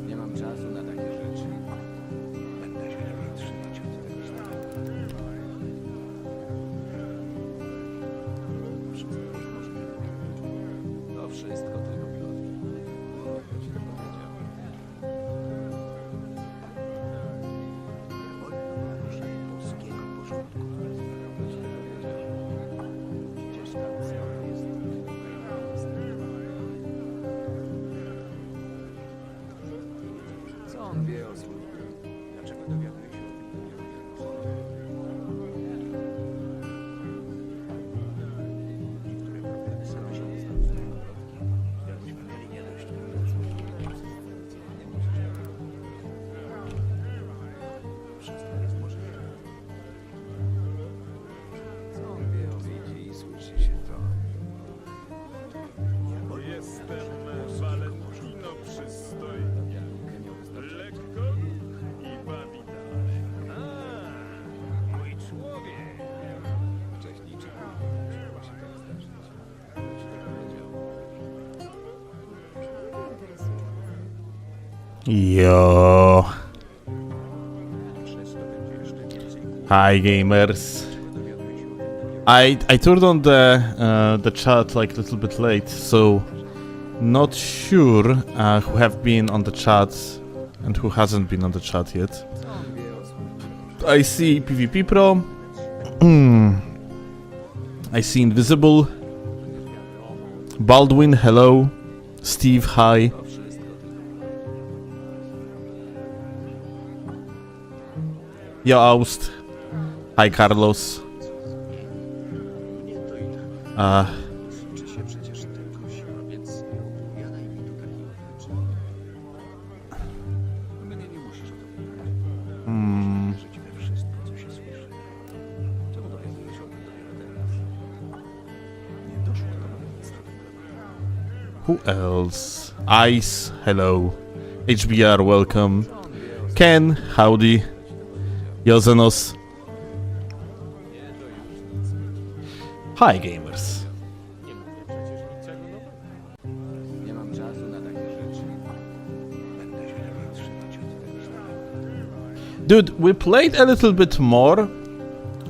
Nie mam czasu na takie rzeczy. Będę się lepiej trzymać od tego świata. Wszystko jest możliwe. To wszystko tylko plotki. Kto ci to powiedział? Nie wolno naruszać boskiego porządku. Kto ci to powiedział? Przecież ta ustawa jest tylko Co on wie o służbie? Dlaczego dowiaduje się o tym Niektóre problemy same się nie znajdują plotki. Jakbyśmy mieli nie dość nie musisz tego robić. Wszystko jest możliwe. Co on wie o widzi i słyszy się to? Jestem Valentino przystojny, lekko i bawita. Mój człowiek! Wcześniej trzeba się tak zdarzyć. Ktoś to powiedział. Yo. Przez to będzie jeszcze więcej kłopotów. Hi gamers. Dowiaduje się o tym I turned on the chat like a little bit late, so not sure who have been on the chat and who hasn't been on the chat yet. Co on wie o służbie? I see PvP Pro. I see Invisible. Baldwin, hello. Steve, hi. To wszystko tylko Yoast. Hi Carlos. Czy się przecież tylko siła, więc nie opowiadaj mi tu takich rzeczy. Mnie nie musisz o to mówić. Można wierzyć we wszystko, co się słyszy. Czemu dowiadujesz się o tym dopiero teraz? Nie doszło do mnie nic na ten temat. Who else? Ice, hello. HBR, welcome. Ken, howdy. Jozenos. Hi gamers. Nie mam czasu na takie rzeczy. Będę się lepiej trzymać od tego świata. Dude, we played a little bit more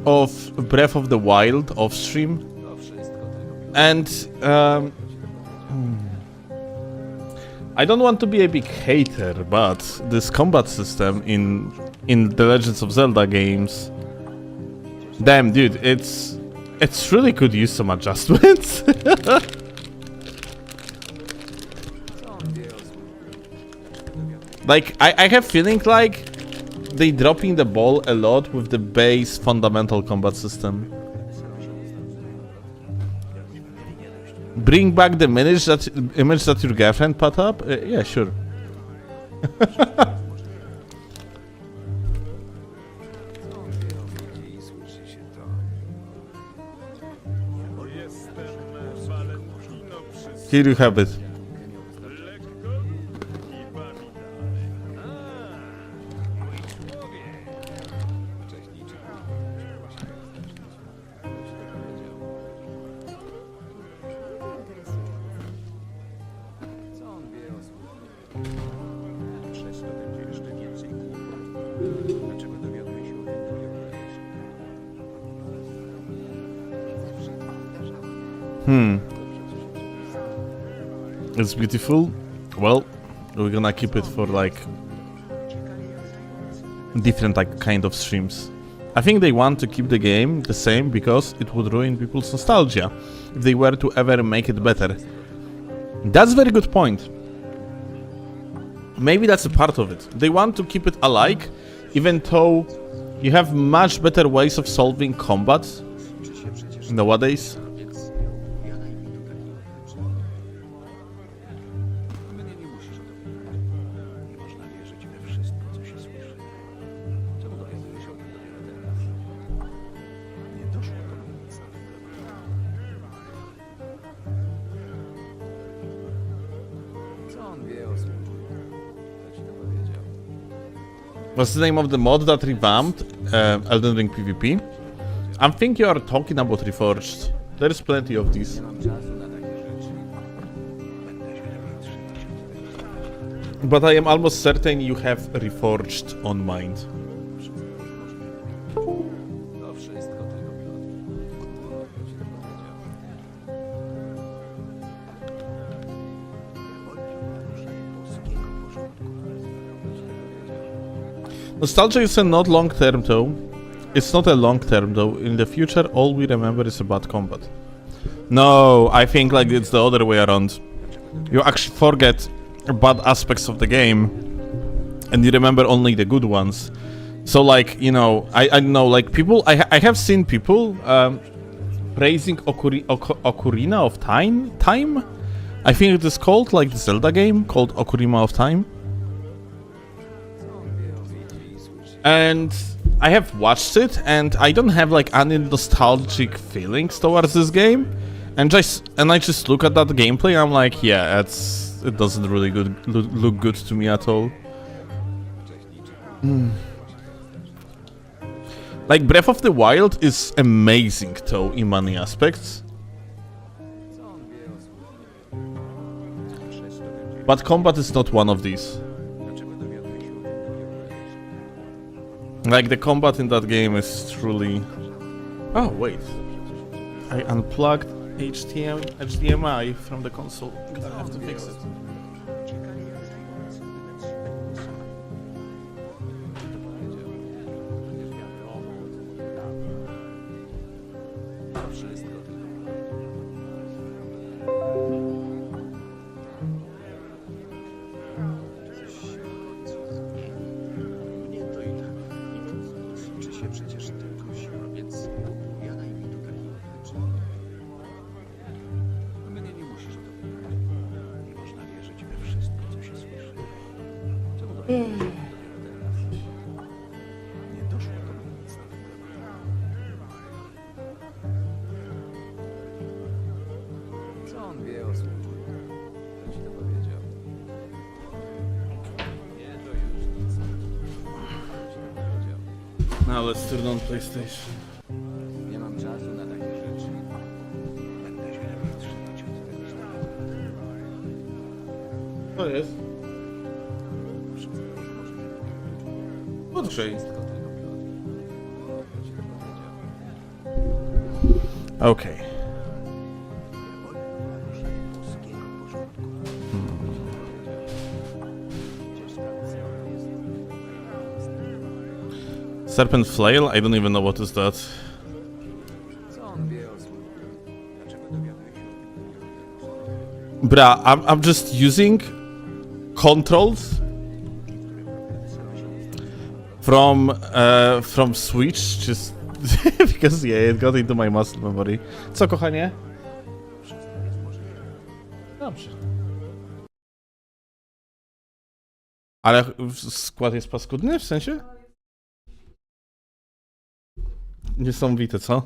of Breath of the Wild off stream, To wszystko tylko and I don't want to be a big hater, but this combat system in the Legends of Zelda games, damn, dude, it's really could use some adjustments. Co on wie o służbie? Like I have feeling like they dropping the ball a lot with the base fundamental combat system. Bring back the image that your girlfriend put up? Yeah, sure. Co on wie o widzi i słyszy się to? Jestem Valentino przystojny, Here you have it. lekko i bawita. Mój człowiek! Wcześniej czy później trzeba się tak zdarzyć. Ktoś to powiedział. Co on wie o służbie? Przez to będzie jeszcze więcej kłopotów. Dlaczego dowiaduje się o tym dopiero teraz? It's beautiful. Well, we're gonna keep it for like different like kind of streams. I think they want to keep the game the same because it would ruin people's nostalgia if they were to ever make it better. That's a very good point. Maybe that's a part of it. They want to keep it alike, even though you have much better ways of solving combat nowadays. Mnie nie musisz o to mówić. Można wierzyć we wszystko, co się słyszy. Czemu dowiaduje się o tym dopiero teraz? Nie doszło do mnie nic na ten temat. Co on wie o służbie? Kto ci to powiedział? What's the name of the mod that revamped Elden Ring PvP? I think you are talking about Reforged. There's plenty of these. Nie mam czasu na takie rzeczy. Będę się lepiej trzymać od tego świata. But I am almost certain you have Reforged on mind. To wszystko tylko Nostalgia is a not long term though. It's not a long term though. In the future, all we remember is about combat. No, I think like it's the other way around. You actually forget bad aspects of the game, and you remember only the good ones. So like, you know, I know like people, I have seen people praising Ocarina of Time? I think it is called, like the Zelda game called Ocarina of Time. And I have watched it, and I don't have like any nostalgic feelings towards this game. And I just look at that gameplay, I'm like, yeah, it doesn't really look good to me at all. Like Breath of the Wild is amazing though in many aspects. But combat is not one of these. Like the combat in that game is truly... Oh wait, I unplugged HDMI from the console. I have to fix it. nie doszło do mnie nic nowego. Co on wie o służbie? Kto ci to powiedział? Nie, to już nic. Kto ci to powiedział? Now let's turn on PlayStation. Nie mam czasu na takie rzeczy. Będę się wstrzymać od tego zdania. To jest. Wszystko jest możliwe. Podgrzej. Wszystko tylko plot. Kto ci to powiedział? Okay. Boskiego porządku. Gdzieś tam jest. Serpent Flail? I don't even know what is that. Co on wie o służbie? Dlaczego dowiaduje się o tym? Bruh, I'm just using controls from Switch, just because yeah, it got into my muscle memory. Co, kochanie? Dobrze. Ale skład jest paskudny, w sensie? Niesamowite, co?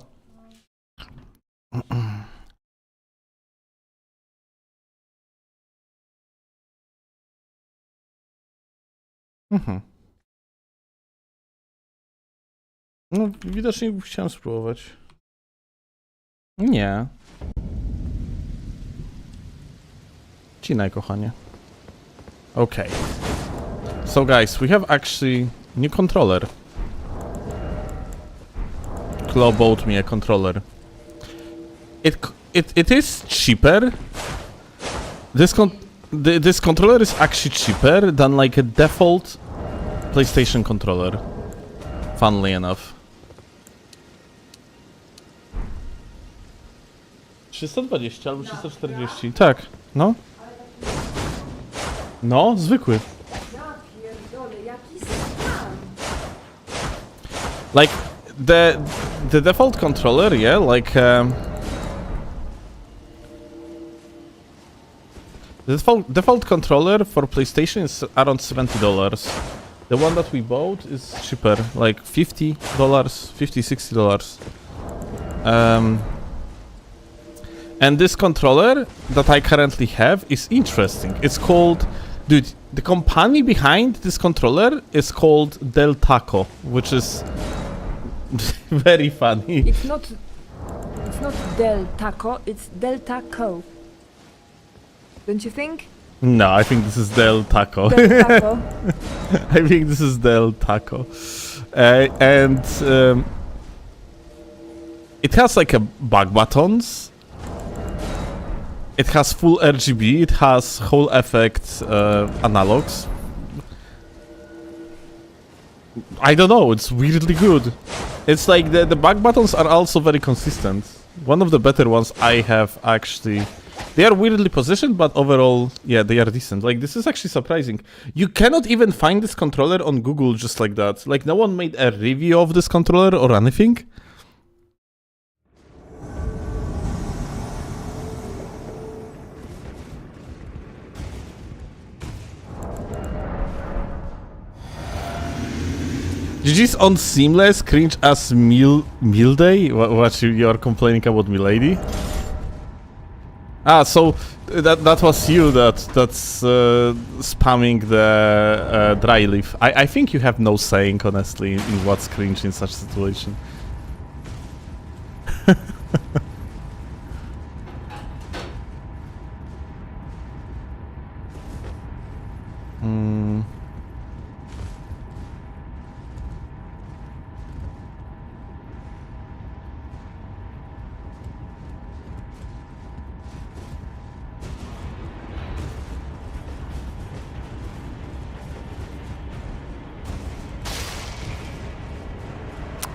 Mhm. No, widocznie chciałem spróbować. Nie. Cinaj, kochanie. Okay. So guys, we have actually new controller. Claw bought me a controller. It is cheaper. This controller is actually cheaper than like a default PlayStation controller. Funnily enough. 320 albo 340. Tak, no. No, zwykły. Ja pierdolę, jaki skam! Like the default controller, yeah, like the default controller for PlayStation is around $70. The one that we bought is cheaper, like $50, $60. And this controller that I currently have is interesting. It's called, dude, the company behind this controller is called Del Taco, which is very funny. It's not Del Taco, it's Delta Co. Don't you think? No, I think this is Del Taco. Del Taco. I think this is Del Taco. It has like a bug buttons. It has full RGB. It has whole effect analogs. I don't know. It's weirdly good. It's like the bug buttons are also very consistent. One of the better ones I have actually. They are weirdly positioned, but overall, yeah, they are decent. Like, this is actually surprising. You cannot even find this controller on Google just like that. Like, no one made a review of this controller or anything. GG's on Seamless, cringe as meal day? What you are complaining about, milady? Ah, so that was you that's spamming the dry leaf. I think you have no saying, honestly, in what's cringe in such situation.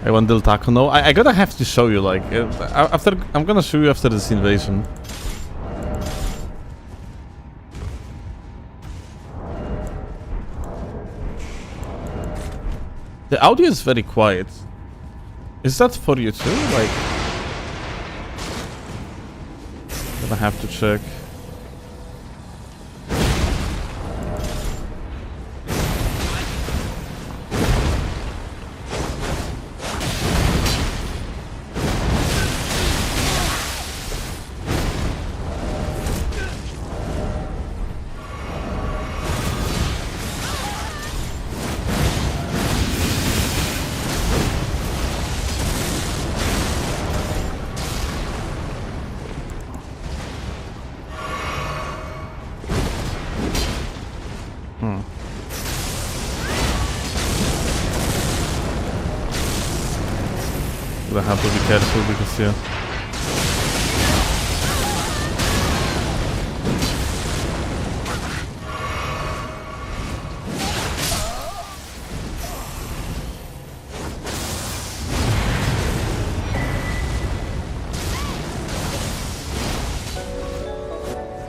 I want Del Taco. No, I gotta have to show you. Like after, I'm gonna show you after this invasion. The audio is very quiet. Is that for you too? Like, gonna have to check. I have to be careful because, yeah.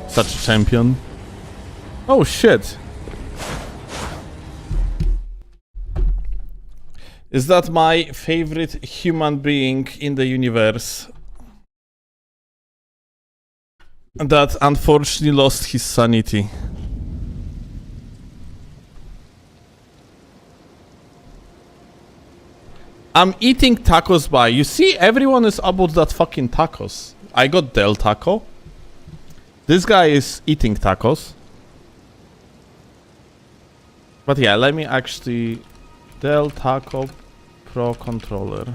Such a champion. Oh shit. Is that my favorite human being in the universe? That unfortunately lost his sanity. I'm eating tacos by. You see, everyone is about that fucking tacos. I got Del Taco. This guy is eating tacos. But yeah, let me actually... Del Taco Pro Controller.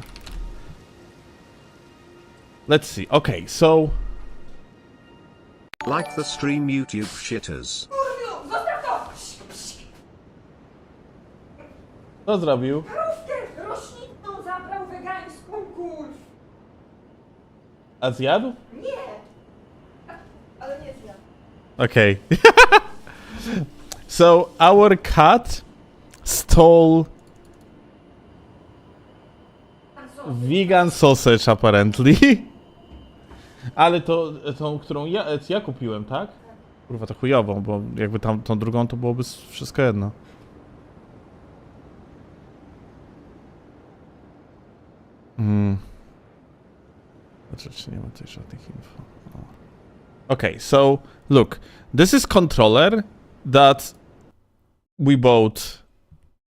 Let's see. Okay, so... Like the stream, YouTube shitters. Co zrobił? Krówkę roślinną zabrał wegańską, kurw! A zjadł? Nie! Ale nie zjadł. Okay. So, our cat stole vegan sausage apparently. Ale to tą, którą ja kupiłem, tak? Kurwa, to chujową, bo jakby tą drugą to byłoby wszystko jedno. Znaczy, nie ma tutaj żadnych info. Okay, so look, this is controller that we bought.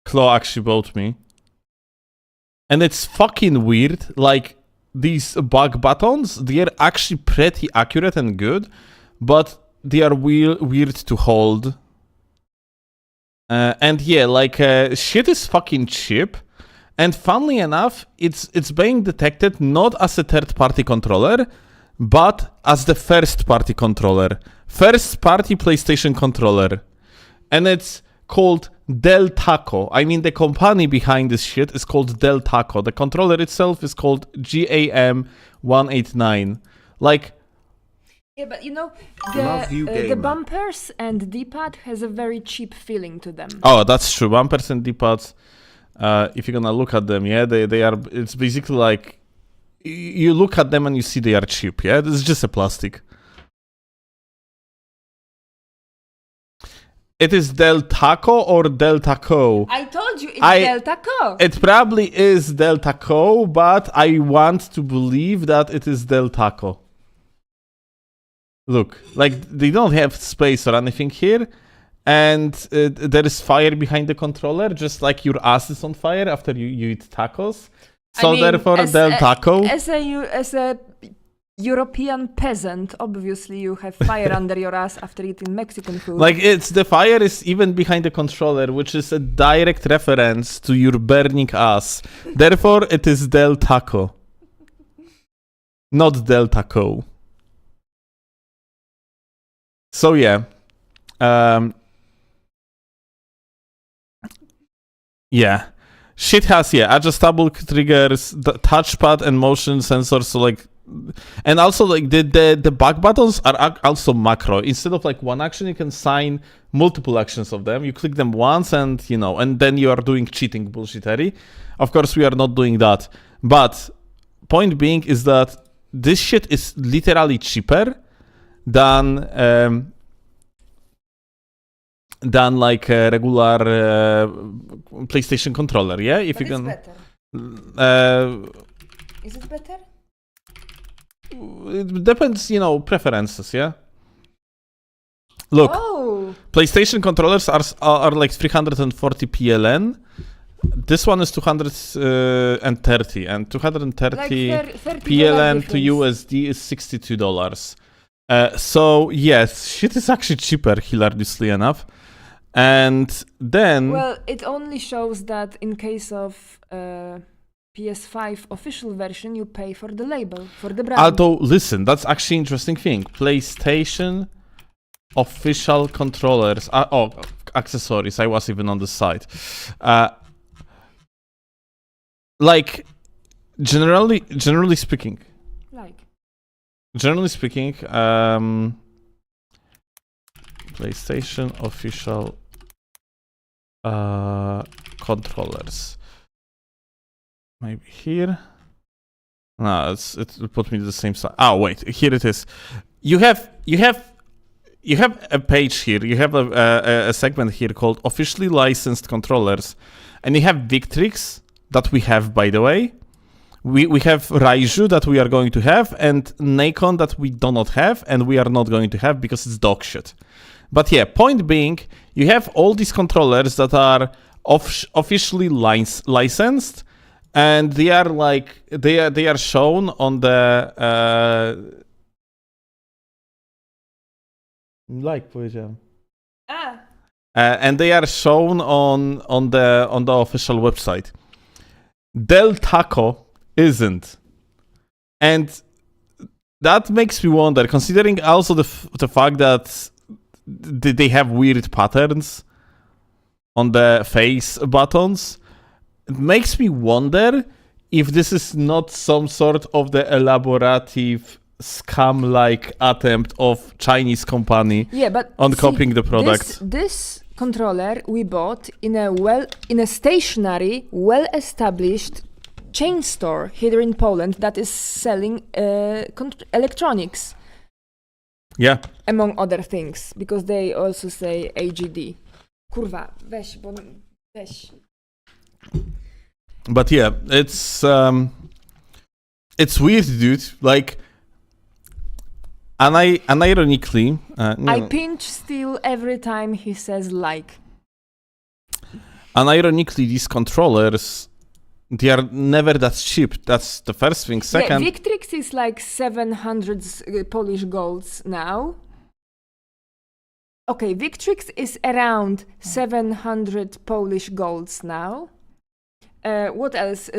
Claw actually bought me. And it's fucking weird, like, these bug buttons, they are actually pretty accurate and good, but they are weird to hold. And yeah, like, shit is fucking cheap, and funnily enough, it's being detected not as a third-party controller, but as the first-party controller first-party PlayStation controller, and it's called Del Taco. I mean, the company behind this shit is called Del Taco. The controller itself is called GAM189. Like, Yeah, but you know, Love you, the gamer. bumpers and D-pad has a very cheap feeling to them. oh, that's true. 1% D-pads. If you're gonna look at them, yeah, they are. It's basically like you look at them and you see they are cheap. Yeah, it's just a plastic. It is Del Taco or Del Taco? I told you it's I- Del Taco. It probably is Del Taco, but I want to believe that it is Del Taco. Look, like they don't have space or anything here, and there is fire behind the controller, just like your ass is on fire after you eat tacos. So I mean, therefore, Del Taco. As a European peasant, obviously you have fire under your ass after eating Mexican food. Like it's the fire is even behind the controller, which is a direct reference to your burning ass. Therefore, it is Del Taco, not Del Taco. So yeah, yeah, shit has adjustable triggers, the touchpad and motion sensors. So like. And also, like the back buttons are also macro. Instead of like one action, you can sign multiple actions of them. You click them once, and and then you are doing cheating bullshittery. Of course, we are not doing that. But point being is that this shit is literally cheaper than like a regular PlayStation controller. Yeah, if but you it's can. better. Is it better? It depends, preferences, yeah? Look, Oh, PlayStation controllers are like 340 PLN. This one is 230, and 230 like $30 PLN to difference. USD is $62. So, yes, shit is actually cheaper, hilariously enough. And then... Well, it only shows that in case of PS5 official version, you pay for the label, for the brand. although, listen, that's actually interesting thing. PlayStation official controllers. Accessories. I was even on the site. Like, generally speaking, PlayStation official controllers. Maybe here. No, it put me to the same side. Oh wait, here it is. You have a page here. You have a segment here called officially licensed controllers, and you have Victrix that we have, by the way. We have Raiju that we are going to have, and Nikon that we do not have, and we are not going to have because it's dog shit. But yeah, point being, you have all these controllers that are officially licensed, and they are like they are shown on the like powiedziałem. And they are shown on the official website. Del Taco isn't, and that makes me wonder, considering also the fact that they have weird patterns on the face buttons. It makes me wonder if this is not some sort of the elaborative scam-like attempt of Chinese company on copying the product. This controller we bought in a stationary, well-established chain store here in Poland that is selling electronics. Yeah. Among other things, because they also say AGD. Kurwa, weź. But yeah, it's weird, dude. Like, unironically, I pinch Steel every time he says like. Unironically, these controllers, they are never that cheap. That's the first thing. Second, yeah, Victrix is like 700 Polish golds now. Okay, Victrix is around 700 Polish golds now. What else?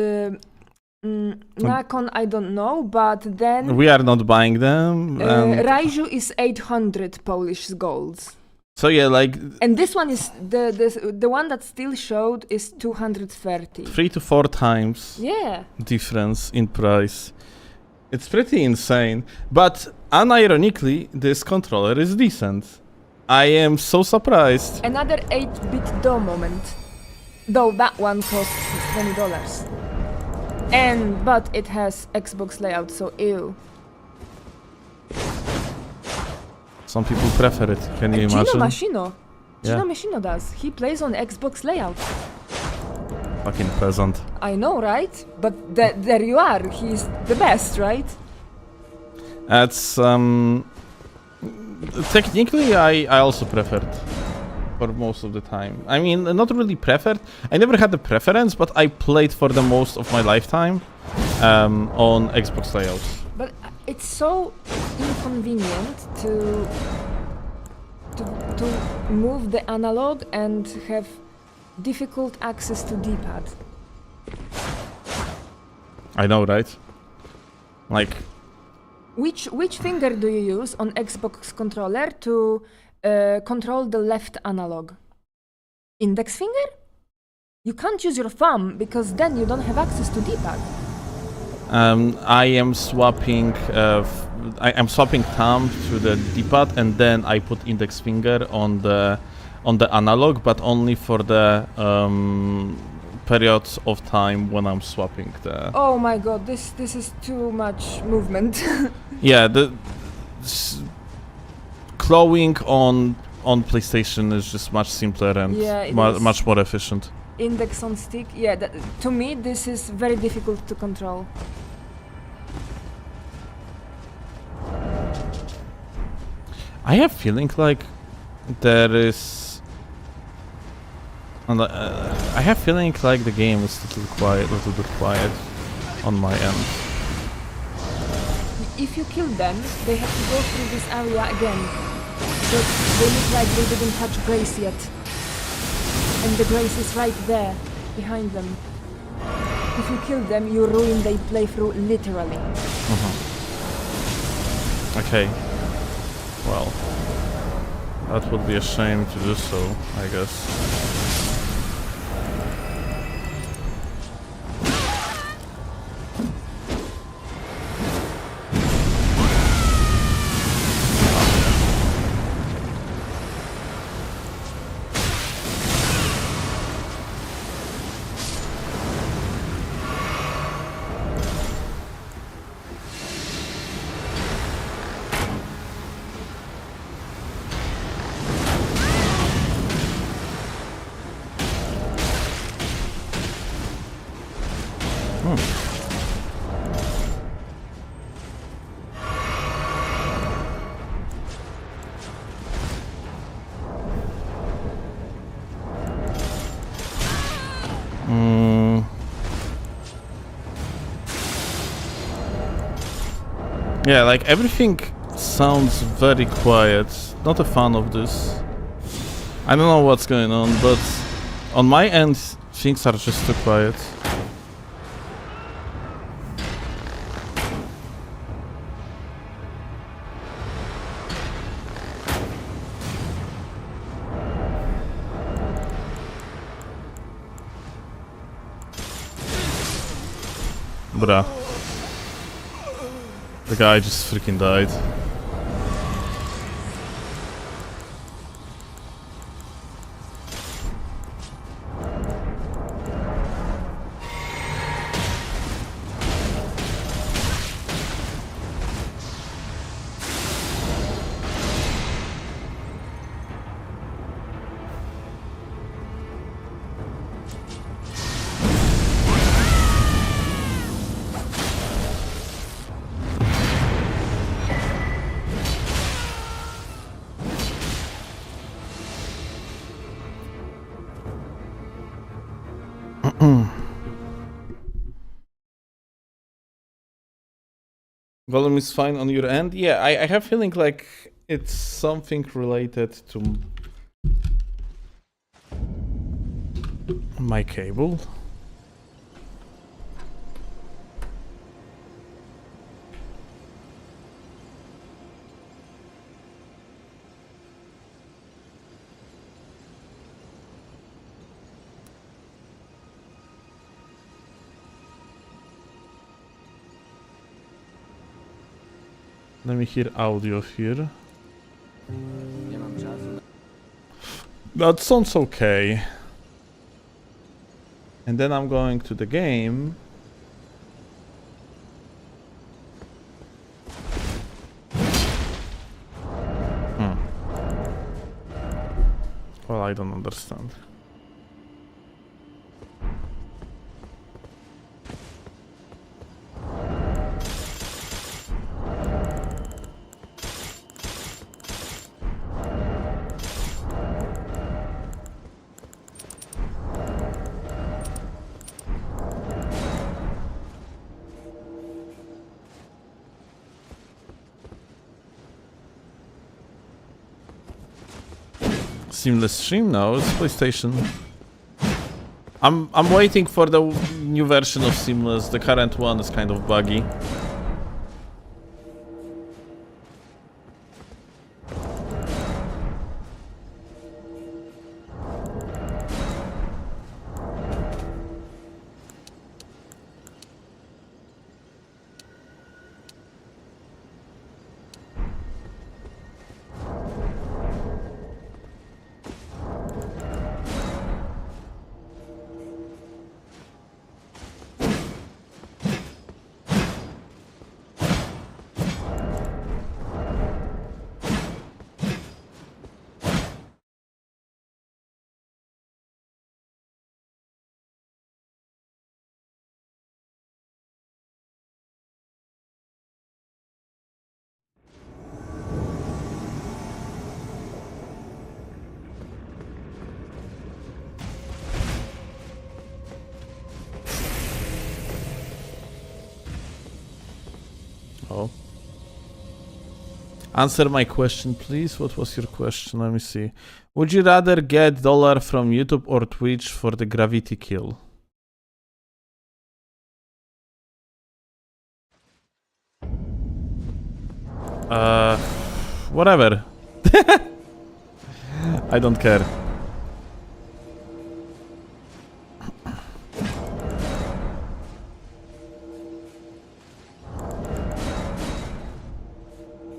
Nakon, I don't know, but then We are not buying them. And Raiju is 800 Polish golds. so yeah, like And this one is the one that still showed is 230. 3 to 4 times Yeah. difference in price. It's pretty insane. But unironically, this controller is decent. I am so surprised. Another 8-bit DO moment. Though that one costs $20. But it has Xbox layout, so ew. Some people prefer it. Can you imagine? Machino Yeah. Machino does. He plays on Xbox layout. Fucking peasant. I know, right? But there you are. He's the best, right? That's technically I also preferred for most of the time. I mean, not really preferred. I never had a preference, but I played for the most of my lifetime on Xbox layouts. But it's so inconvenient to move the analog and have difficult access to D-pad. I know, right? Like, Which finger do you use on Xbox controller to control the left analog? Index finger? You can't use your thumb because then you don't have access to D-pad. I am swapping. I'm swapping thumb to the D-pad, and then I put index finger on the analog, but only for the periods of time when I'm swapping the. Oh my god, this is too much movement. Yeah, the clawing on PlayStation is just much simpler and Yeah, it is. much more efficient. Index on stick, yeah, to me this is very difficult to control. I have feeling like there is. I have feeling like the game is a little bit quiet on my end. If you kill them, they have to go through this area again. But they look like they didn't touch Grace yet. And the Grace is right there, behind them. If you kill them, you ruin their playthrough literally. Okay. Well, that would be a shame to do so, I guess. Yeah, like everything sounds very quiet. Not a fan of this. I don't know what's going on, but on my end, things are just too quiet. Bruh. The guy just freaking died. Volume is fine on your end? Yeah, I have feeling like it's something related to my cable. Let me hear audio here. Nie mam czasu. That sounds okay. And then I'm going to the game. Well, I don't understand. Seamless stream now, it's PlayStation. I'm waiting for the new version of Seamless. The current one is kind of buggy. Oh. Answer my question, please. What was your question? Let me see. Would you rather get dollar from YouTube or Twitch for the gravity kill? Whatever. I don't care.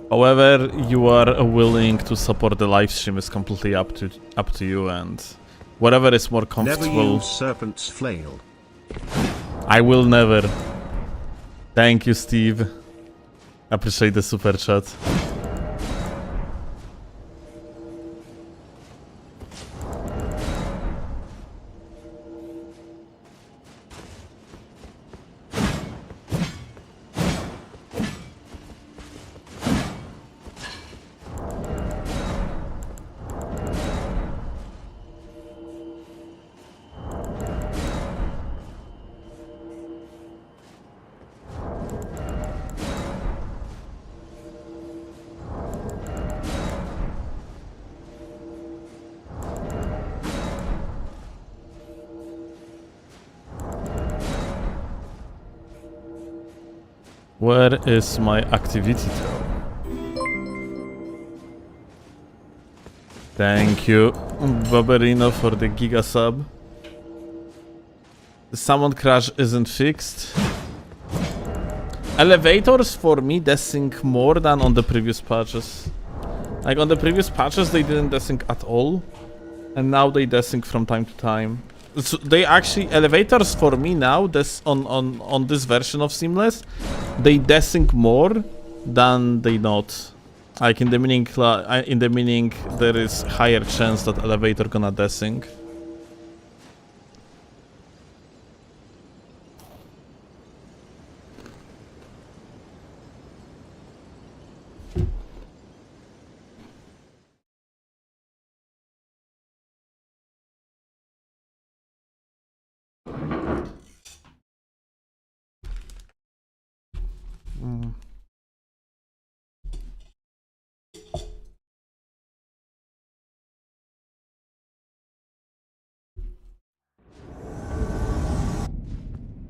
However, you are willing to support the live stream is completely up to you, and whatever is more Never comfortable. use serpent's flail. I will never. Thank you, Steve. Appreciate the super chat. Where is my activity tool? Thank you, Baberino, for the giga sub. The summon crash isn't fixed. Elevators for me desync more than on the previous patches. Like on the previous patches they didn't desync at all, and now they desync from time to time. So they actually elevators for me now this on this version of Seamless, they desync more than they not. Like in the meaning there is higher chance that elevator gonna desync.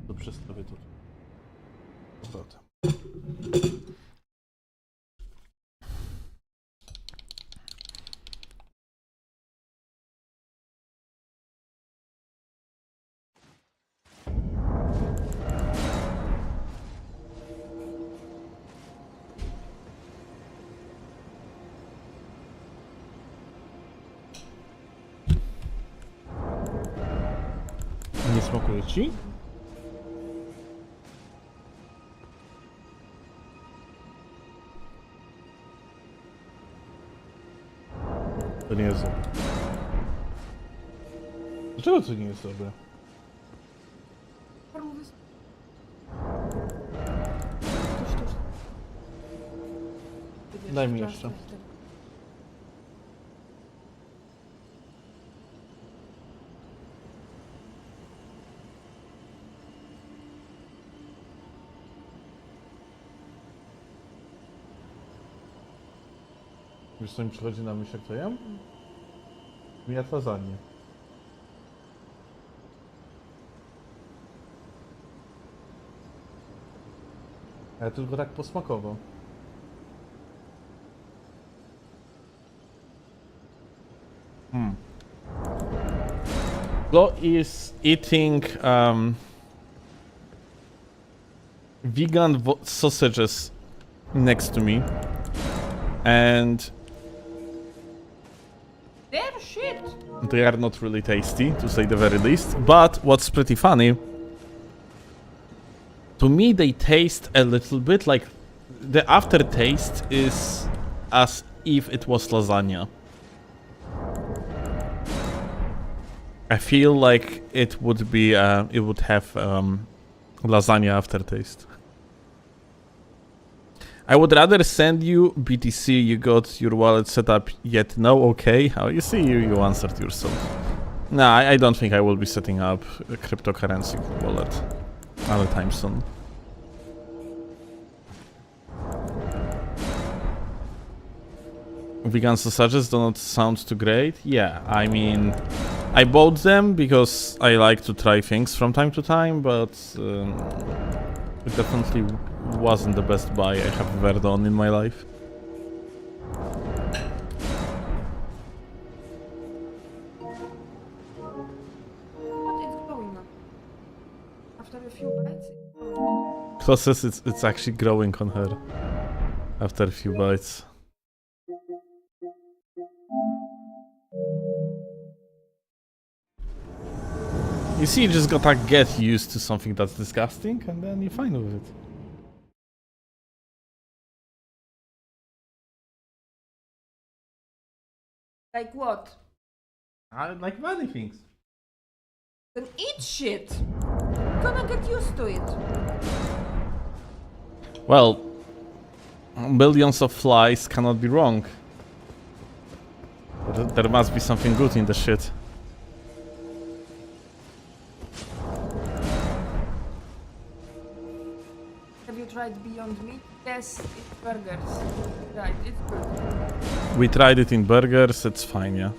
To przestawię to powrotem. Smakuje ci? To nie jest dobre. Dlaczego to nie jest dobre? Daj mi jeszcze. Wiesz co mi przychodzi na myśl, jak to jem? Ja lasagne. Ale tylko tak posmakowo. Flo is eating vegan sausages next to me, and They're shit! they are not really tasty, to say the very least. But what's pretty funny, to me they taste a little bit like the aftertaste is as if it was lasagna. I feel like it would be it would have lasagna aftertaste. I would rather send you BTC. You got your wallet set up yet? No. Okay. How you see you answered yourself. Nah, I don't think I will be setting up a cryptocurrency wallet anytime soon. Vegan sausages do not sound too great. Yeah, I mean, I bought them because I like to try things from time to time, but it definitely wasn't the best buy I have ever done in my life. What is going on? After a few bites? Klo says it's actually growing on her after a few bites. You see, you just gotta get used to something that's disgusting, and then you're fine with it. Like what? I like many things. Then eat shit! Gonna get used to it. Well, millions of flies cannot be wrong. There must be something good in the shit. Have you tried Beyond Meat? Yes, it's burgers. Right, it's good. We tried it in burgers, it's fine, yeah.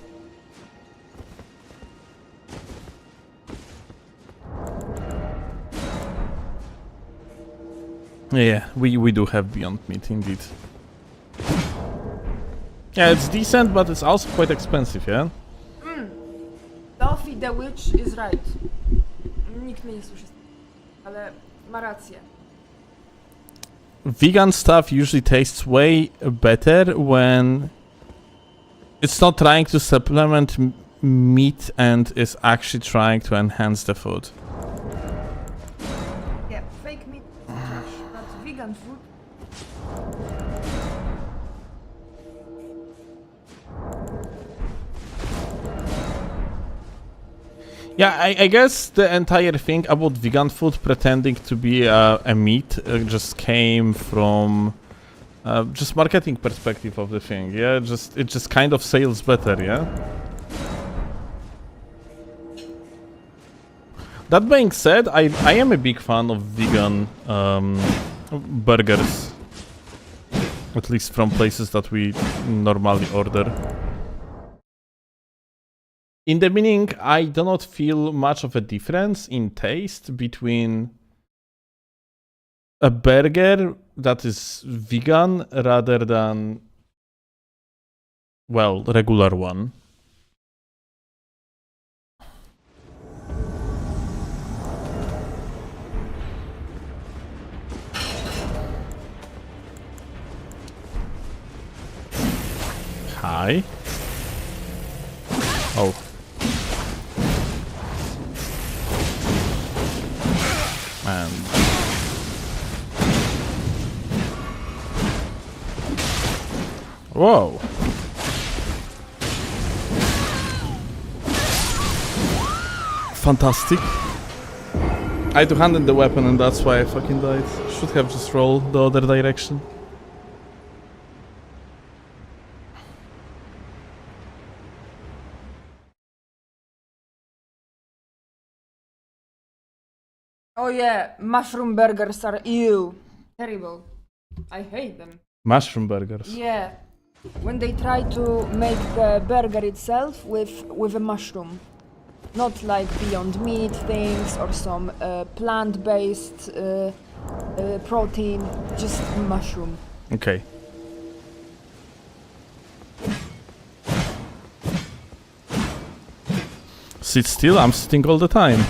Yeah, we do have Beyond Meat, indeed. Yeah, it's decent, but it's also quite expensive, yeah? Sophie the Witch is right. Nikt mnie nie słyszy, ale ma rację. Vegan stuff usually tastes way better when it's not trying to supplement meat and is actually trying to enhance the food. Yeah, fake meat is trash, but vegan food. Yeah, I guess the entire thing about vegan food pretending to be a meat just came from just marketing perspective of the thing. Yeah, it just kind of sells better. Yeah. That being said, I am a big fan of vegan burgers, at least from places that we normally order. In the beginning, I do not feel much of a difference in taste between a burger that is vegan rather than, well, regular one. Hi. Whoa. Fantastic. I two-handed the weapon and that's why I fucking died. Should have just rolled the other direction. Oh yeah, mushroom burgers are ew. Terrible. I hate them. Mushroom burgers. Yeah. When they try to make the burger itself with a mushroom. Not like Beyond Meat things or some plant-based protein, just mushroom. Okay. Sit still, I'm sitting all the time.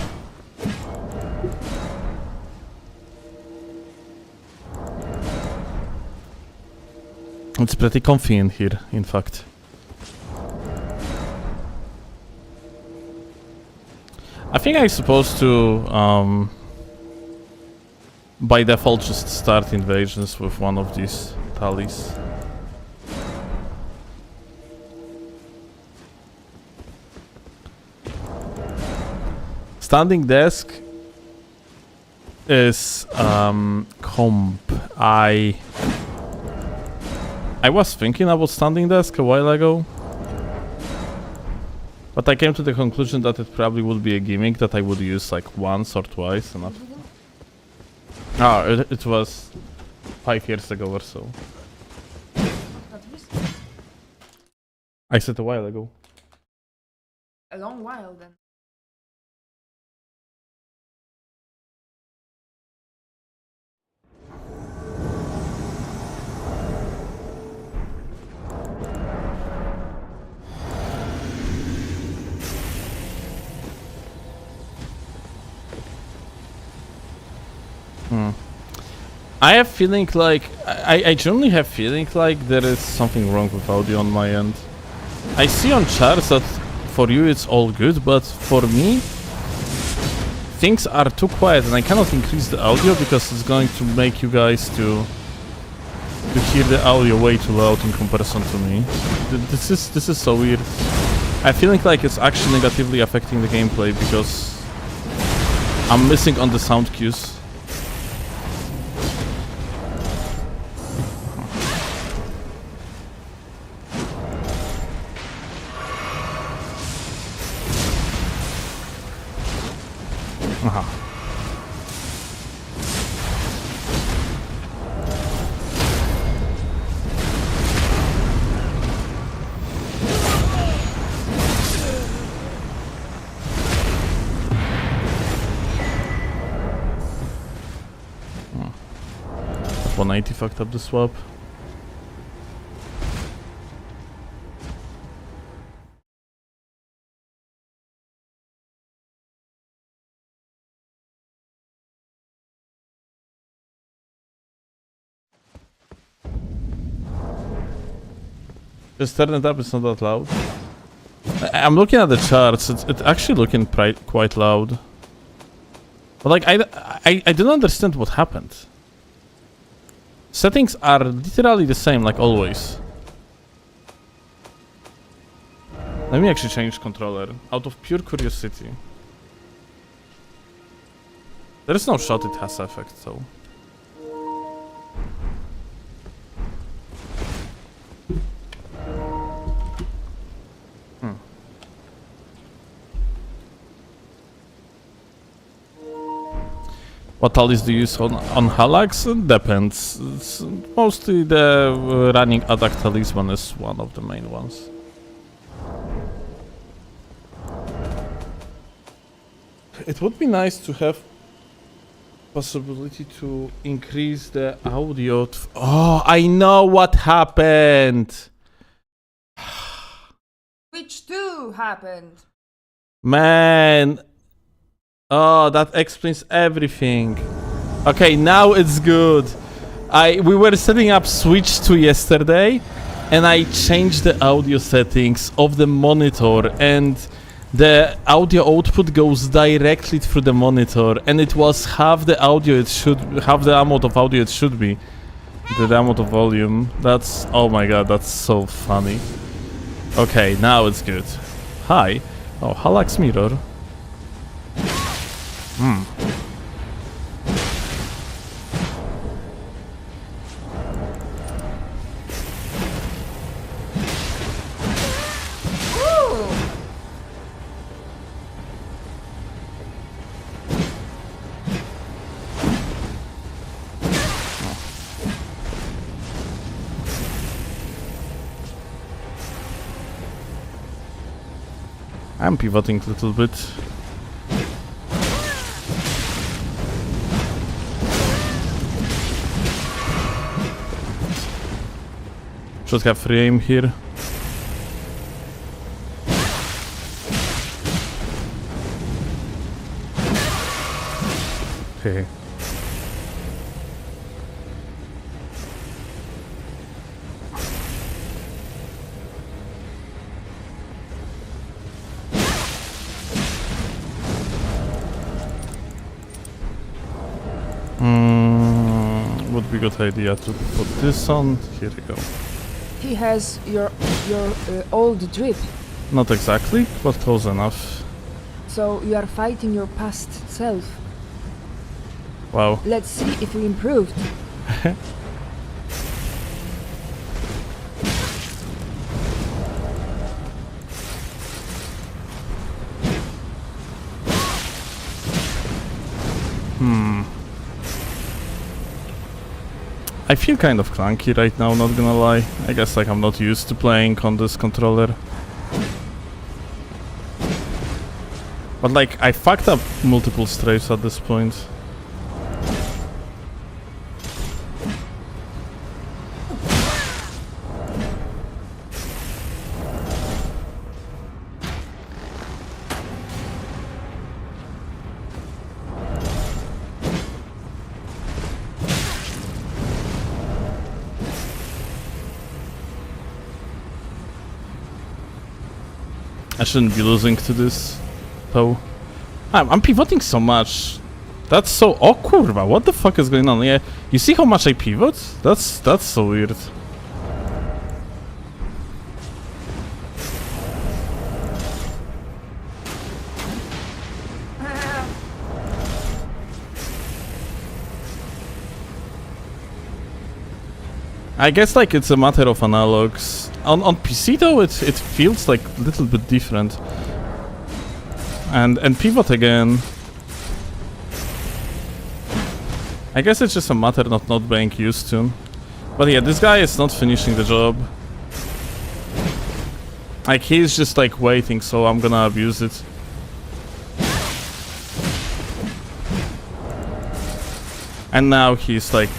It's pretty comfy in here, in fact. I think I'm supposed to, by default, just start invasions with one of these tallies. Standing desk is comp. I was thinking about standing desk a while ago, but I came to the conclusion that it probably would be a gimmick that I would use like once or twice and after. Oh, it was 5 years ago or so. I said a while ago. A long while then. I have feeling like I generally have feeling like there is something wrong with audio on my end. I see on charts that for you it's all good, but for me things are too quiet and I cannot increase the audio because it's going to make you guys to hear the audio way too loud in comparison to me. This is so weird. I feel like it's actually negatively affecting the gameplay because I'm missing on the sound cues. Aha. That 180 fucked up the swap. Just turn it up, it's not that loud. I'm looking at the charts, it's actually looking quite loud. But like, I don't understand what happened. Settings are literally the same, like always. Let me actually change controller, out of pure curiosity. There is no shot it has effect, so... What tallies do you use on Halax? Depends. It's mostly the running attack talisman is one of the main ones. It would be nice to have possibility to increase the audio. Oh, I know what happened. Which too happened. Man. Oh, that explains everything. Okay, now it's good. We were setting up Switch 2 yesterday, and I changed the audio settings of the monitor, and the audio output goes directly through the monitor, and it was half the amount of audio it should be. the demo to volume. That's, oh my god, that's so funny. Okay, now it's good. Hi. Oh, Halax mirror. I'm pivoting a little bit. Should have free aim here. Okay. Would be a good idea to put this on. Here we go. He has your old drip, Not exactly, but close enough. so you are fighting your past self. Wow. Let's see if you improved. I feel kind of clunky right now, not gonna lie. I guess like I'm not used to playing on this controller. But like, I fucked up multiple strafes at this point. I shouldn't be losing to this, though. I'm pivoting so much. That's so... Oh, kurwa, what the fuck is going on? Yeah, you see how much I pivot? That's so weird. I guess like it's a matter of analogs. On PC though, it feels like a little bit different. And pivot again. I guess it's just a matter of not being used to. But yeah, this guy is not finishing the job. Like he's just like waiting, so I'm gonna abuse it. And now he's like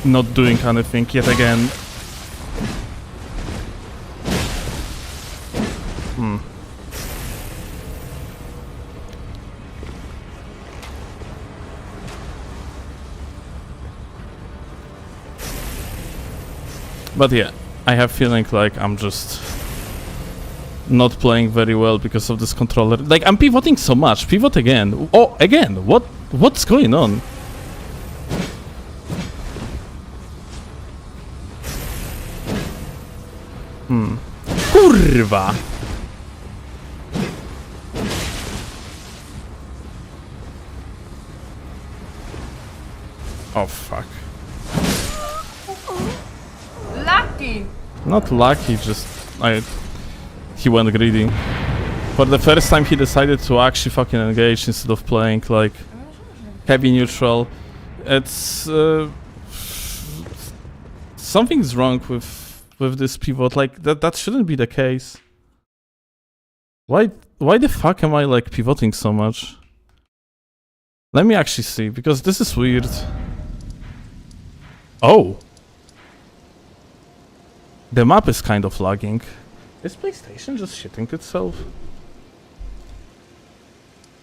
not doing anything yet again. But yeah, I have feeling like I'm just not playing very well because of this controller. Like I'm pivoting so much. Pivot again. Oh, again. What's going on? Kurwa! Oh fuck. Lucky! Not lucky, just he went greedy. For the first time he decided to actually fucking engage instead of playing like heavy neutral. It's something's wrong with this pivot. Like that shouldn't be the case. Why the fuck am I like pivoting so much? Let me actually see, because this is weird. Oh. The map is kind of lagging. Is PlayStation just shitting itself?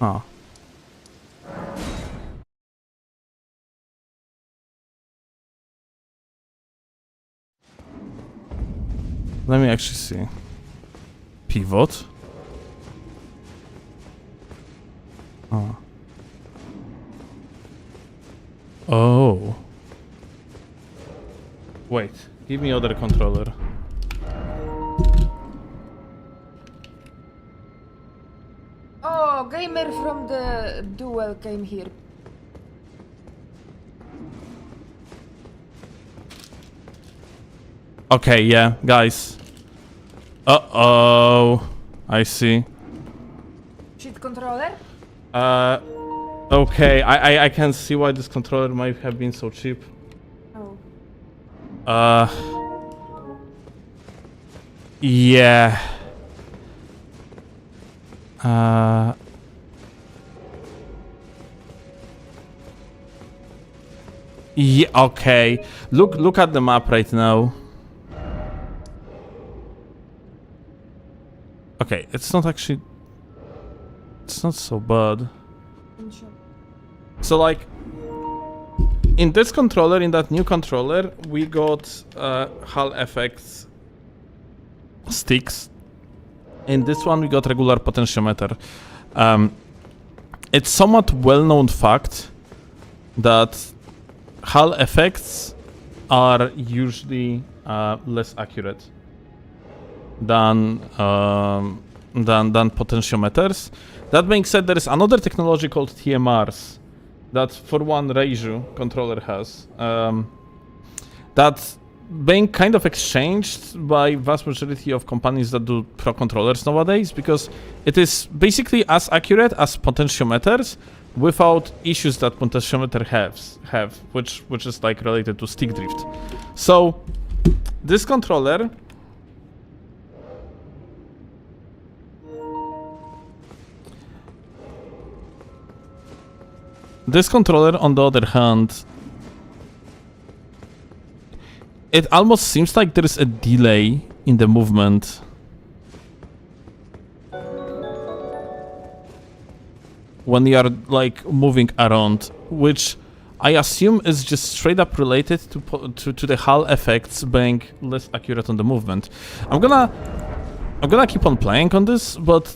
Ah. Let me actually see. Pivot? Ah. Wait, give me other controller. Oh, gamer from the duel came here. Okay, yeah, guys. Uh-oh. I see. Shit controller? Okay, I can see why this controller might have been so cheap. Oh. Yeah. Yeah, okay. Look at the map right now. Okay, it's not actually... It's not so bad. So like... In this controller, in that new controller, we got Hall effects sticks. In this one, we got regular potentiometer. It's somewhat well-known fact that Hall effects are usually less accurate than potentiometers. That being said, there is another technology called TMRs that, for one, Reiju controller has. That's being kind of exchanged by vast majority of companies that do pro controllers nowadays, because it is basically as accurate as potentiometers without issues that potentiometer have, which is like related to stick drift. So this controller on the other hand, it almost seems like there is a delay in the movement. When you are like moving around, which I assume is just straight up related to the Hall effects being less accurate on the movement. I'm gonna keep on playing on this, but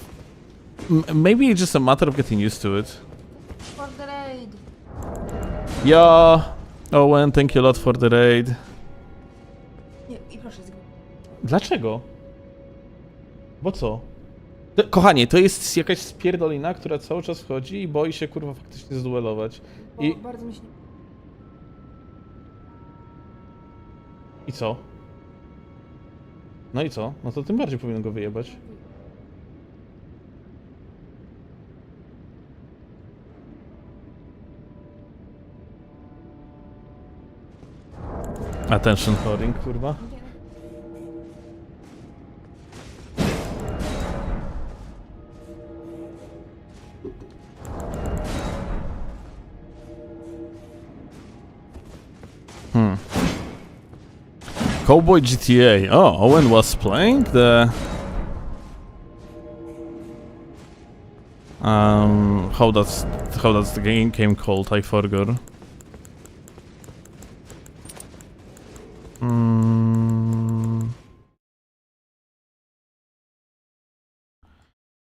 maybe it's just a matter of getting used to it. For the raid. Yeah, Owen, thank you a lot for the raid. Nie, i proszę zgadzać. Dlaczego? Bo co? Kochanie, to jest jakaś spierdolina, która cały czas wchodzi i boi się kurwa faktycznie zduelować. Bo bardzo mi się... I co? No i co? No to tym bardziej powinien go wyjebać. Attention hoarding, kurwa. Cowboy GTA. Oh, Owen was playing the... how that's the game called? I forgot.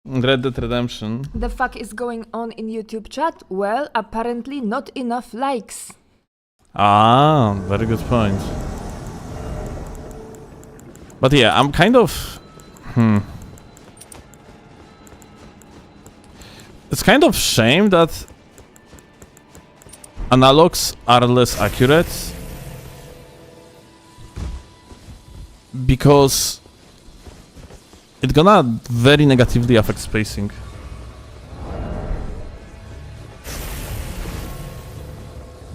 Red Dead Redemption. The fuck is going on in YouTube chat? Well, apparently not enough likes. Ah, very good point. But yeah, I'm kind of... It's kind of shame that analogs are less accurate, because it's gonna very negatively affect spacing.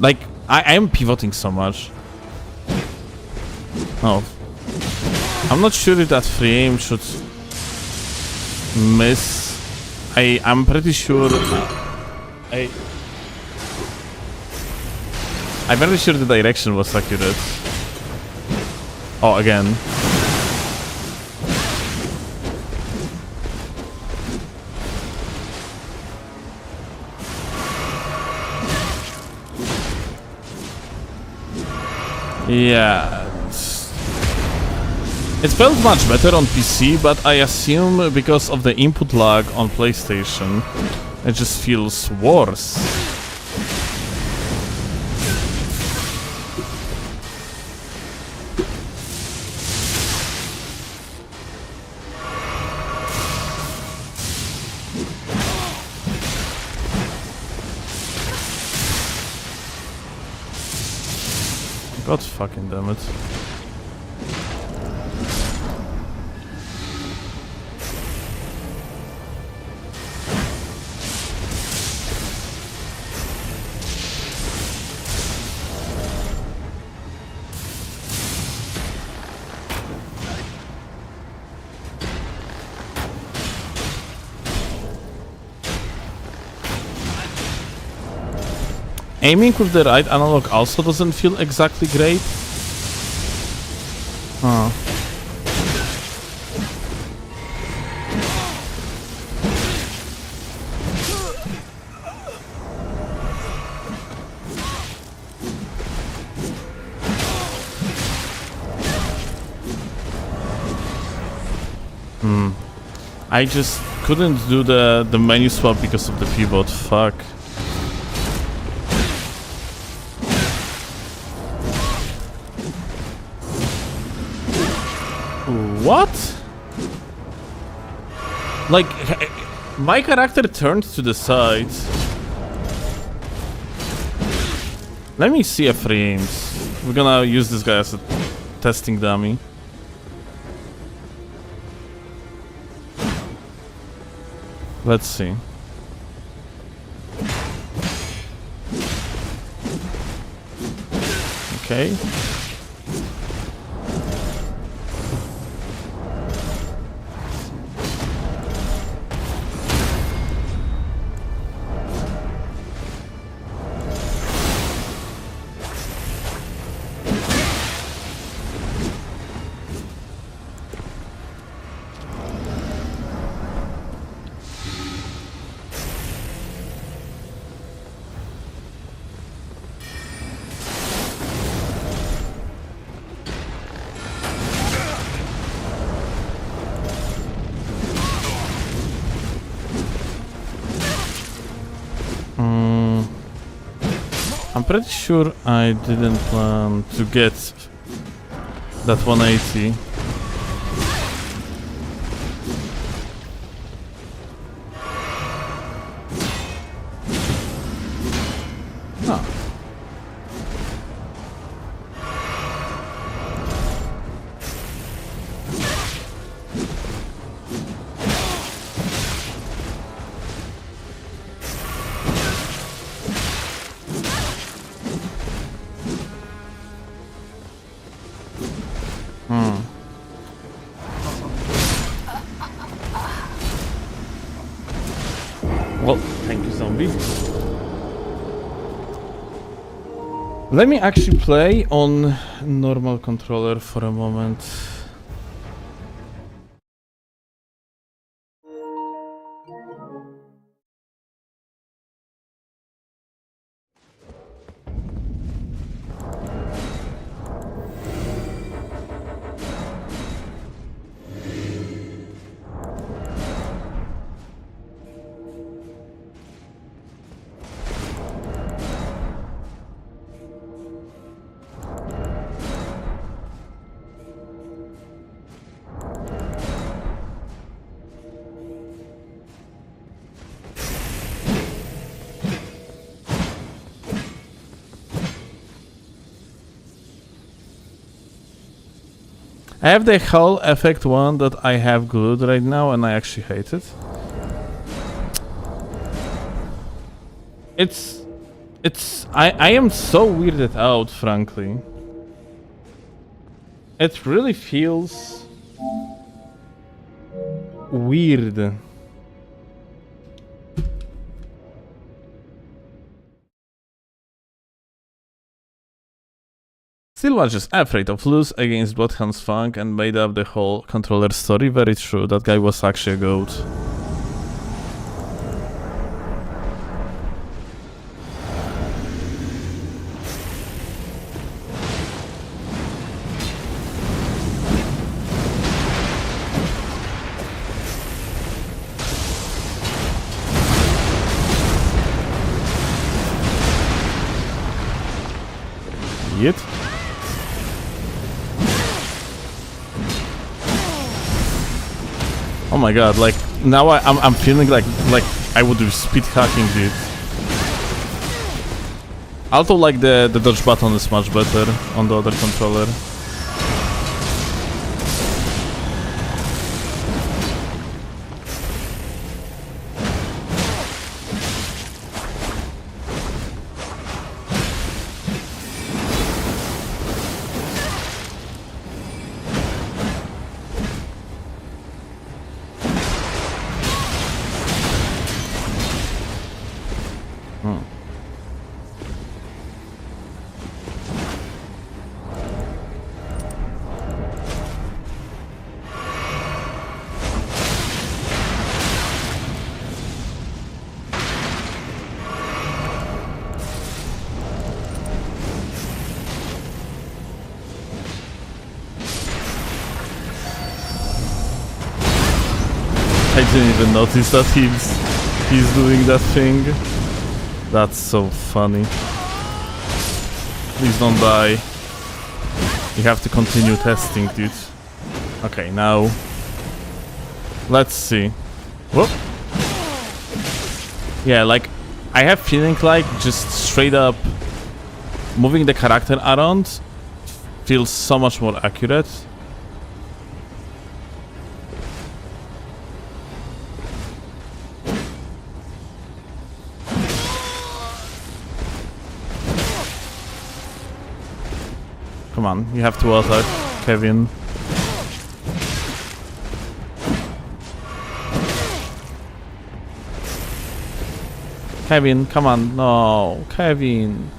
Like, I am pivoting so much. Oh. I'm not sure if that frame should miss. I'm pretty sure... I'm very sure the direction was accurate. Oh, again. Yeah. It felt much better on PC, but I assume because of the input lag on PlayStation, it just feels worse. God fucking damn it. Aiming with the right analog also doesn't feel exactly great. Huh. I just couldn't do the menu swap because of the pivot. Fuck. What? Like, my character turned to the side. Let me see frames. We're gonna use this guy as a testing dummy. Let's see. Okay. I'm pretty sure I didn't plan to get that 180. Ah. Well, thank you, zombie. Let me actually play on normal controller for a moment. I have the Hull effect one that I have glued right now and I actually hate it. I am so weirded out, frankly. It really feels weird. Still was just afraid of lose against Bloodhound's Funk and made up the whole controller story. Very true, that guy was actually a goat. Yet. Oh my god, like now I'm feeling like I would do speed hacking, dude. Also, like the dodge button is much better on the other controller. I didn't even notice that he's doing that thing. That's so funny. Please don't die. You have to continue testing, dude. Okay, now let's see. Whoop. Yeah, like I have feeling like just straight up moving the character around feels so much more accurate. Come on, you have to attack, Kevin. Kevin, come on. No, Kevin.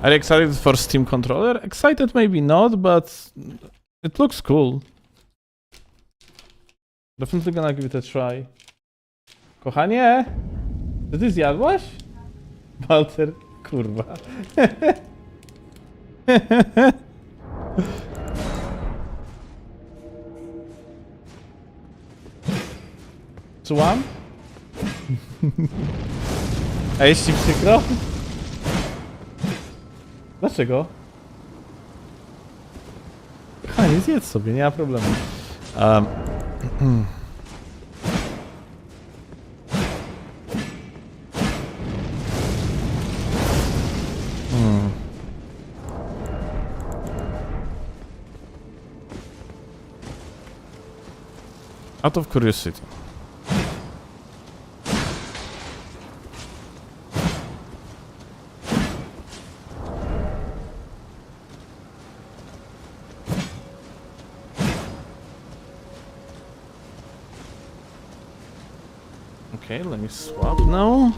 Are you excited for Steam controller? Excited maybe not, but it looks cool. Definitely gonna give it a try. Kochanie? Czy ty zjadłaś? Walter, kurwa. Słucham? A jeśli przykro? Dlaczego? Kochanie, zjedz sobie, nie ma problemu. Out of curiosity. Okay, let me swap now.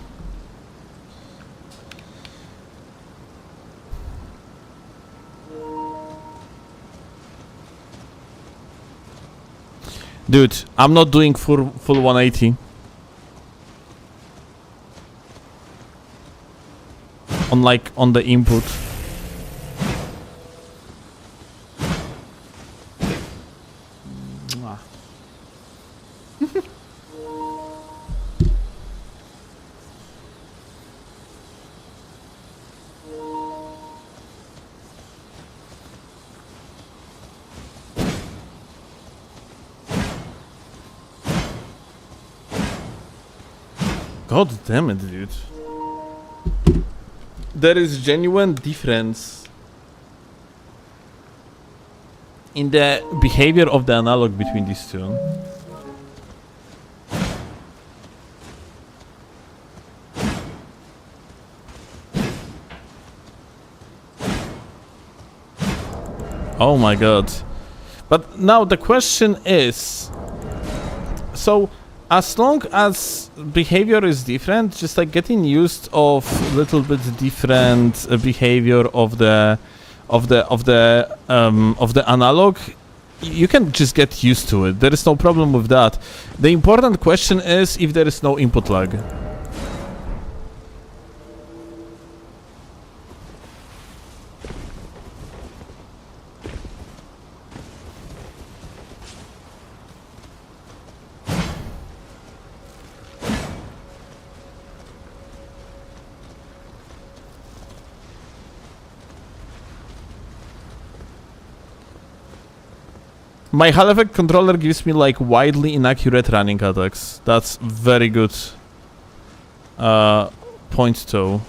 Dude, I'm not doing full 180. On the input. Mwah. God damn it, dude. There is genuine difference in the behavior of the analog between these two. Oh my god. But now the question is, so as long as behavior is different, just like getting used of little bit different behavior of the analog, you can just get used to it. There is no problem with that. The important question is if there is no input lag. My Hall Effect controller gives me like widely inaccurate running attacks. That's very good point though.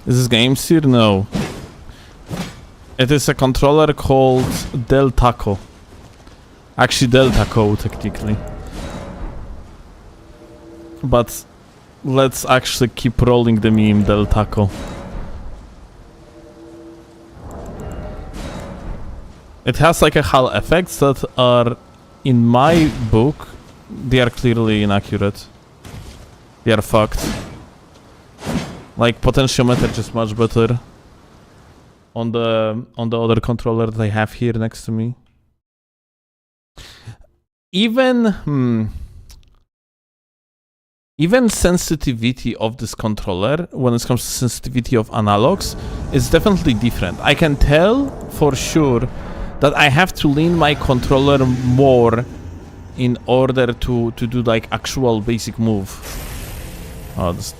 Is this game here? No. It is a controller called Del Taco. Actually, Del Taco, technically. But let's actually keep rolling the meme Del Taco. It has like a Hall effects that are, in my book, they are clearly inaccurate. They are fucked. Like potentiometer just much better on the other controller that I have here next to me. Even sensitivity of this controller when it comes to sensitivity of analogs is definitely different. I can tell for sure that I have to lean my controller more in order to do like actual basic move. Oh, this.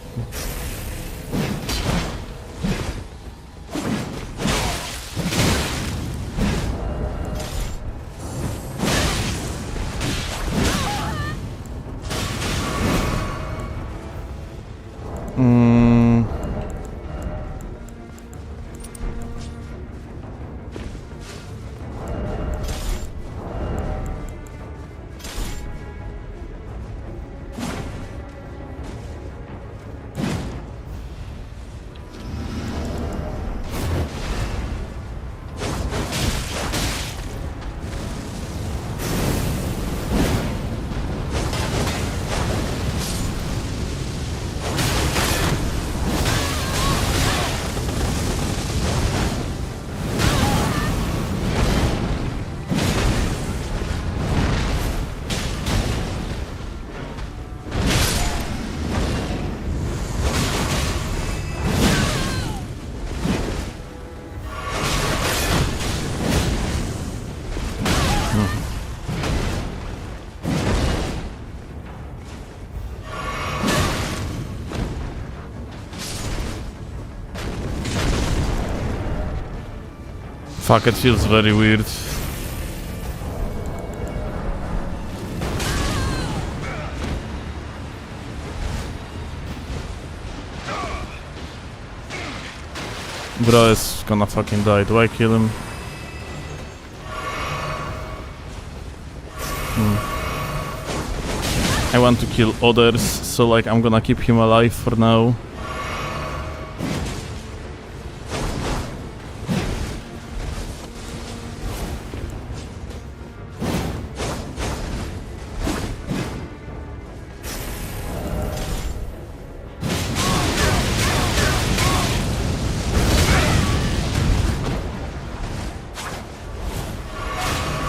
Fuck, it feels very weird. Bro is gonna fucking die. Do I kill him? I want to kill others, so like I'm gonna keep him alive for now.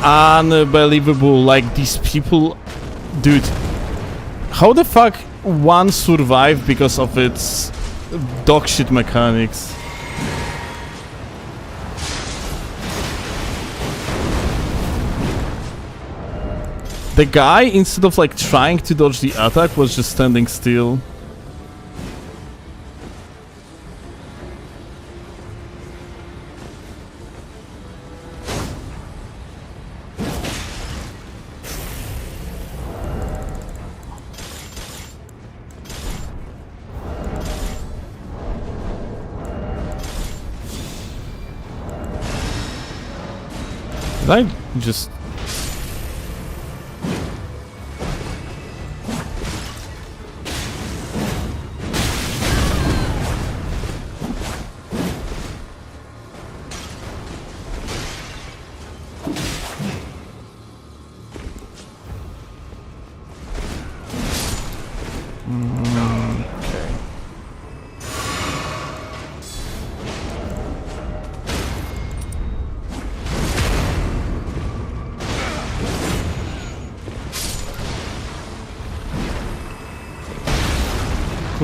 Unbelievable, like these people, dude. How the fuck one survived because of its dogshit mechanics? The guy, instead of like trying to dodge the attack, was just standing still. Did I just...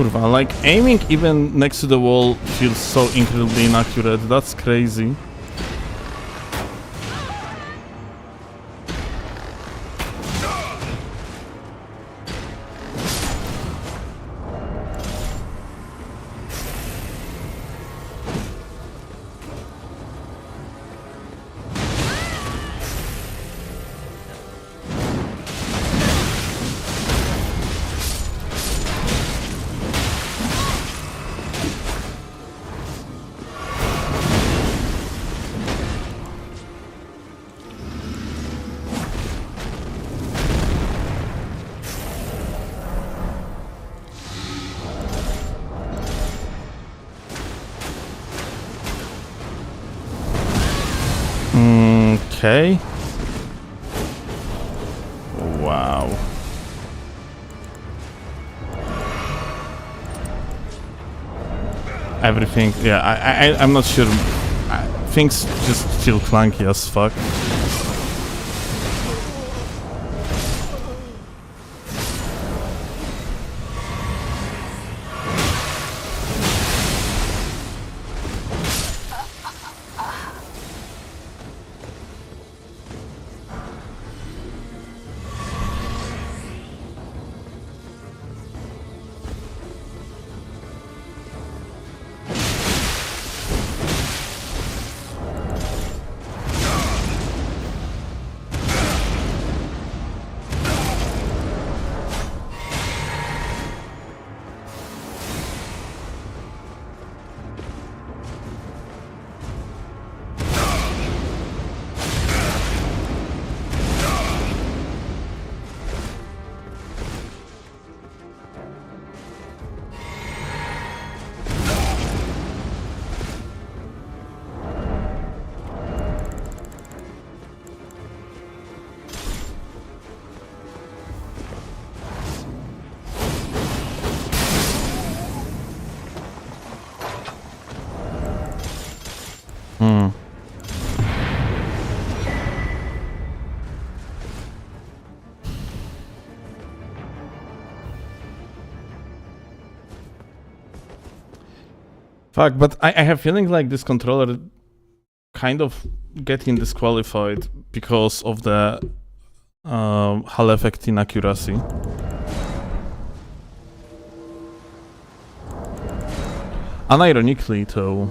Kurwa, like aiming even next to the wall feels so incredibly inaccurate. That's crazy. Okay. Wow. Everything, yeah, I'm not sure. Things just feel clunky as fuck. Fuck, but I have a feeling like this controller kind of getting disqualified because of the Hall effect inaccuracy. Unironically, though,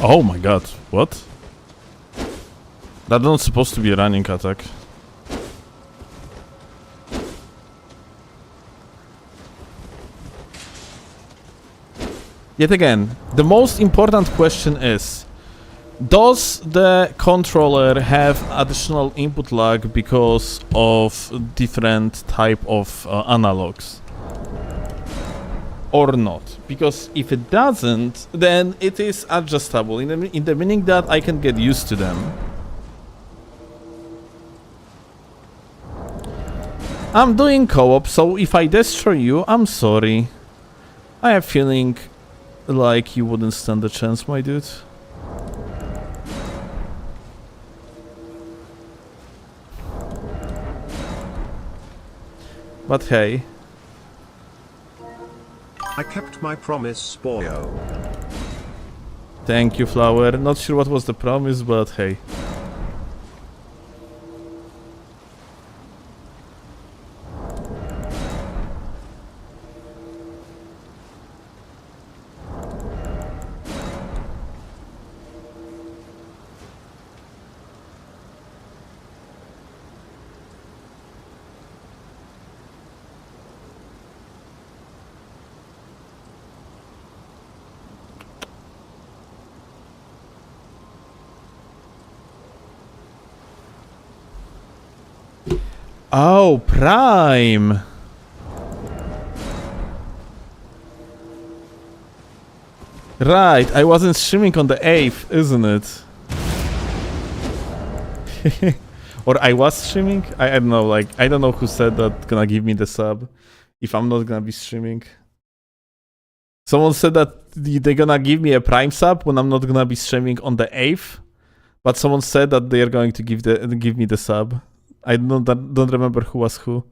Oh my god, what? That's not supposed to be a running attack. Yet again, the most important question is, does the controller have additional input lag because of different type of analogs? Or not? Because if it doesn't, then it is adjustable in the meaning that I can get used to them. I'm doing co-op, so if I destroy you, I'm sorry. I have a feeling like you wouldn't stand a chance, my dude. But hey. I kept my promise, boyo. Thank you, Flower. Not sure what was the promise, but hey. Oh, Prime! Right, I wasn't streaming on the 8th, isn't it? Or I was streaming? I don't know, like, I don't know who said that gonna give me the sub if I'm not gonna be streaming. Someone said that they're gonna give me a Prime sub when I'm not gonna be streaming on the 8th, but someone said that they are going to give me the sub. I don't remember who was who.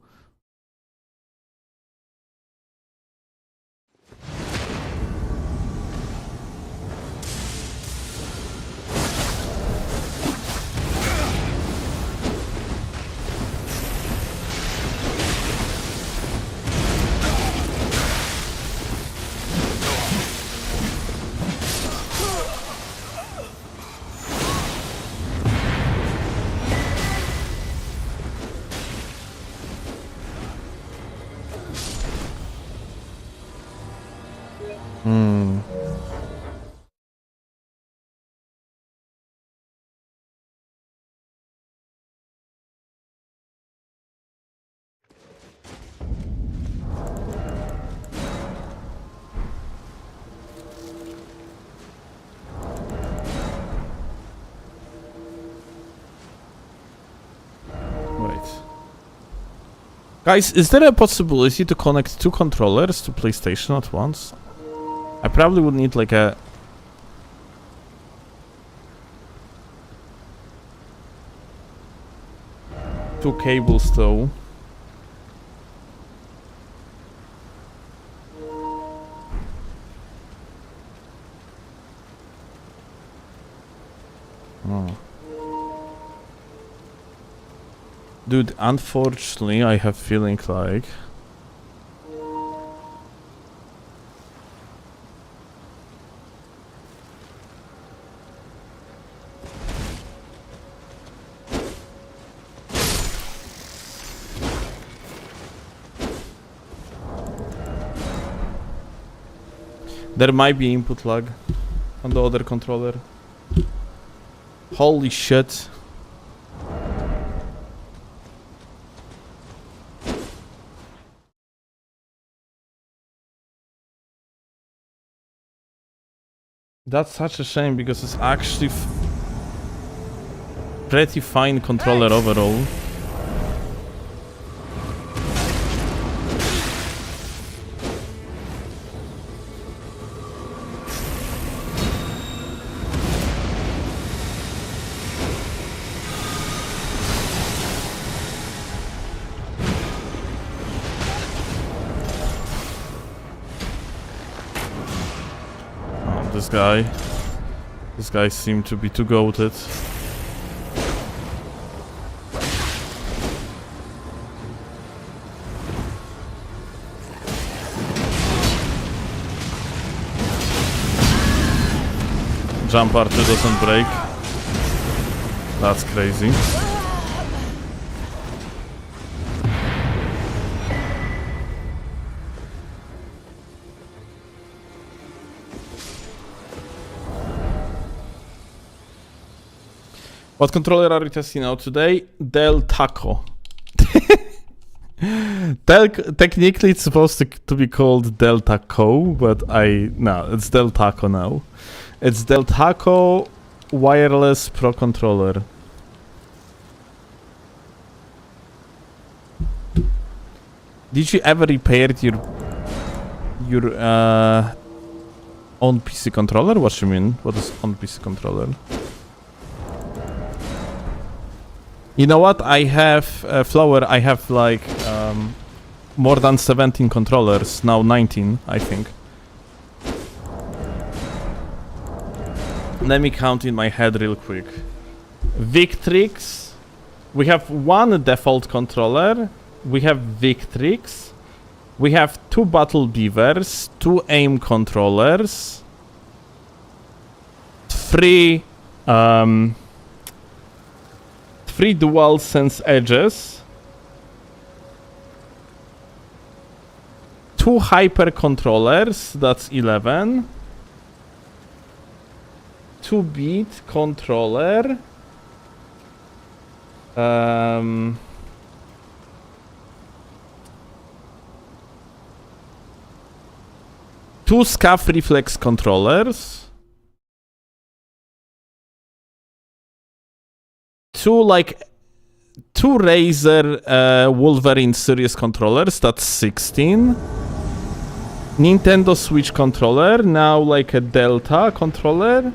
Guys, is there a possibility to connect 2 controllers to PlayStation at once? I probably would need like a... two cables though. Oh. Dude, unfortunately, I have feeling like there might be input lag on the other controller. Holy shit. That's such a shame because it's actually pretty fine controller overall. This guy seemed to be too goated. Jump R2 doesn't break. That's crazy. What controller are we testing out today? Del Taco. Technically it's supposed to be called Del Taco, but no, it's Del Taco now. It's Del Taco Wireless Pro Controller. Did you ever repair your own PC controller? What you mean? What is on PC controller? You know what? I have Flower. I have like more than 17 controllers now, 19, I think. Let me count in my head real quick. Victrix. We have 1 default controller. We have Victrix. We have 2 Battle Beavers, 2 aim controllers, 3 dual sense edges, 2 hyper controllers, that's 11, 2 beat controller, 2 SCUF reflex controllers, 2 Razer Wolverine series controllers, that's 16. Nintendo Switch controller, now like a Delta controller.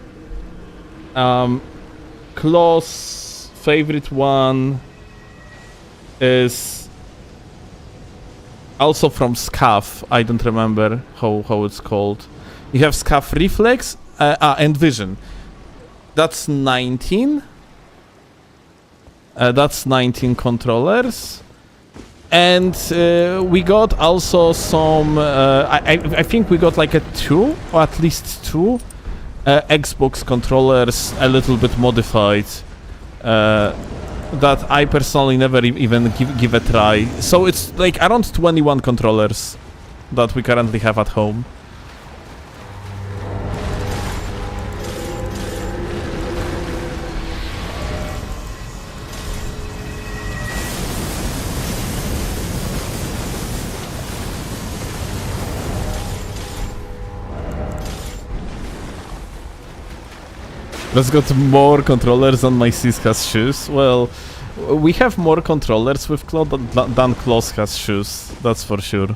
Close favorite one is also from SCUF. I don't remember how it's called. You have SCUF Reflex and Vision. That's 19. That's 19 controllers. And we got also some... I think we got like a 2, or at least 2 Xbox controllers, a little bit modified. That I personally never even give a try. So it's like around 21 controllers that we currently have at home. Let's got more controllers on my Siska's shoes. Well, We have more controllers with Claw than Klaus has shoes, that's for sure.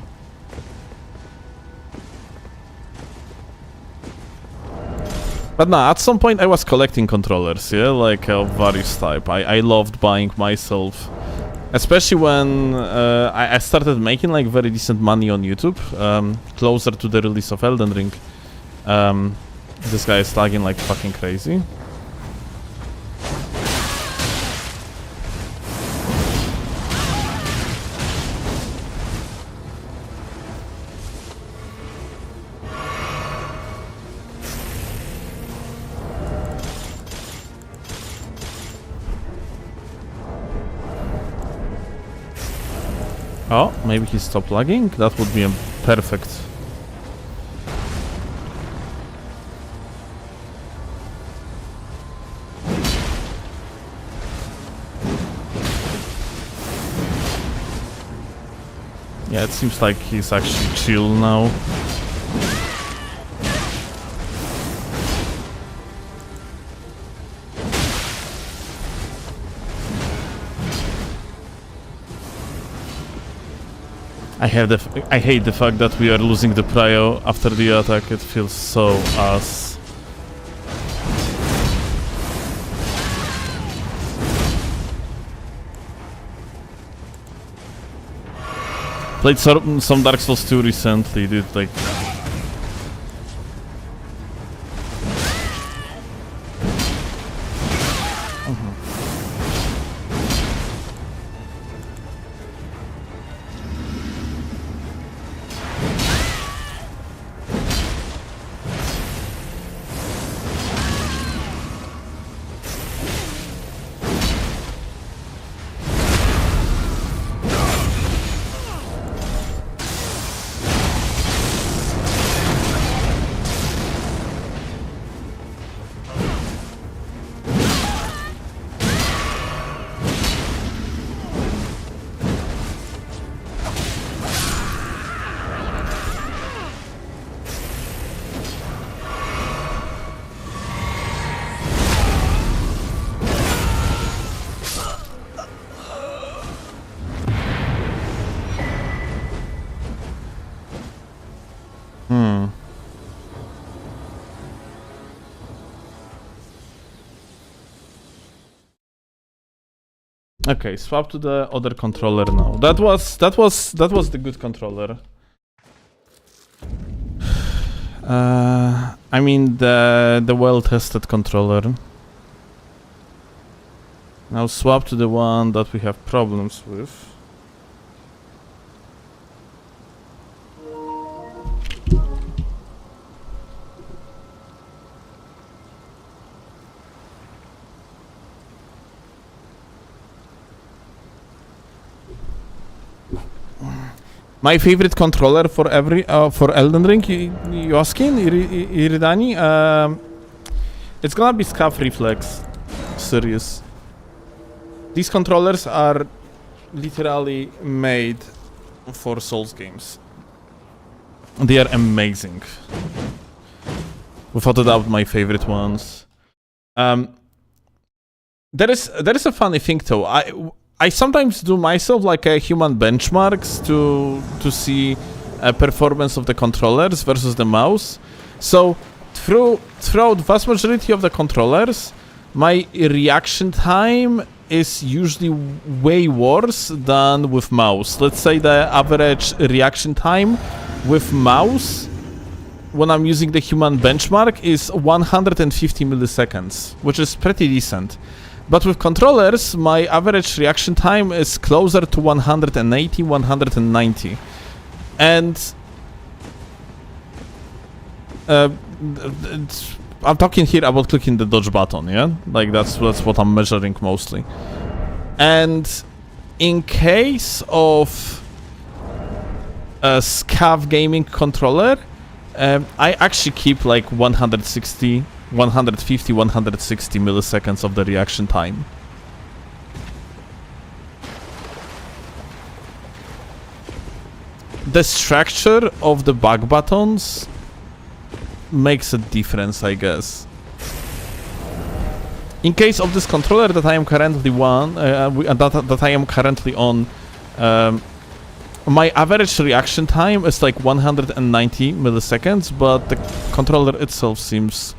But nah, at some point I was collecting controllers, yeah, like of various type. I loved buying myself. Especially when I started making like very decent money on YouTube, closer to the release of Elden Ring. This guy is lagging like fucking crazy. Oh, maybe he stopped lagging? That would be a perfect. Yeah, it seems like he's actually chill now. I hate the fact that we are losing the prio after the attack. It feels so ass. Played some Dark Souls 2 recently, dude. Like, okay, swap to the other controller now. That was the good controller. I mean the well-tested controller. Now swap to the one that we have problems with. My favorite controller for for Elden Ring, you asking, Iridani? It's gonna be SCUF Reflex. Serious. These controllers are literally made for Souls games. They are amazing. Without a doubt, my favorite ones. There is a funny thing though. I sometimes do myself like a human benchmarks to see a performance of the controllers versus the mouse. So throughout vast majority of the controllers, my reaction time is usually way worse than with mouse. Let's say the average reaction time with mouse when I'm using the human benchmark is 150 milliseconds, which is pretty decent. But with controllers, my average reaction time is closer to 180, 190. And I'm talking here about clicking the dodge button, yeah? Like that's what I'm measuring mostly. And in case of a SCUF gaming controller, I actually keep like 150, 160 milliseconds of the reaction time. The structure of the back buttons makes a difference, I guess. in case of this controller that I am currently that I am currently on, my average reaction time is like 190 milliseconds, but the controller itself seems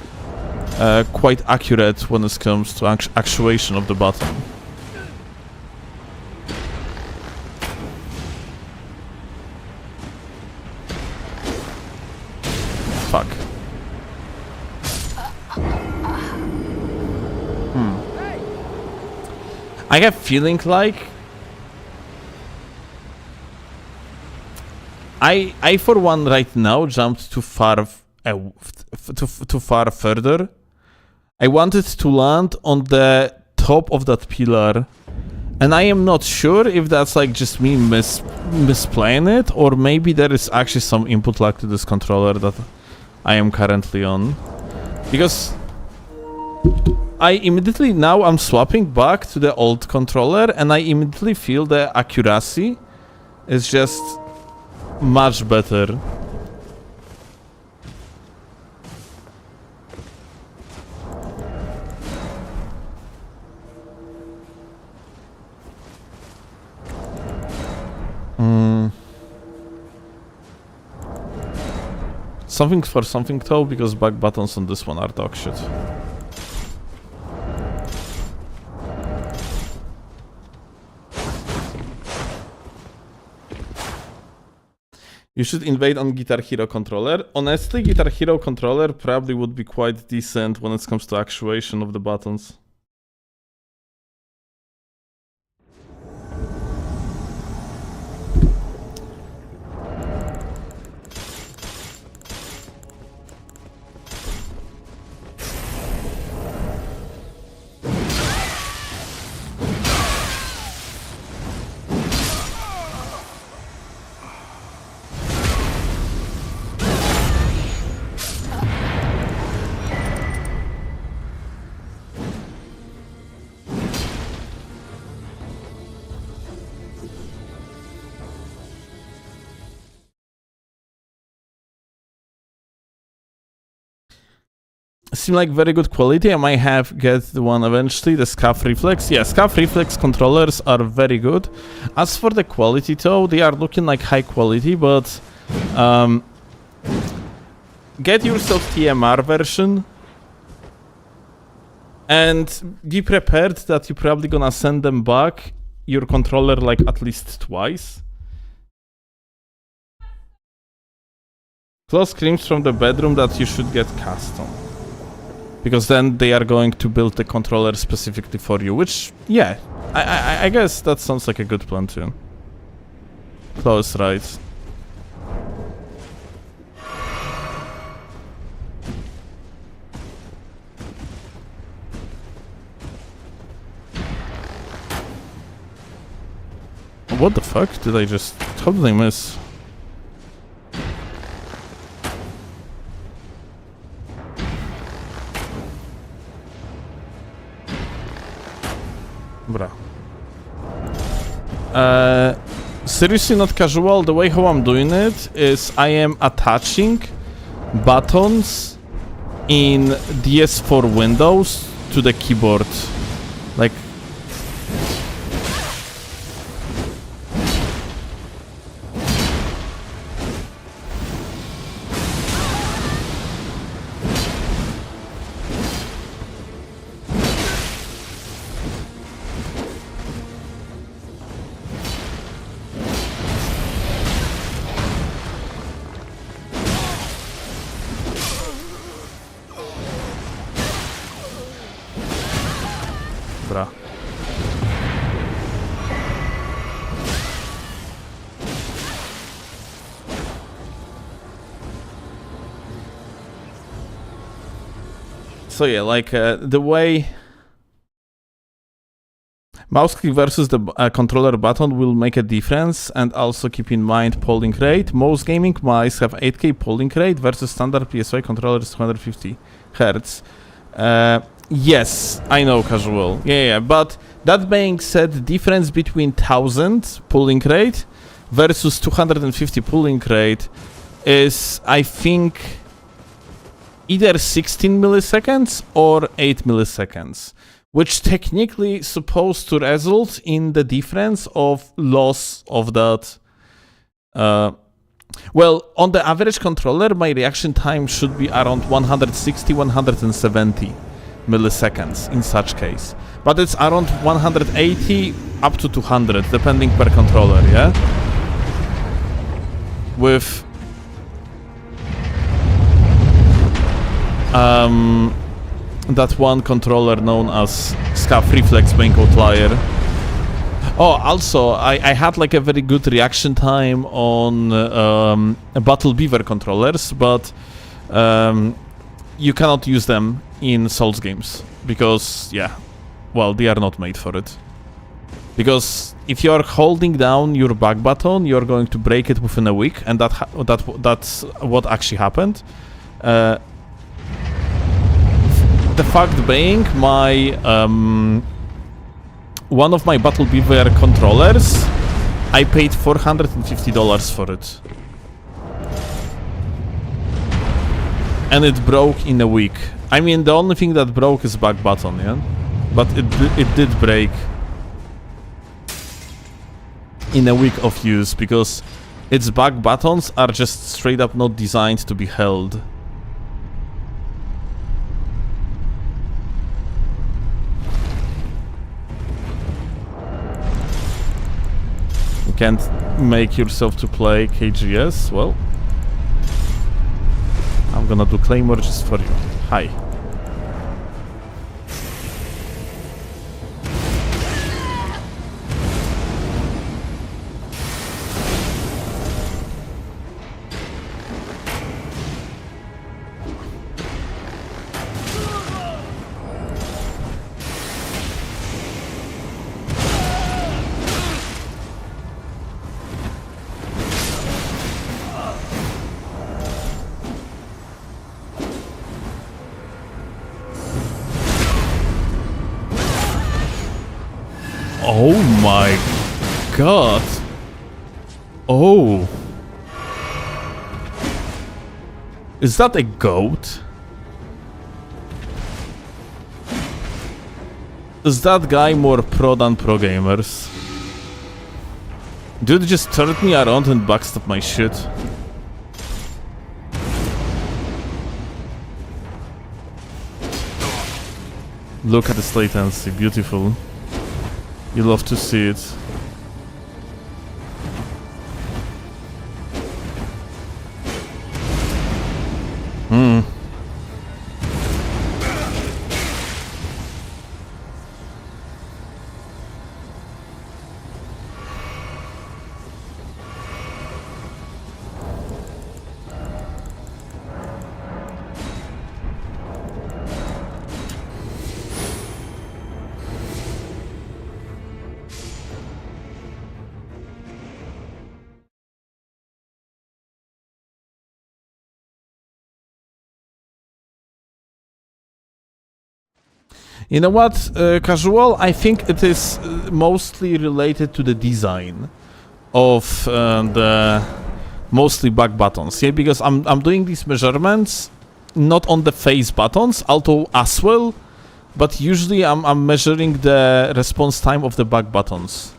quite accurate when it comes to actuation of the button. Fuck. I have feeling like I for one right now jumped too far too far further. I wanted to land on the top of that pillar, and I am not sure if that's like just me misplaying it, or maybe there is actually some input lag to this controller that I am currently on, because I immediately now I'm swapping back to the old controller, and I immediately feel the accuracy is just much better. Something for something though, because back buttons on this one are dog shit. You should invade on Guitar Hero controller. Honestly, Guitar Hero controller probably would be quite decent when it comes to actuation of the buttons. Seem like very good quality. I might have get the one eventually, the SCUF Reflex. Yeah, SCUF Reflex controllers are very good. As for the quality though, they are looking like high quality, but get yourself TMR version and be prepared that you're probably gonna send them back your controller like at least twice. Close screams from the bedroom that you should get custom, because then they are going to build the controller specifically for you, which, yeah, I guess that sounds like a good plan too. Close, right. What the fuck? Did I just totally miss? Seriously not casual. The way how I'm doing it is I am attaching buttons in DS4 Windows to the keyboard. Like, so yeah, like the way mouse click versus the controller button will make a difference, and also keep in mind polling rate. Most gaming mice have 8K polling rate versus standard PSY controller is 250 Hz. Yes, I know, casual. Yeah, but that being said, difference between 1000 polling rate versus 250 polling rate is, I think, either 16 milliseconds or 8 milliseconds, which technically supposed to result in the difference of loss of that. Well, on the average controller, my reaction time should be around 160, 170 milliseconds in such case. But it's around 180 up to 200, depending per controller, yeah? With that one controller known as SCUF Reflex being outlier. Oh, also, I had like a very good reaction time on Battle Beaver controllers, but you cannot use them in Souls games because, yeah, well, they are not made for it. Because if you are holding down your back button, you're going to break it within a week, and that's what actually happened. The fact being, my one of my Battle Beaver controllers, I paid $450 for it, and it broke in a week. I mean, the only thing that broke is back button, yeah, but it did break in a week of use because its back buttons are just straight up not designed to be held. You can't make yourself to play KGS? Well, I'm gonna do Claymore just for you. Hi. Oh my god. Oh. Is that a goat? Is that guy more pro than pro gamers? Dude just turned me around and backstabbed my shit. Look at this latency, beautiful. You love to see it. You know what, Casual? I think it is mostly related to the design of the mostly back buttons. Yeah, because I'm doing these measurements not on the face buttons, although as well, but usually I'm measuring the response time of the back buttons.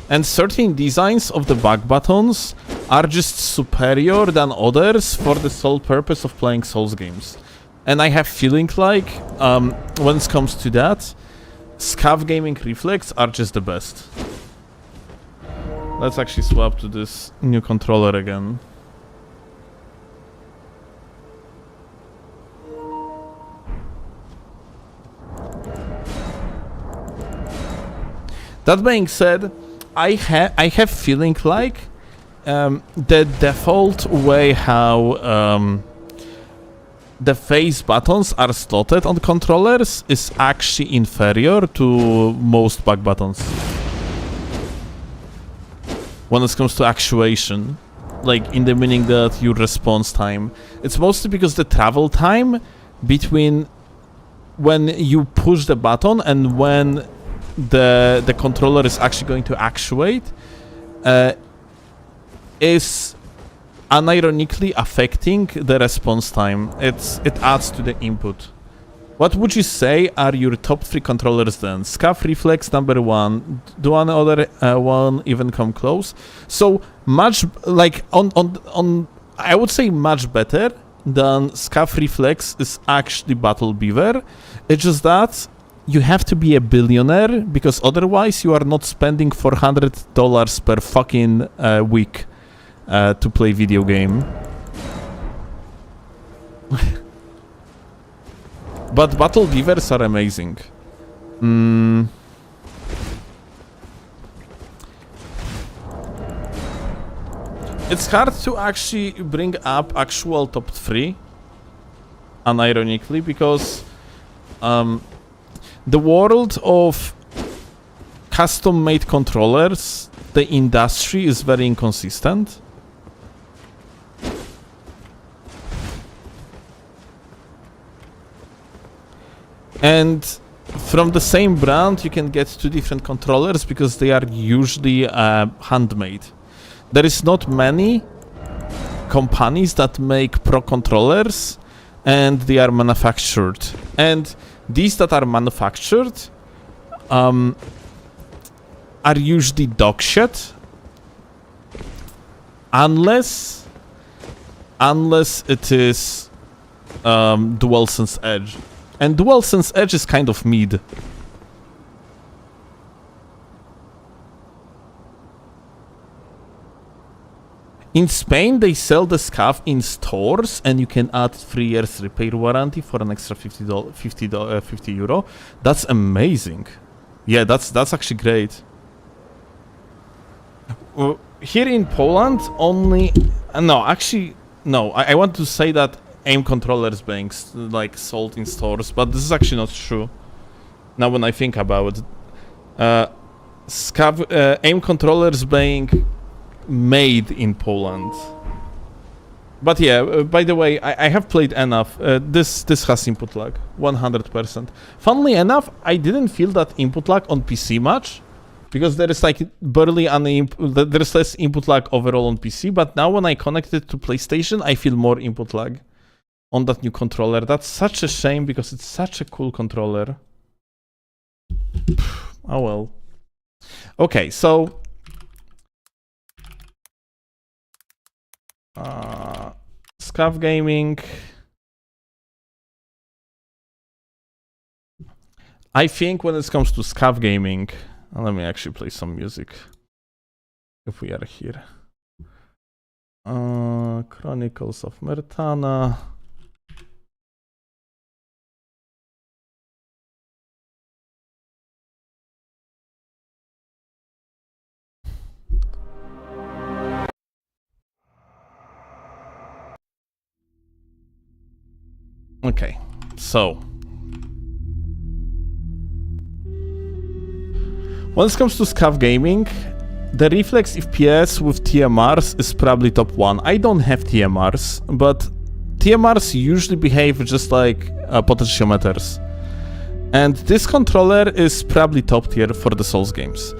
And certain designs of the back buttons are just superior than others for the sole purpose of playing Souls games. And I have feeling like, when it comes to that, SCUF Gaming Reflex are just the best. Let's actually swap to this new controller again. That being said, I have feeling like the default way how the face buttons are slotted on controllers is actually inferior to most back buttons when it comes to actuation, like in the meaning that your response time. It's mostly because the travel time between when you push the button and when the controller is actually going to actuate is unironically affecting the response time. It adds to the input. What would you say are your top 3 controllers then? SCUF Reflex number 1. Do one other one even come close? So much like on I would say much better than SCUF Reflex is actually Battle Beaver. It's just that you have to be a billionaire because otherwise you are not spending $400 per fucking week to play video game. But Battle Beavers are amazing. It's hard to actually bring up actual top 3, unironically, because the world of custom-made controllers, the industry is very inconsistent. And from the same brand, you can get 2 different controllers because they are usually handmade. There is not many companies that make pro controllers and they are manufactured. And these that are manufactured are usually dog shit. Unless it is DualSense Edge. And DualSense Edge is kind of mid. In Spain, they sell the SCUF in stores, and you can add 3 years repair warranty for an extra €50. That's amazing. Yeah, that's actually great. Here in Poland, only... no, actually, no. I want to say that aim controllers being like sold in stores, but this is actually not true. Now when I think about it, aim controllers being made in Poland. But yeah, by the way, I have played enough. This has input lag, 100%. Funnily enough, I didn't feel that input lag on PC much, because there is like barely there is less input lag overall on PC. But now when I connect it to PlayStation, I feel more input lag on that new controller. That's such a shame because it's such a cool controller. Oh well. Okay, so SCUF Gaming. I think when it comes to SCUF Gaming, let me actually play some music if we are here. Chronicles of Mertana. Okay, so when it comes to SCUF Gaming, the reflex FPS with TMRs is probably top 1. I don't have TMRs, but TMRs usually behave just like potentiometers. And this controller is probably top tier for the Souls games.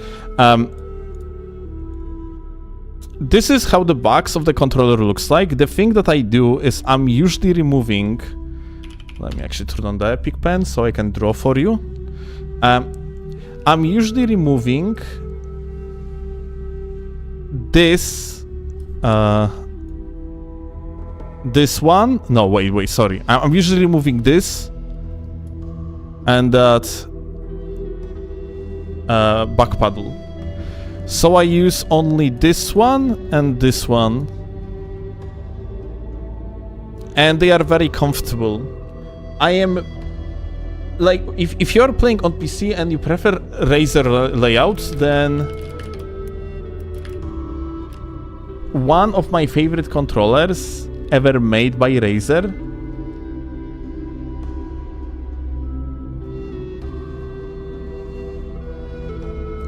This is how the box of the controller looks like. The thing that I do is I'm usually removing... Let me actually turn on the Epic Pen so I can draw for you. I'm usually removing this this one. No, wait, sorry. I'm usually removing this and that back paddle. So I use only this one and this one, and they are very comfortable. I am like, if you're playing on PC and you prefer Razer layouts, then one of my favorite controllers ever made by Razer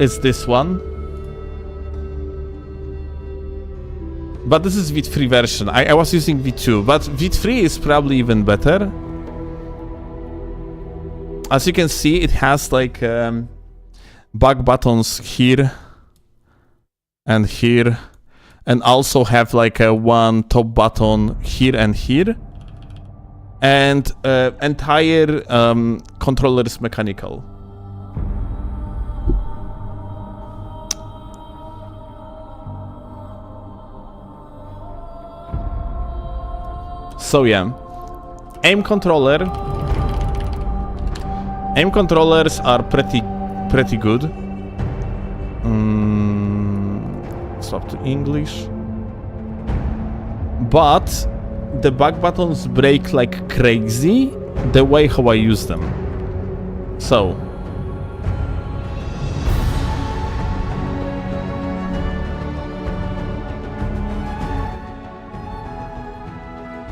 is this one. But this is V3 version. I was using V2, but V3 is probably even better. As you can see, it has like back buttons here and here. and also have like a one top button here and here, and entire controller is mechanical. So yeah, aim controllers are pretty good. Swap to English. But the back buttons break like crazy the way how I use them. So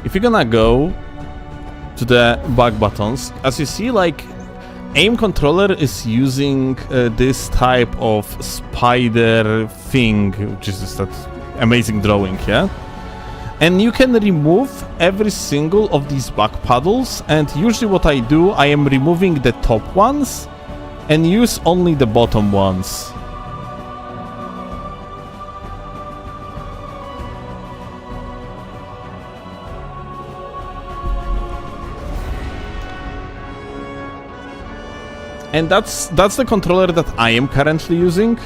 if you're gonna go to the back buttons, as you see, like, aim controller is using this type of spider thing, which is just that amazing drawing, yeah? And you can remove every single of these back paddles, and usually what I do, I am removing the top ones and use only the bottom ones. And that's the controller that I am currently using.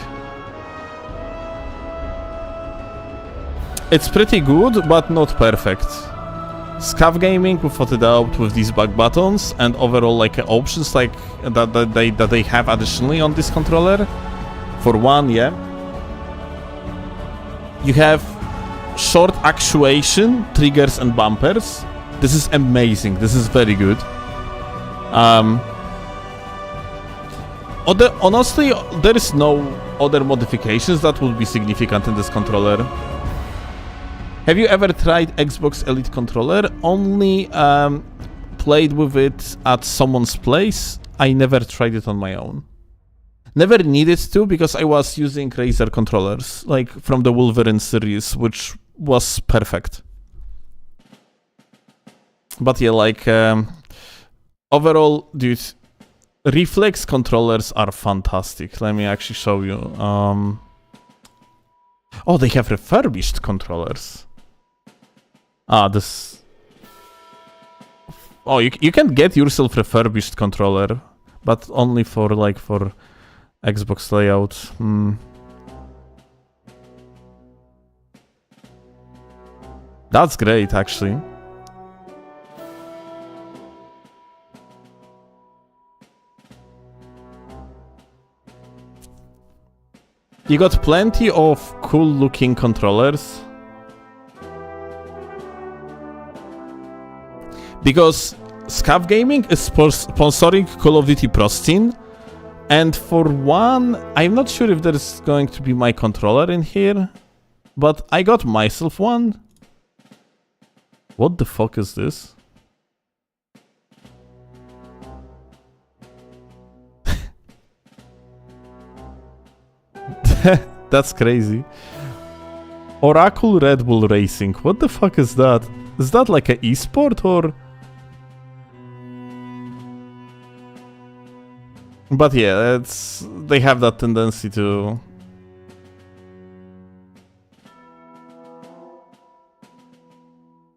It's pretty good, but not perfect. SCUF gaming, without a doubt, with these back buttons and overall like options like that they have additionally on this controller. For one, yeah, you have short actuation, triggers and bumpers. This is amazing. This is very good. Honestly, there is no other modifications that would be significant in this controller. Have you ever tried Xbox Elite controller? Only played with it at someone's place. I never tried it on my own. Never needed to, because I was using Razer controllers, like from the Wolverine series, which was perfect. But yeah, like overall, dude, reflex controllers are fantastic. Let me actually show you. Oh, they have refurbished controllers. This... Oh, you can get yourself refurbished controller, but only for Xbox layout. That's great, actually. You got plenty of cool looking controllers. Because SCUF Gaming is sponsoring Call of Duty Pro Steam, and for one, I'm not sure if there's going to be my controller in here, but I got myself one. What the fuck is this? That's crazy. Oracle Red Bull Racing. What the fuck is that? Is that like an esport or? But yeah, they have that tendency to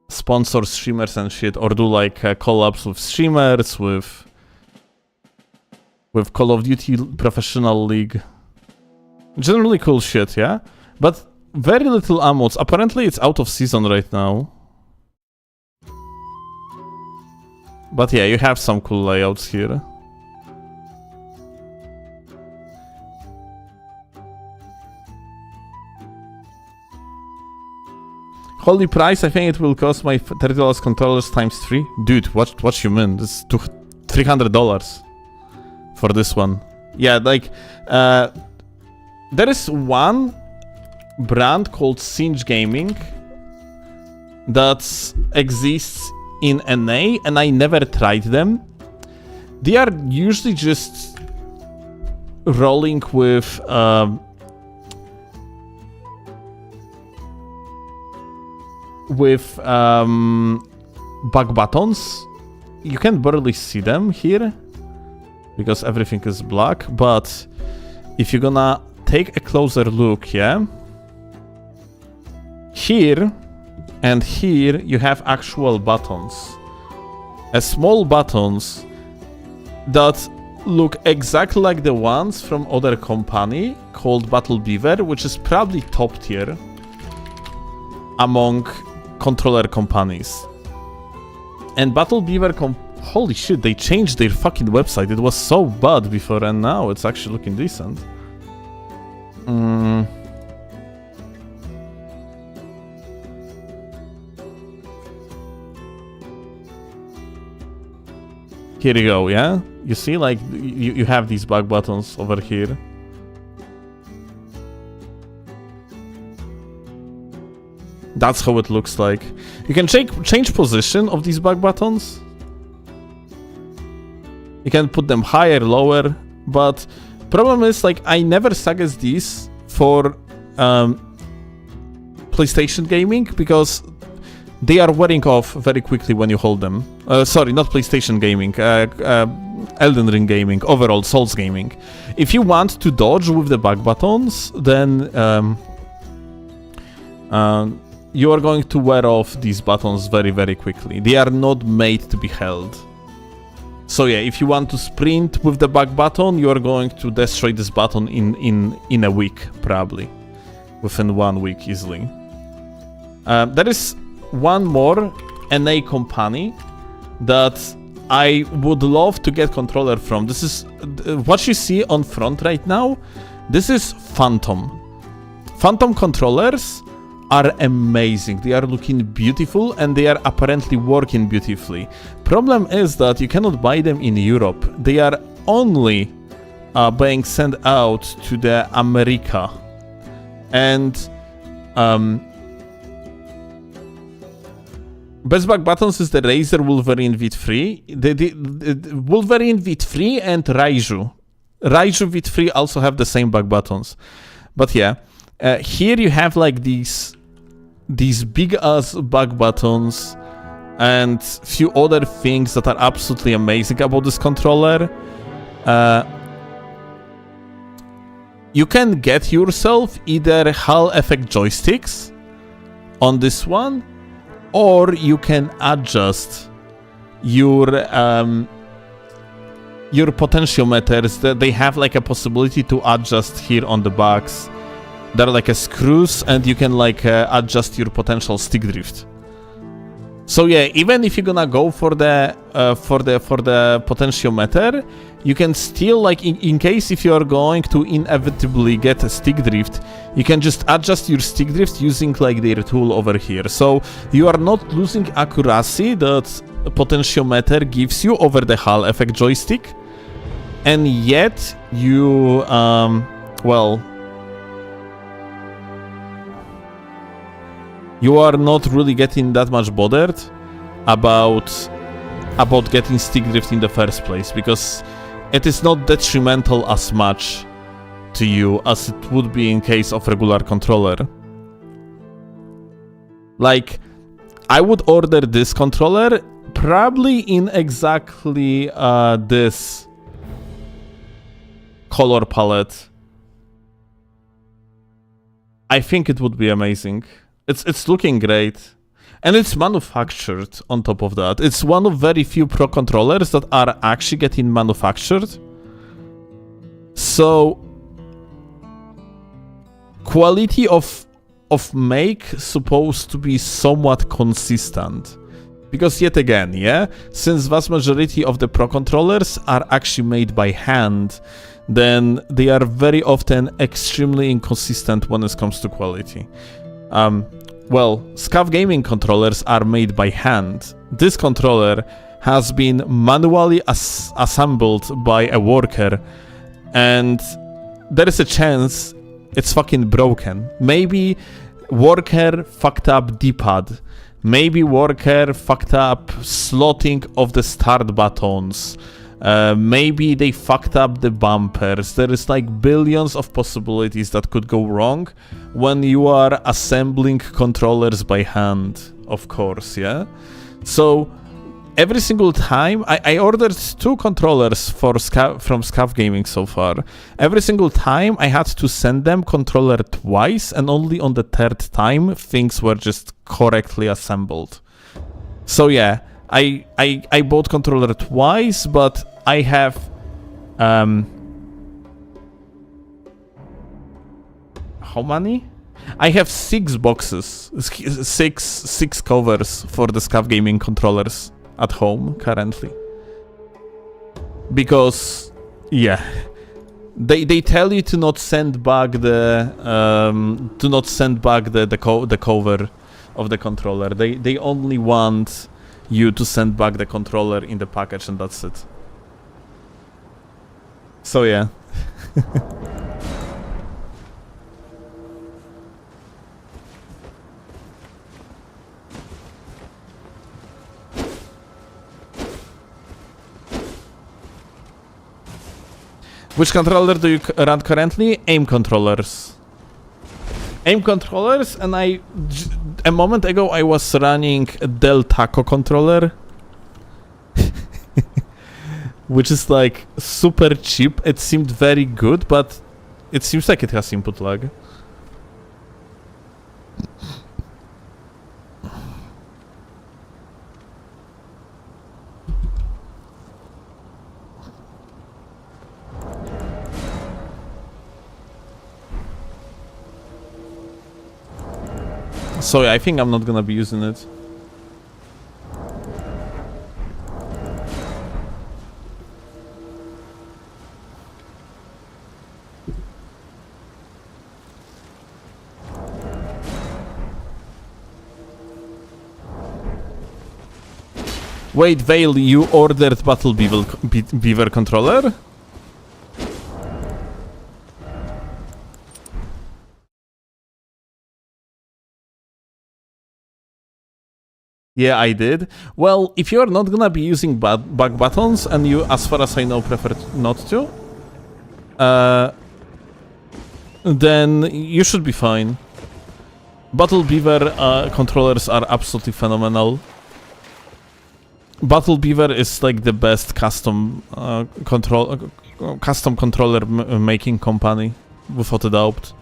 sponsor streamers and shit, or do like collabs with streamers, with Call of Duty Professional League. Generally cool shit, yeah? But very little ammo. Apparently it's out of season right now. But yeah, you have some cool layouts here. Holy price, I think it will cost my $30 controllers times 3. Dude, what you mean? This is $300 for this one. Yeah, like, there is one brand called Singe Gaming that exists in NA, and I never tried them. They are usually just rolling with back buttons. You can barely see them here because everything is black, but if you're gonna take a closer look, yeah, here and here you have actual buttons. Small buttons that look exactly like the ones from other company called Battle Beaver, which is probably top tier among controller companies. And Battle Beaver holy shit, they changed their fucking website. It was so bad before and now it's actually looking decent. Here you go, yeah? You see, like, you have these back buttons over here. That's how it looks like. You can change position of these back buttons. You can put them higher, lower, but problem is, like, I never suggest these for PlayStation gaming because they are wearing off very quickly when you hold them. Sorry, not PlayStation gaming, Elden Ring gaming, overall Souls gaming. If you want to dodge with the back buttons, then you are going to wear off these buttons very, very quickly. They are not made to be held. So yeah, if you want to sprint with the back button, you are going to destroy this button in a week, probably. Within 1 week, easily. There is one more NA company that I would love to get controller from. This is what you see on front right now. This is Phantom. Phantom controllers are amazing. They are looking beautiful and they are apparently working beautifully. Problem is that you cannot buy them in Europe. They are only being sent out to the America. And best back buttons is the Razer Wolverine V3. The Wolverine V3 and Raiju. Raiju V3 also have the same back buttons. But yeah, here you have like these big ass back buttons and few other things that are absolutely amazing about this controller. You can get yourself either Hall effect joysticks on this one, or you can adjust your potentiometers. That they have like a possibility to adjust here on the backs. They're like a screws, and you can like adjust your potential stick drift. So yeah, even if you're gonna go for the potentiometer, you can still like in case if you are going to inevitably get a stick drift, you can just adjust your stick drift using like their tool over here. So you are not losing accuracy that potentiometer gives you over the Hall effect joystick, and yet you well, you are not really getting that much bothered about getting stick drift in the first place, because it is not detrimental as much to you as it would be in case of regular controller. Like, I would order this controller probably in exactly this color palette. I think it would be amazing. It's looking great. And it's manufactured on top of that. It's one of very few Pro controllers that are actually getting manufactured. So quality of make supposed to be somewhat consistent. Because yet again, yeah, since vast majority of the Pro controllers are actually made by hand, then they are very often extremely inconsistent when it comes to quality. Well, SCUF gaming controllers are made by hand. This controller has been manually assembled by a worker, and there is a chance it's fucking broken. Maybe worker fucked up D-pad. Maybe worker fucked up slotting of the start buttons. Maybe they fucked up the bumpers. There is like billions of possibilities that could go wrong when you are assembling controllers by hand, of course, yeah? So every single time I ordered 2 controllers for from SCUF Gaming so far. Every single time I had to send them controller twice, and only on the 3rd time things were just correctly assembled. So yeah, I bought controller twice, but I have how many? I have 6 boxes, 6 covers for the SCUF Gaming controllers at home currently. Because yeah, they tell you to not send back the the cover of the controller. They only want you to send back the controller in the package, and that's it. So yeah. Which controller do you run currently? AIM controllers. AIM controllers, and a moment ago I was running a Del Taco controller. Which is like super cheap. It seemed very good, but it seems like it has input lag. So yeah, I think I'm not gonna be using it. Wait, Vale, you ordered Battle Beaver controller? Yeah, I did. Well, if you're not gonna be using bug buttons, and you, as far as I know, prefer not to, then you should be fine. Battle Beaver controllers are absolutely phenomenal. Battle Beaver is like the best custom controller making company, without a doubt.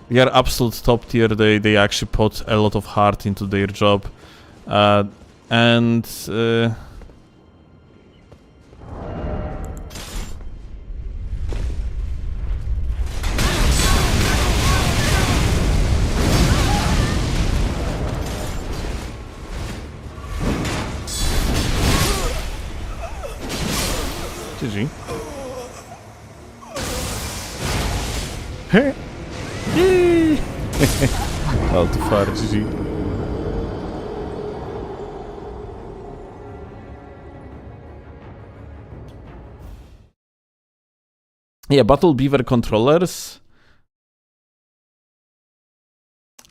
They are absolute top tier. They actually put a lot of heart into their job. GG. Hey! Yay! Well, too far, GG. Yeah, Battle Beaver controllers.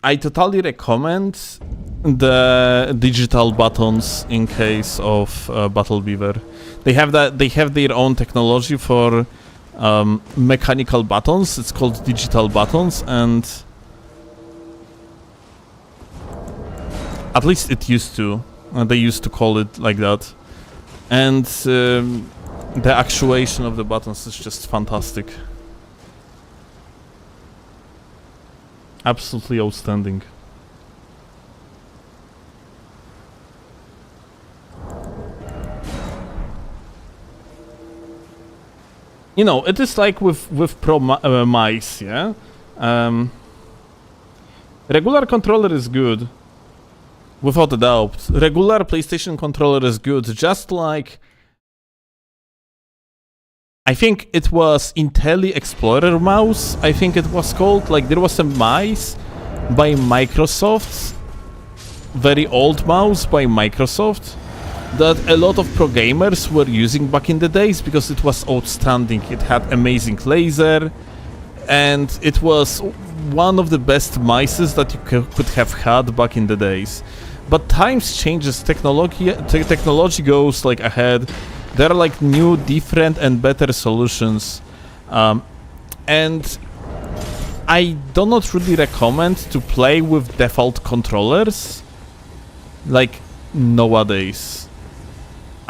I totally recommend the digital buttons in case of Battle Beaver. They have their own technology for mechanical buttons. It's called digital buttons, and at least it used to. They used to call it like that, and the actuation of the buttons is just fantastic. Absolutely outstanding. You know, it is like with Pro mice, yeah? Regular controller is good, without a doubt. Regular PlayStation controller is good, just like... I think it was Intelli Explorer mouse, I think it was called. Like, there was a mouse by Microsoft, very old mouse by Microsoft, that a lot of pro gamers were using back in the days because it was outstanding. It had amazing laser, and it was one of the best mices that you could have had back in the days. But times changes, technology goes like ahead. There are like new, different and better solutions, and I do not really recommend to play with default controllers like nowadays.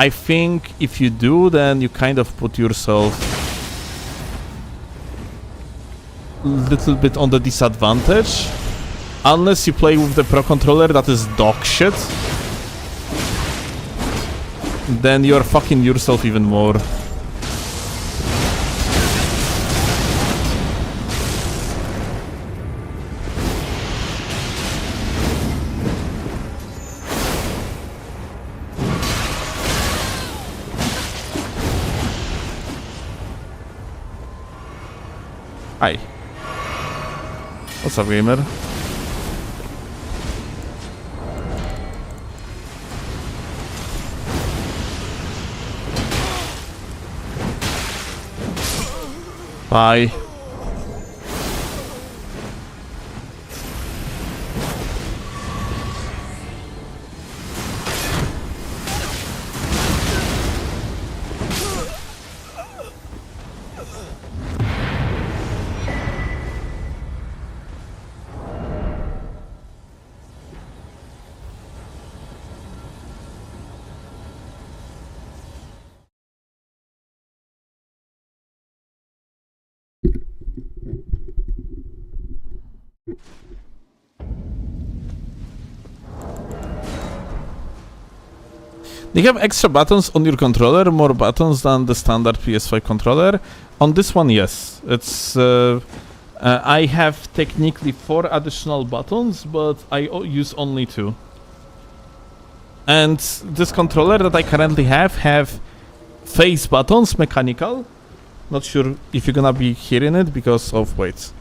I think if you do, then you kind of put yourself a little bit on the disadvantage. Unless you play with the Pro Controller that is dog shit, then you're fucking yourself even more. Hi. What's up, gamer? Bye. Do you have extra buttons on your controller, more buttons than the standard PS5 controller? On this one, yes. It's I have technically 4 additional buttons, but I use only 2. And this controller that I currently have face buttons, mechanical. Not sure if you're gonna be hearing it because of wait.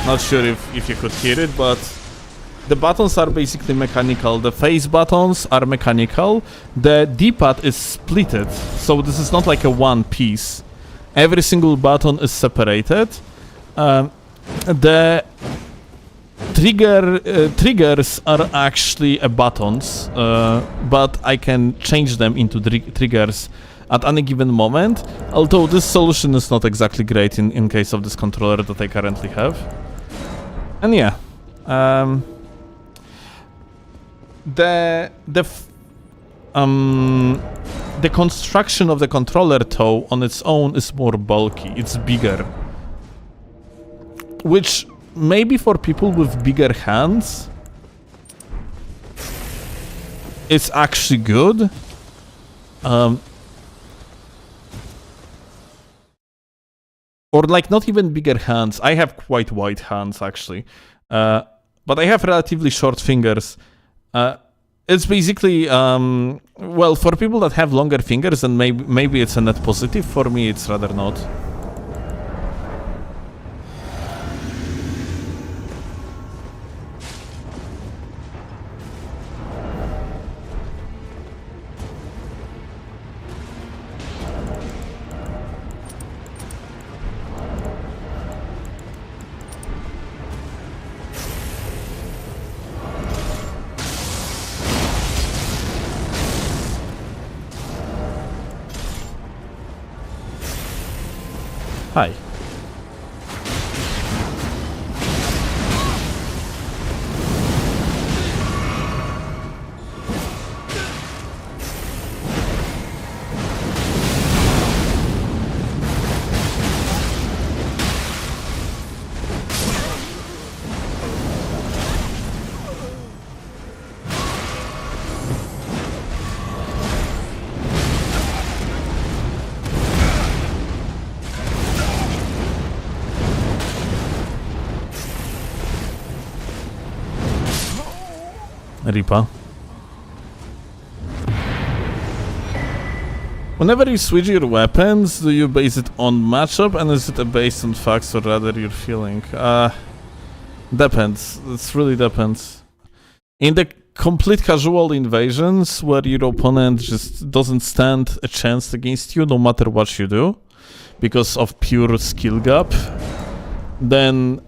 Not sure if you could hear it, but the buttons are basically mechanical. The face buttons are mechanical. The D-pad is splitted, so this is not like a one piece. Every single button is separated. The triggers are actually buttons, but I can change them into triggers at any given moment. Although this solution is not exactly great in case of this controller that I currently have. And yeah, the construction of the controller though on its own is more bulky. It's bigger, which maybe for people with bigger hands, it's actually good. Or like not even bigger hands. I have quite wide hands actually, but I have relatively short fingers. It's basically well, for people that have longer fingers, then maybe it's a net positive. For me, it's rather not. Hi. Ripa. Whenever you switch your weapons, do you base it on matchup and is it based on facts or rather your feeling? Depends. It really depends. In the complete casual invasions where your opponent just doesn't stand a chance against you no matter what you do because of pure skill gap, then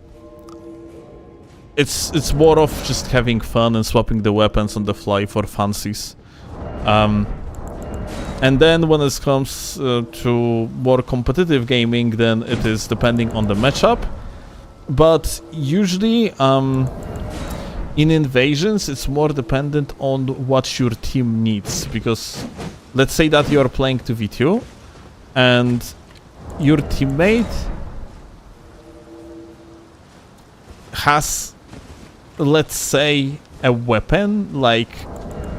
it's more of just having fun and swapping the weapons on the fly for fancies. And then when it comes to more competitive gaming, then it is depending on the matchup. But usually in invasions, it's more dependent on what your team needs. Because let's say that you're playing 2v2 and your teammate has, let's say, a weapon like,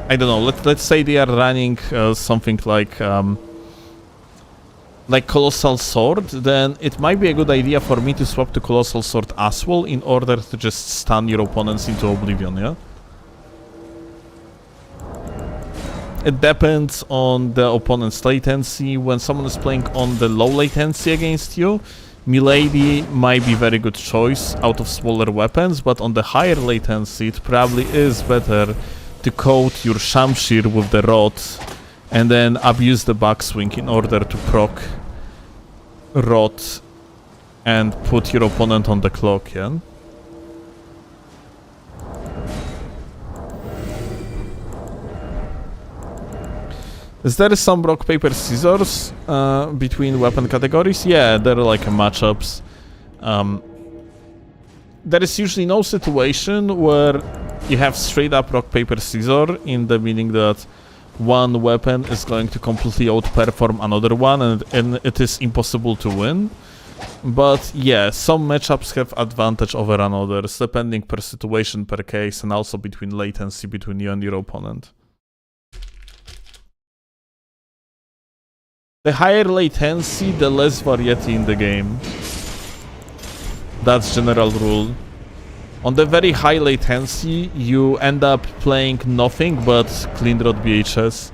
I don't know, let's say they are running something like Colossal Sword, then it might be a good idea for me to swap to Colossal Sword as well in order to just stun your opponents into oblivion, yeah? It depends on the opponent's latency. When someone is playing on the low latency against you, Milady might be very good choice out of smaller weapons, but on the higher latency it probably is better to coat your Shamshir with the Rod and then abuse the backswing in order to proc Rod and put your opponent on the clock, yeah? Is there some rock, paper, scissors between weapon categories? Yeah, there are like matchups. There is usually no situation where you have straight up rock, paper, scissors, in the meaning that one weapon is going to completely outperform another one and it is impossible to win. But yeah, some matchups have advantage over others, depending per situation, per case, and also between latency between you and your opponent. The higher latency, the less variety in the game. That's general rule. On the very high latency, you end up playing nothing but clean rod BHS,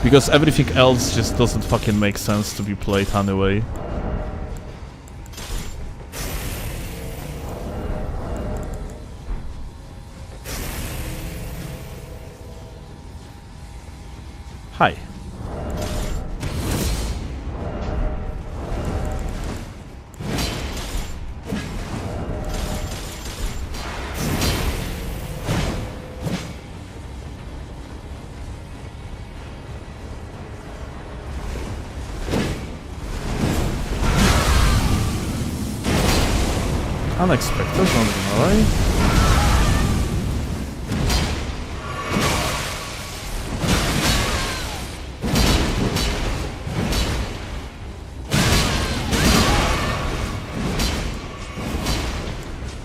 because everything else just doesn't fucking make sense to be played anyway. Hi. Unexpected, not gonna lie.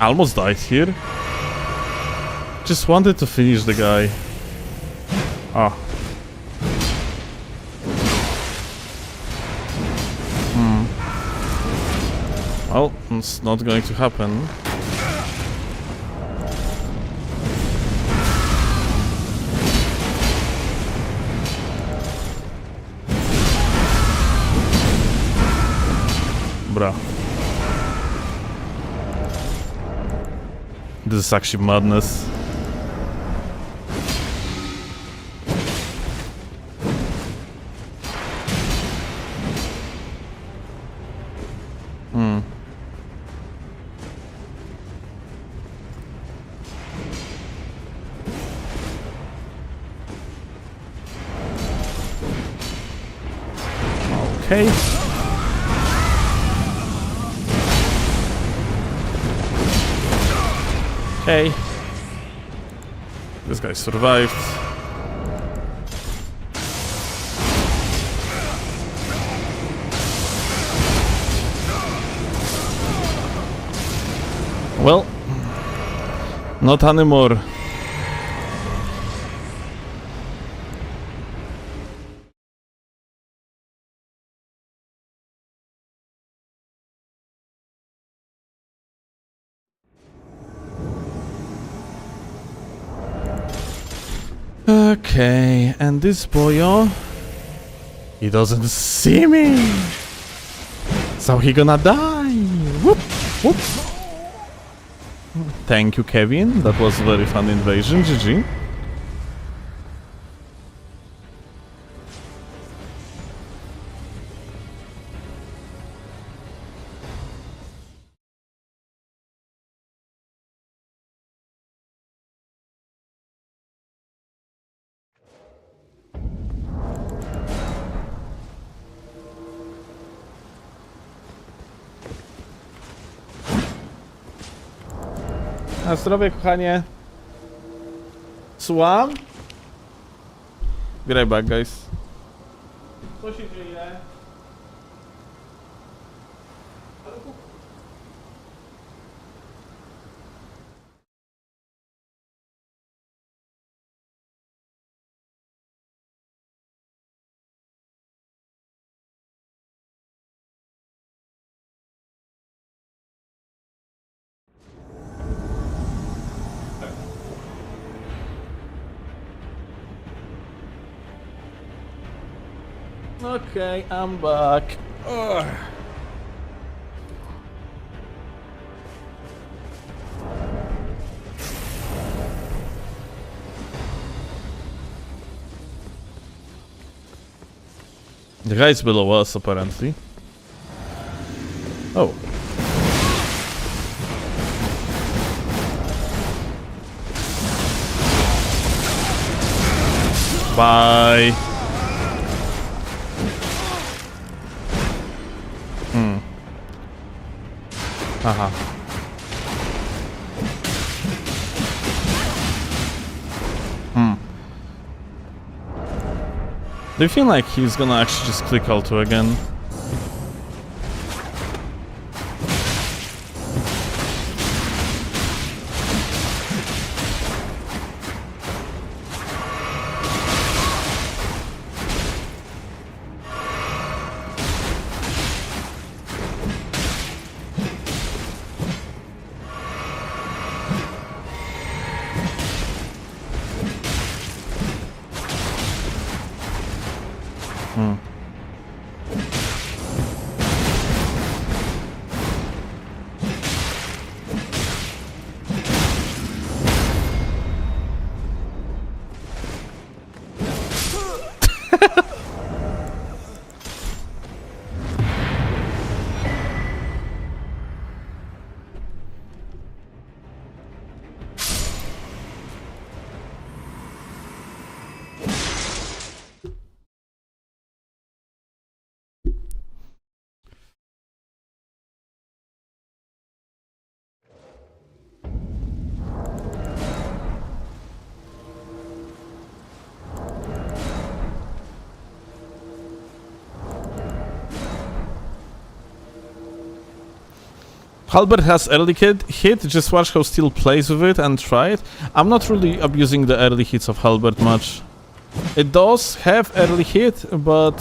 I almost died here. Just wanted to finish the guy. Ah. Well, it's not going to happen. Bruh. This is actually madness. Okay. Okay. This guy survived. Well, not anymore. Okay, and this boyo, he doesn't see me, so he gonna die. Whoop, whoop. Thank you, Kevin. That was a very fun invasion. GG. Na zdrowie, kochanie. Słucham? Be right back, guys. Co się dzieje? Okay, I'm back. Ugh. The guys below us, apparently. Oh. Bye. Haha. Do you feel like he's gonna actually just click Alt2 again? Halberd has early hit, just watch how Steel plays with it and try it. I'm not really abusing the early hits of Halberd much. It does have early hit, but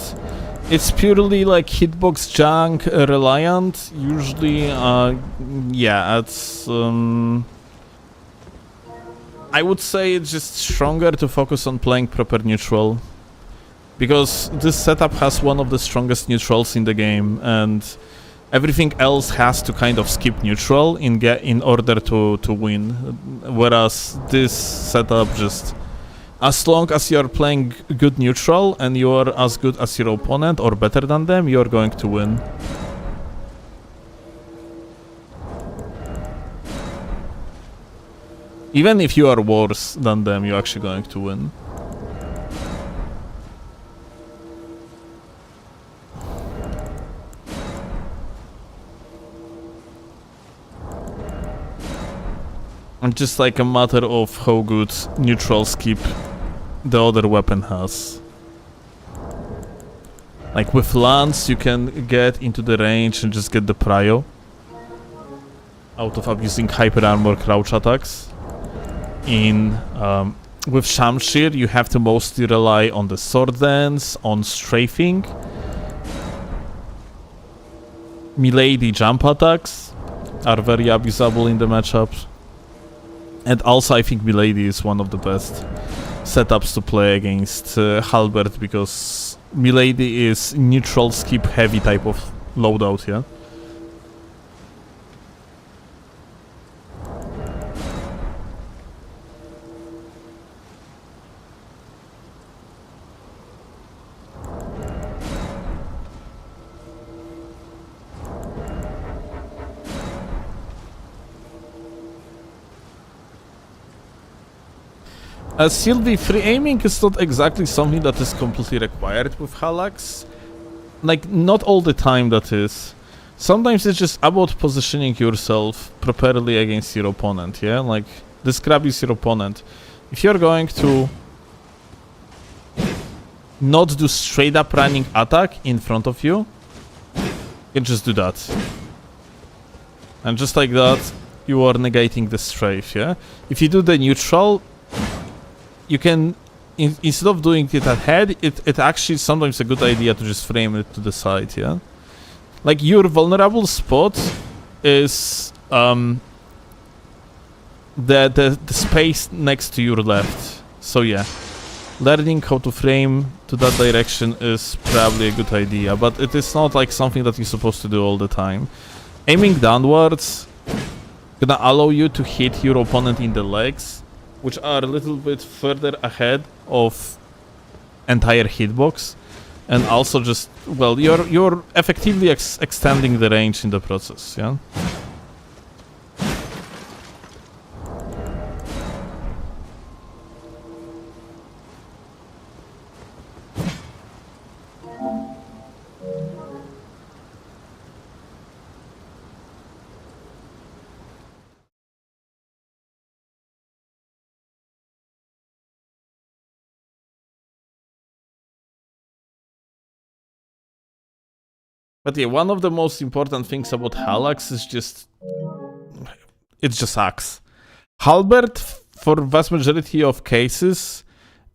it's purely like hitbox junk reliant. Usually, yeah, it's... I would say it's just stronger to focus on playing proper neutral. Because this setup has one of the strongest neutrals in the game, and everything else has to kind of skip neutral in order to win. Whereas this setup just... As long as you're playing good neutral and you're as good as your opponent or better than them, you're going to win. Even if you are worse than them, you're actually going to win. And just like a matter of how good neutral skip the other weapon has. Like with Lance, you can get into the range and just get the prio out of abusing hyper armor crouch attacks. With Shamshir, you have to mostly rely on the sword dance, on strafing. Milady jump attacks are very abusable in the matchups. And also I think Milady is one of the best setups to play against Halberd, because Milady is neutral skip heavy type of loadout, yeah? Sylvie, free aiming is not exactly something that is completely required with Halax. Like, not all the time that is. Sometimes it's just about positioning yourself properly against your opponent, yeah? Like, this crab is your opponent. if you're going to not do straight up running attack in front of you, you can just do that. And just like that, you are negating the strafe, yeah? If you do the neutral, you can, instead of doing it ahead, it actually sometimes a good idea to just frame it to the side, yeah? Like, your vulnerable spot is the space next to your left. So yeah, learning how to frame to that direction is probably a good idea, but it is not like something that you're supposed to do all the time. Aiming downwards gonna allow you to hit your opponent in the legs, which are a little bit further ahead of entire hitbox, and also just, well, you're effectively extending the range in the process, yeah? But yeah, one of the most important things about Halax is just... it's just axe. Halberd, for vast majority of cases,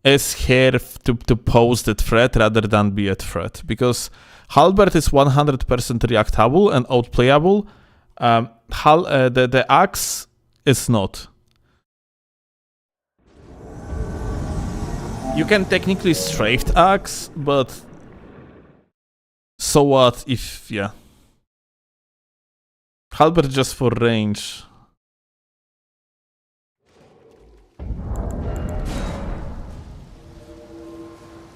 is here to pose the threat rather than be a threat. Because Halberd is 100% reactable and outplayable. The axe is not. You can technically strafe the axe, but... so what if, yeah. Halberd just for range.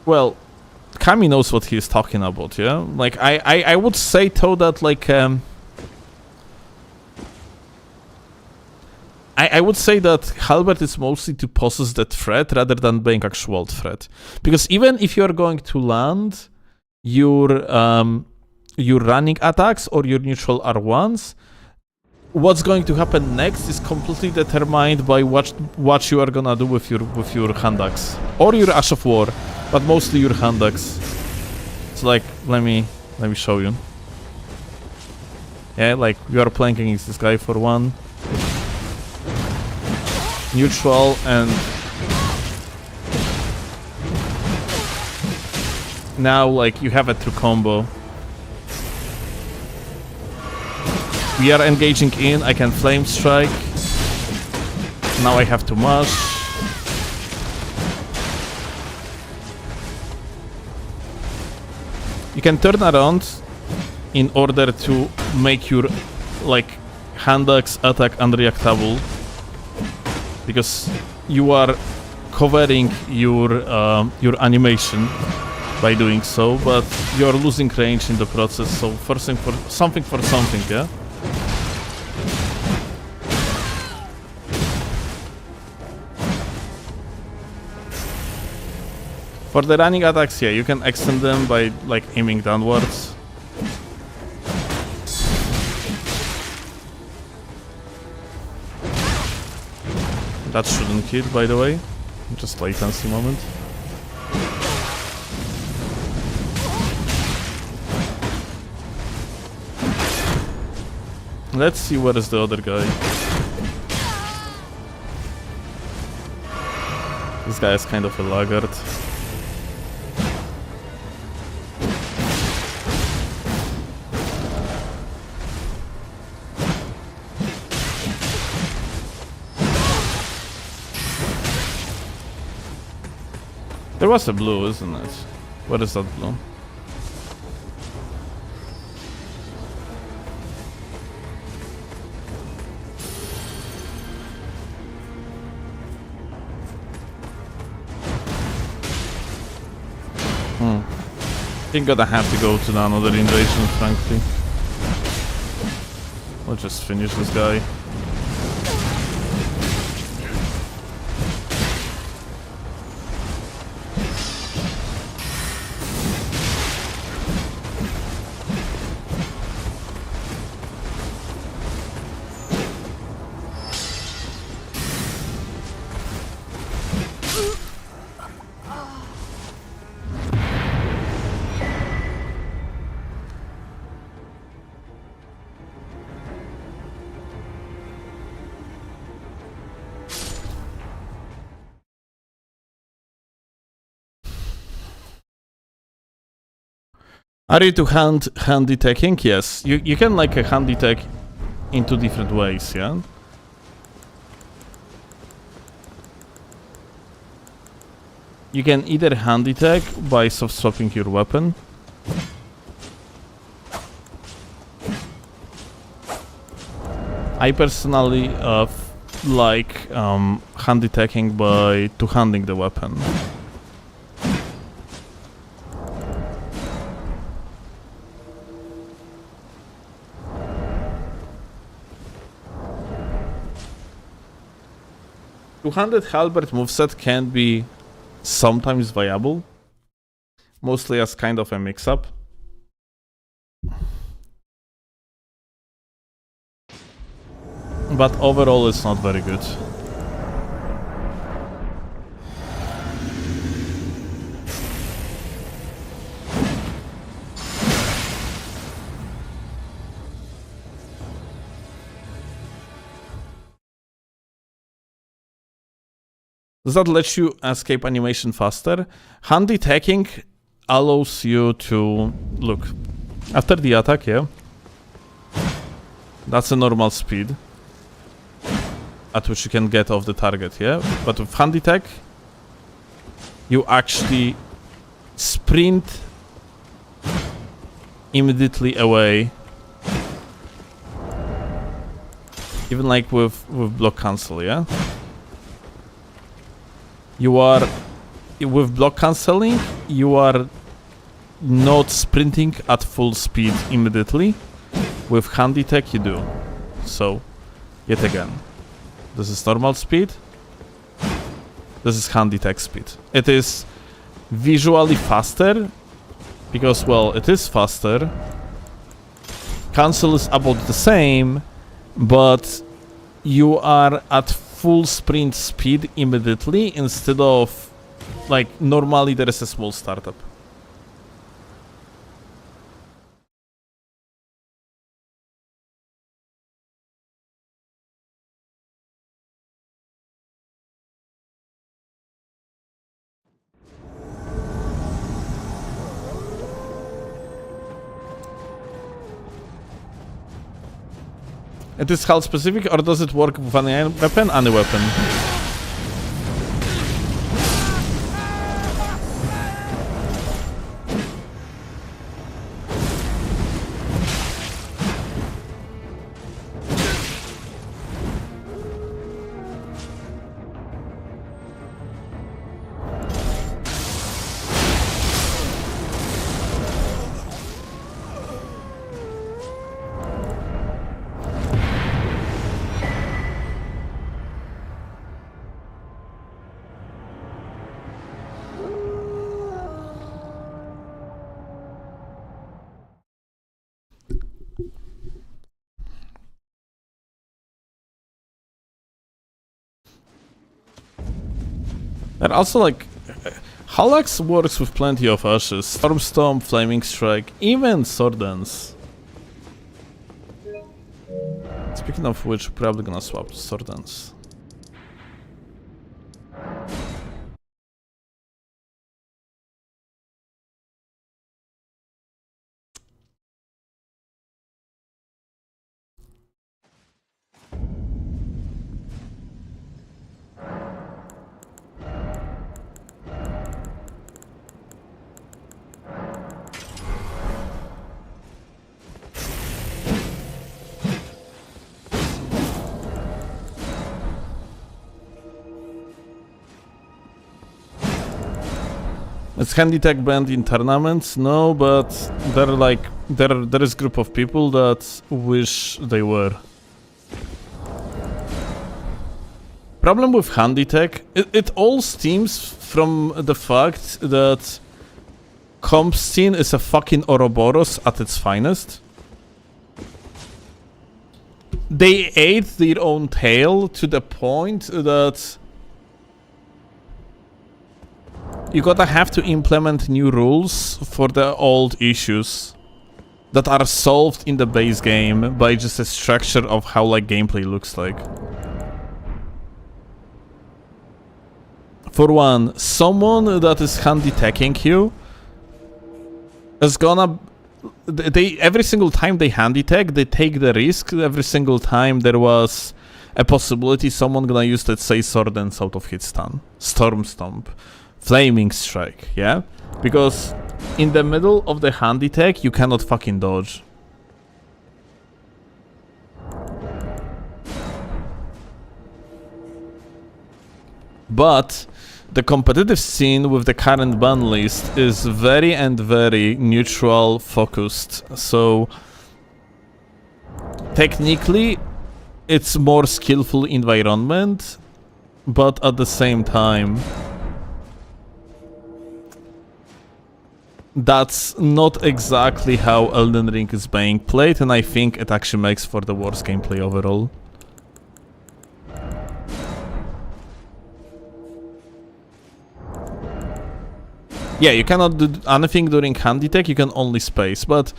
Well, Kami knows what he's talking about, yeah? Like, I would say though that, like, I would say that Halberd is mostly to possess the threat rather than being actual threat. Because even if you're going to land your running attacks or your neutral R1s, what's going to happen next is completely determined by what you are gonna do with your hand axe or your Ash of War, but mostly your hand axe. It's like, let me show you. Yeah, like you are playing against this guy for one neutral, and now, like, you have a true combo. We are engaging in, I can flame strike. Now I have to mash. You can turn around in order to make your, like, hand axe attack unreactable, because you are covering your animation by doing so, but you're losing range in the process, so forcing for something, yeah? For the running attacks, yeah, you can extend them by, like, aiming downwards. That shouldn't hit, by the way. Just latency moment. Let's see where is the other guy. This guy is kind of a laggard. There was a blue, isn't it? What is that blue? I think gonna have to go to another invasion, frankly. We'll just finish this guy. Are you to handy teching? Yes. You can like a handy tech in two different ways, yeah? You can either handy tech by soft swapping your weapon. I personally like handy teching by two-handing the weapon. Two-handed halberd moveset can be sometimes viable, mostly as kind of a mix-up. But overall it's not very good. Does that let you escape animation faster? Handy tacking allows you to... Look, after the attack, yeah? That's a normal speed at which you can get off the target, yeah? But with handy tech, you actually sprint immediately away. Even like with block cancel, yeah? You are, with block cancelling, you are not sprinting at full speed immediately. With handy tech you do. So, yet again, this is normal speed. This is handy tech speed. It is visually faster, because, well, it is faster. Cancel is about the same, but you are at full sprint speed immediately instead of, like, normally there is a small startup. It is hull specific, or does it work with any weapon? Any weapon. And also, like, Halax works with plenty of ashes. Stormstorm, Flaming Strike, even Sword Dance. Speaking of which, we're probably gonna swap Sword Dance. Is handy tech banned in tournaments? No, but there are like there is group of people that wish they were. Problem with handy tech, it all stems from the fact that comp scene is a fucking Ouroboros at its finest. They ate their own tail to the point that you gotta have to implement new rules for the old issues that are solved in the base game by just a structure of how like gameplay looks like. For one, someone that is handy teching you is gonna they every single time they handy tech, they take the risk. Every single time there was a possibility someone gonna use, let's say, Sword Dance out of hit stun, Storm Stomp, Flaming Strike, yeah? Because in the middle of the handy tech, you cannot fucking dodge. But the competitive scene with the current ban list is very neutral focused. So technically it's more skillful environment, but at the same time that's not exactly how Elden Ring is being played, and I think it actually makes for the worst gameplay overall. Yeah, you cannot do anything during handy tech, you can only space, but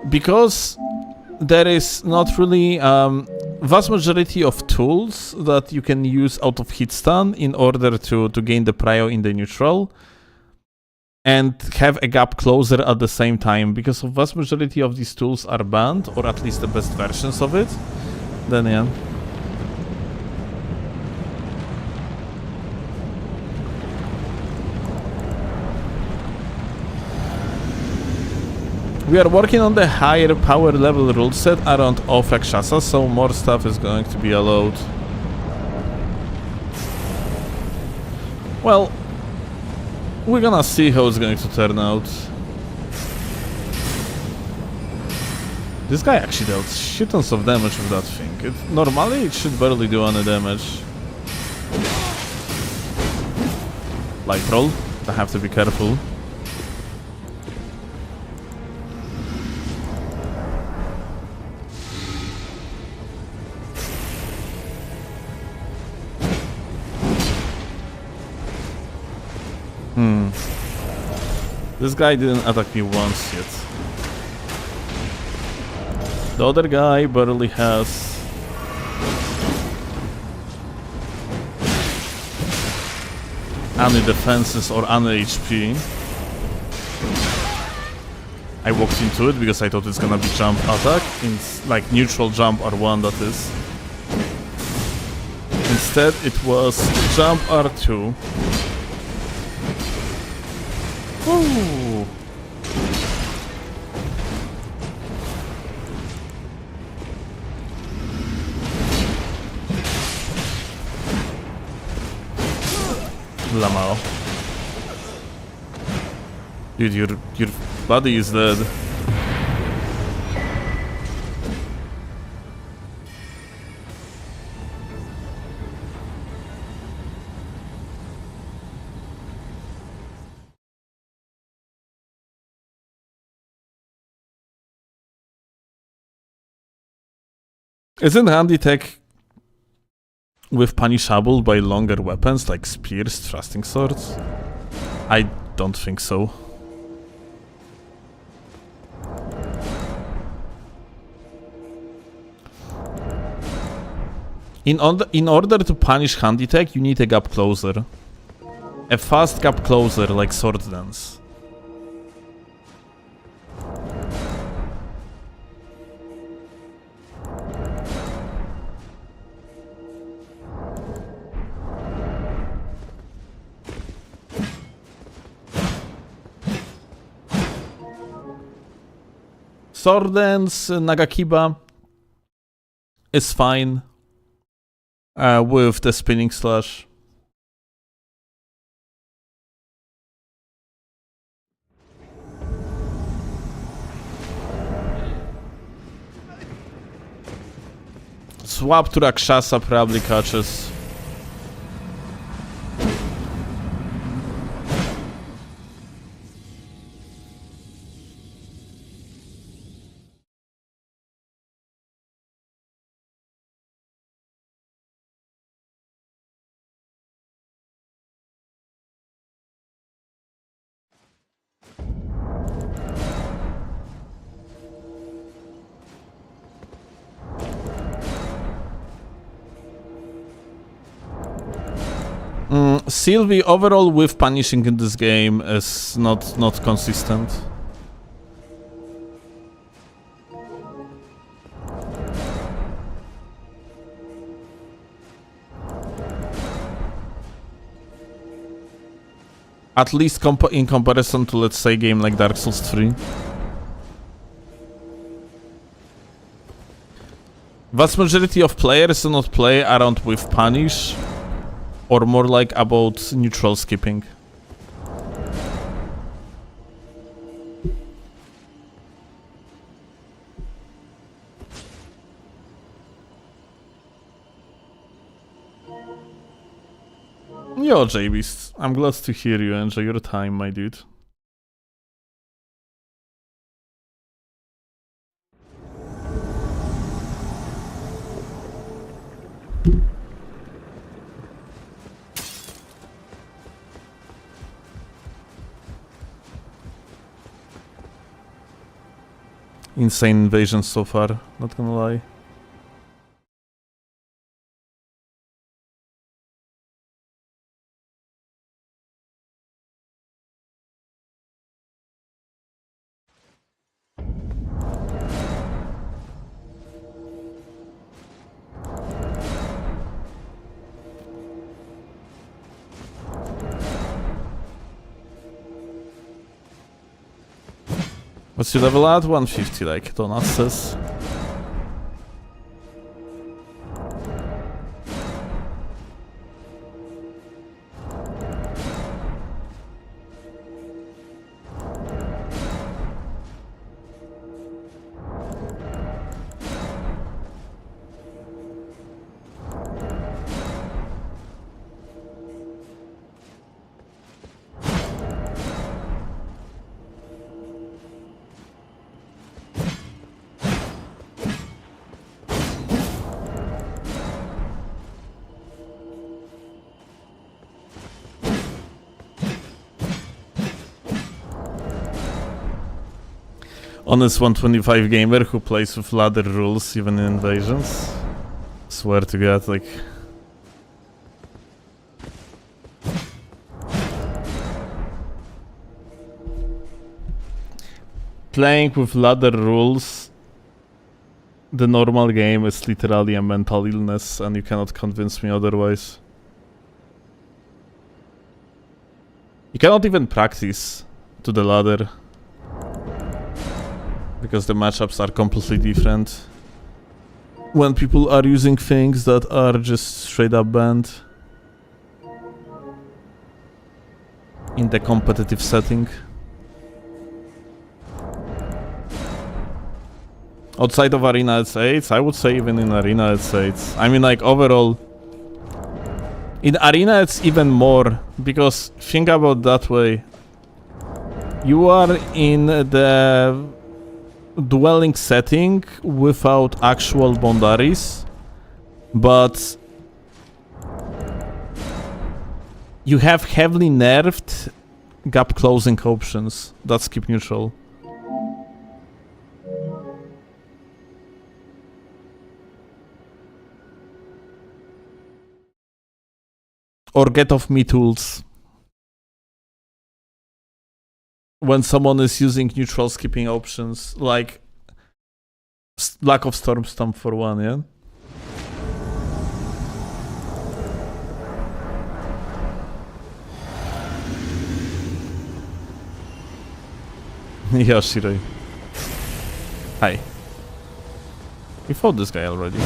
because there is not really vast majority of tools that you can use out of hit stun in order to gain the prio in the neutral and have a gap closer at the same time, because of vast majority of these tools are banned, or at least the best versions of it, then yeah. We are working on the higher power level rule set around off Rakshasa, so more stuff is going to be allowed. Well, we're gonna see how it's going to turn out. This guy actually dealt shit tons of damage with that thing. Normally it should barely do any damage. Light roll, I have to be careful. This guy didn't attack me once yet. The other guy barely has any defenses or any HP. I walked into it because I thought it's gonna be jump attack, in like neutral jump R1 that is. Instead it was jump R2. Ooh. Lamao. Dude, your body is dead. Isn't handy tech with punishable by longer weapons like spears, thrusting swords? I don't think so. In order to punish handy tech, you need a gap closer. A fast gap closer like Sword Dance. Sword Dance, Nagakiba is fine with the spinning slash. Swap to Rakshasa probably catches. Sylvie overall with punishing in this game is not consistent. At least in comparison to, let's say, a game like Dark Souls 3. Vast majority of players do not play around with punish, or more like about neutral skipping. Yo, JBeast, I'm glad to hear you. Enjoy your time, my dude. Insane invasion so far, not gonna lie. What's your level at? 150, like Donut says. Honest 125 gamer who plays with ladder rules even in invasions. Swear to God, like... Playing with ladder rules, the normal game is literally a mental illness and you cannot convince me otherwise. You cannot even practice to the ladder. Because the matchups are completely different when people are using things that are just straight up banned in the competitive setting. Outside of Arena it's 8, I would say even in Arena it's 8. I mean, like, overall in Arena it's even more, because think about that way. You are in the dwelling setting without actual boundaries, but you have heavily nerfed gap closing options that skip neutral. Or get off me tools. When someone is using neutral skipping options, like lack of storm stomp for one, yeah? Yashiroi. Hi. We fought this guy already.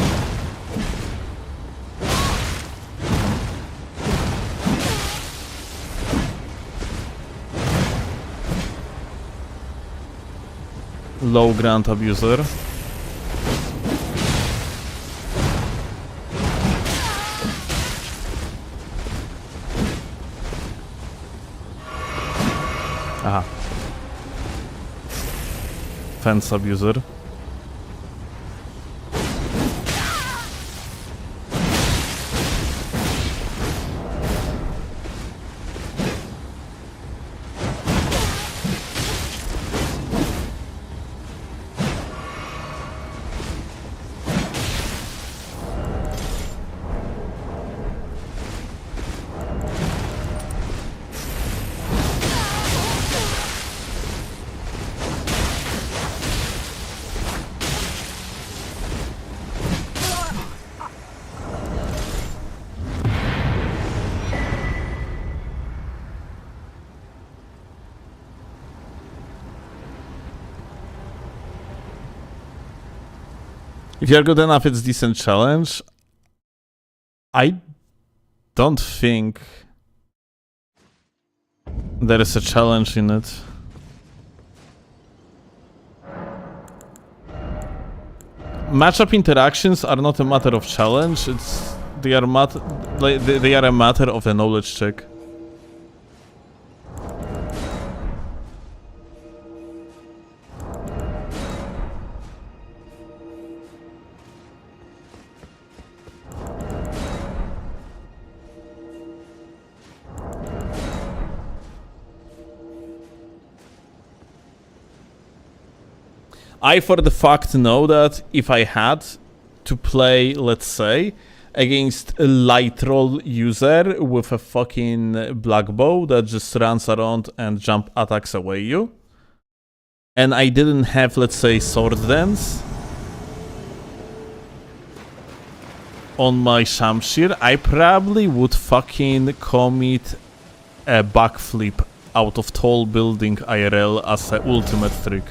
Low Grant Abuser. Aha. Fence Abuser. If you're good enough, it's decent challenge. I don't think there is a challenge in it. Matchup interactions are not a matter of challenge. They are a matter of a knowledge check. I for the fact know that if I had to play, let's say, against a light roll user with a fucking black bow that just runs around and jump attacks away you, and I didn't have, let's say, sword dance on my Shamshir, I probably would fucking commit a backflip out of tall building IRL as an ultimate trick.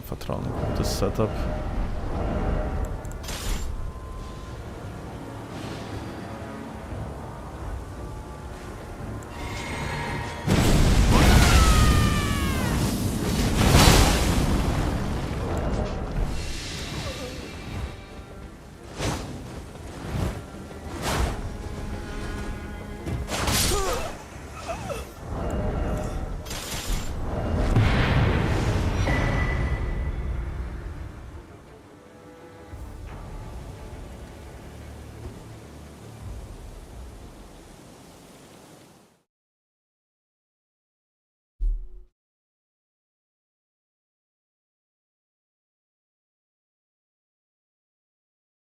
Patroning this setup.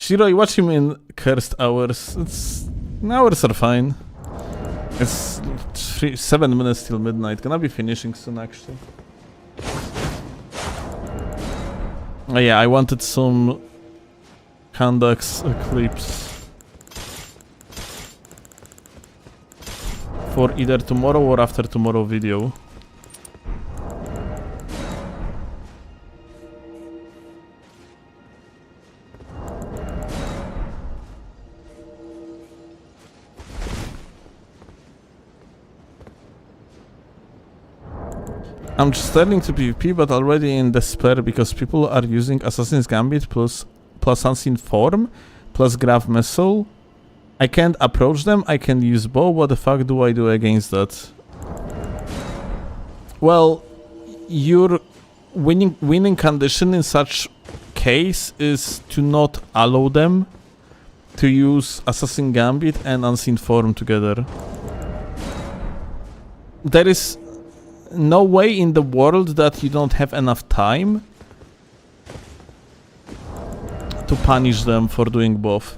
Shiro, what you mean cursed hours? Hours are fine. It's 7 minutes till midnight. Gonna be finishing soon, actually. Oh yeah, I wanted some Kandax clips for either tomorrow or after tomorrow video. I'm just turning to PvP, but already in despair because people are using Assassin's Gambit plus Unseen Form plus Grav Missile. I can't approach them, I can use bow. What the fuck do I do against that? Well, your winning condition in such case is to not allow them to use Assassin Gambit and Unseen Form together. There is no way in the world that you don't have enough time to punish them for doing both.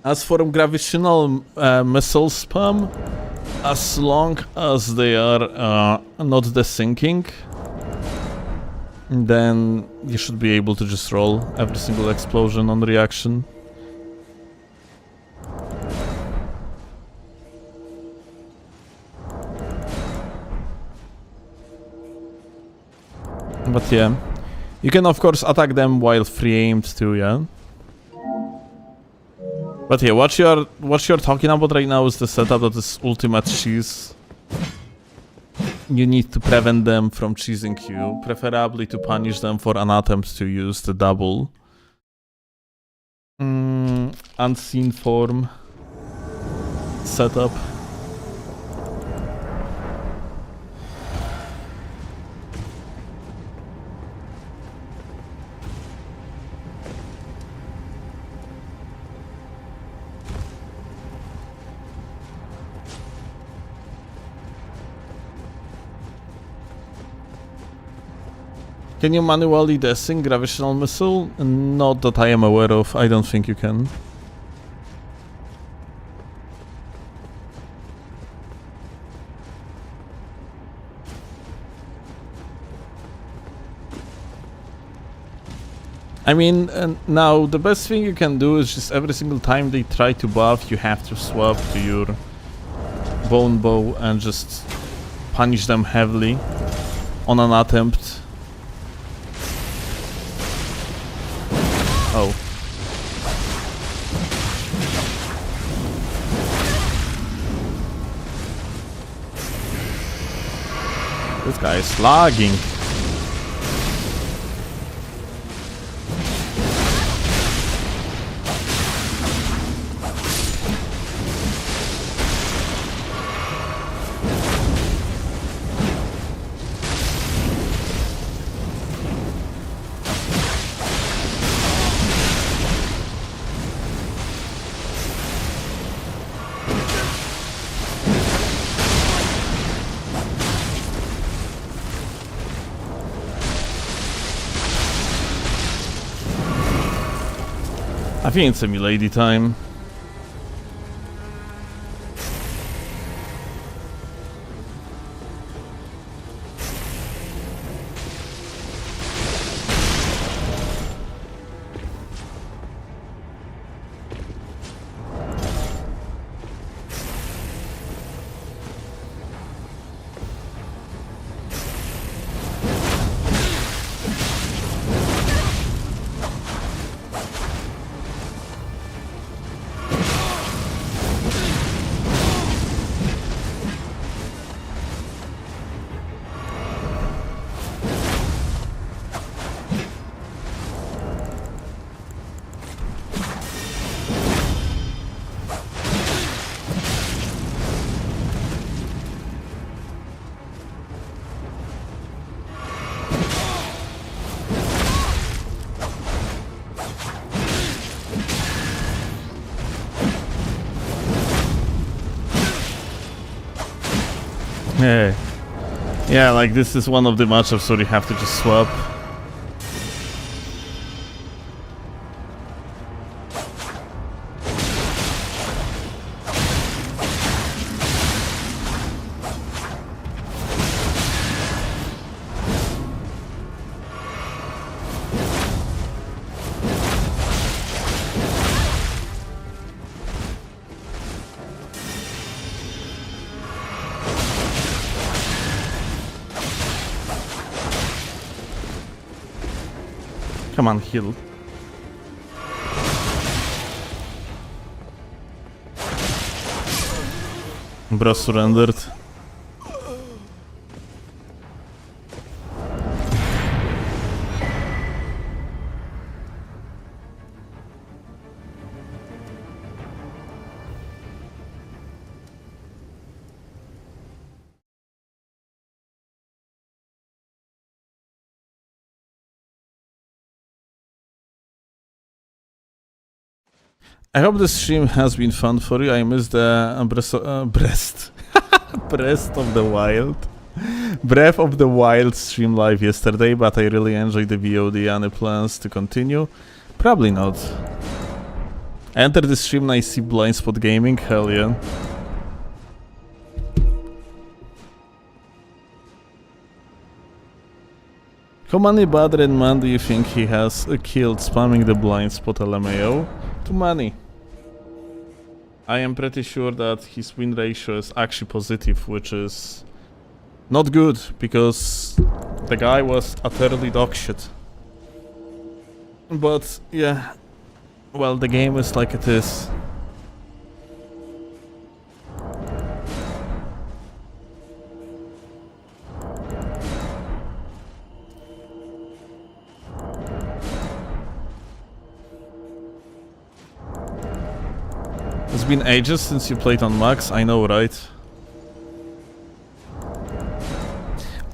As for gravitational missile spam, as long as they are not desyncing, then you should be able to just roll every single explosion on reaction. But yeah, you can of course attack them while free-aimed too, yeah? But yeah, what you're talking about right now is the setup that is ultimate cheese. You need to prevent them from cheesing you, preferably to punish them for an attempt to use the double. Unseen form setup. Can you manually desync gravitational missile? Not that I am aware of. I don't think you can. I mean, now the best thing you can do is just every single time they try to buff, you have to swap to your bone bow and just punish them heavily on an attempt. Oh. This guy is lagging. I think it's a milady time. Yeah, like this is one of the matchups where you have to just swap. Come on, heal. Bro surrendered. I hope the stream has been fun for you. I missed the breast of the Wild. Breath of the Wild stream live yesterday, but I really enjoyed the VOD. Any plans to continue? Probably not. I entered the stream and I see Blind Spot Gaming. Hell yeah. How many Badren man do you think he has killed spamming the Blind Spot LMAO? Too many. I am pretty sure that his win ratio is actually positive, which is not good, because the guy was utterly dogshit. But yeah, well, the game is like it is. It's been ages since you played on Max, I know, right?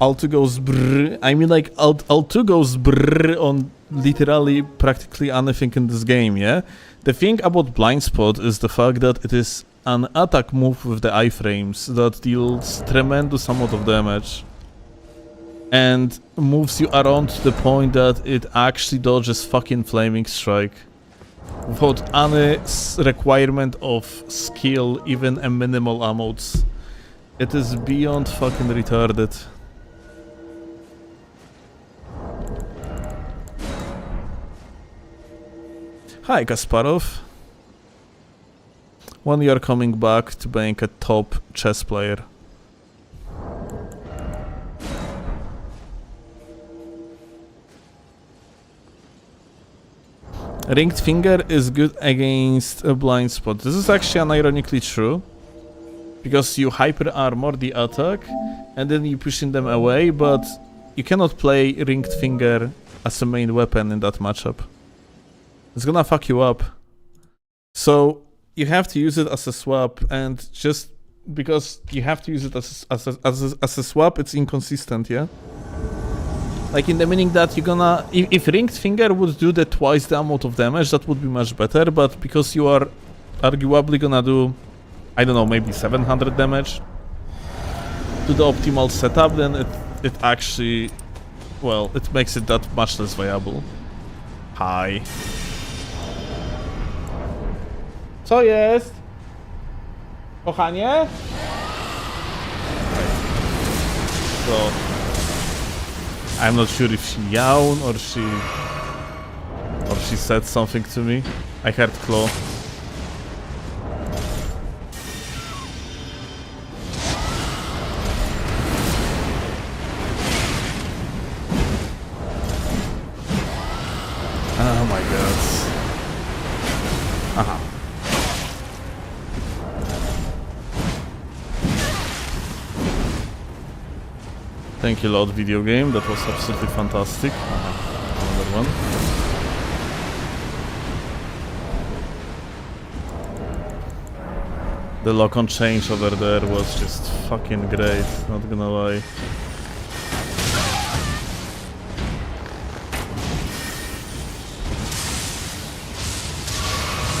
Alt2 goes brrr. I mean, like, Alt2 goes brrr on literally practically anything in this game, yeah? The thing about Blind Spot is the fact that it is an attack move with the iframes that deals tremendous amount of damage. And moves you around to the point that it actually dodges fucking Flaming Strike. Without any requirement of skill, even a minimal amounts. It is beyond fucking retarded. Hi, Kasparov. When you are coming back to being a top chess player? Ringed Finger is good against a Blind Spot. This is actually unironically true. Because you hyper armor the attack and then you pushing them away, but you cannot play Ringed Finger as a main weapon in that matchup. It's gonna fuck you up. So you have to use it as a swap, and just because you have to use it as a swap, it's inconsistent, yeah? Like in the meaning that you're gonna... If Ringed Finger would do the twice the amount of damage, that would be much better, but because you are arguably gonna do, I don't know, maybe 700 damage to the optimal setup, then it actually... Well, it makes it that much less viable. Hi. Co jest? Kochanie? So... I'm not sure if she yawned or she said something to me. I heard claw. Oh my god. Aha. Thank you, Lord Video Game. That was absolutely fantastic. Another one. The lock-on change over there was just fucking great, not gonna lie.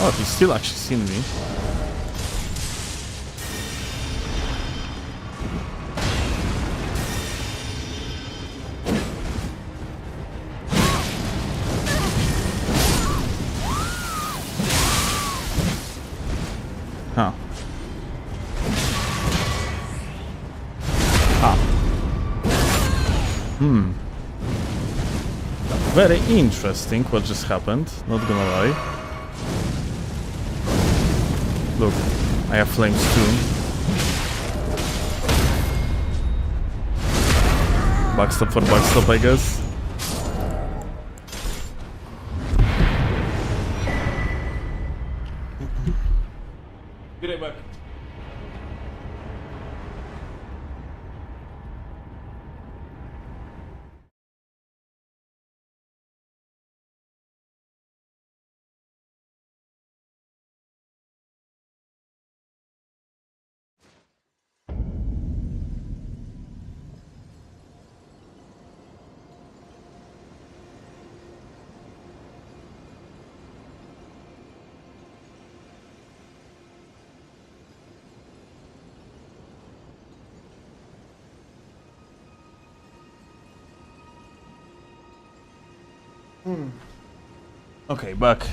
Oh, he's still actually seen me. Huh. Ah. Very interesting what just happened, not gonna lie. Look, I have flames too. Backstop for backstop, I guess. Be right back. Okay, back.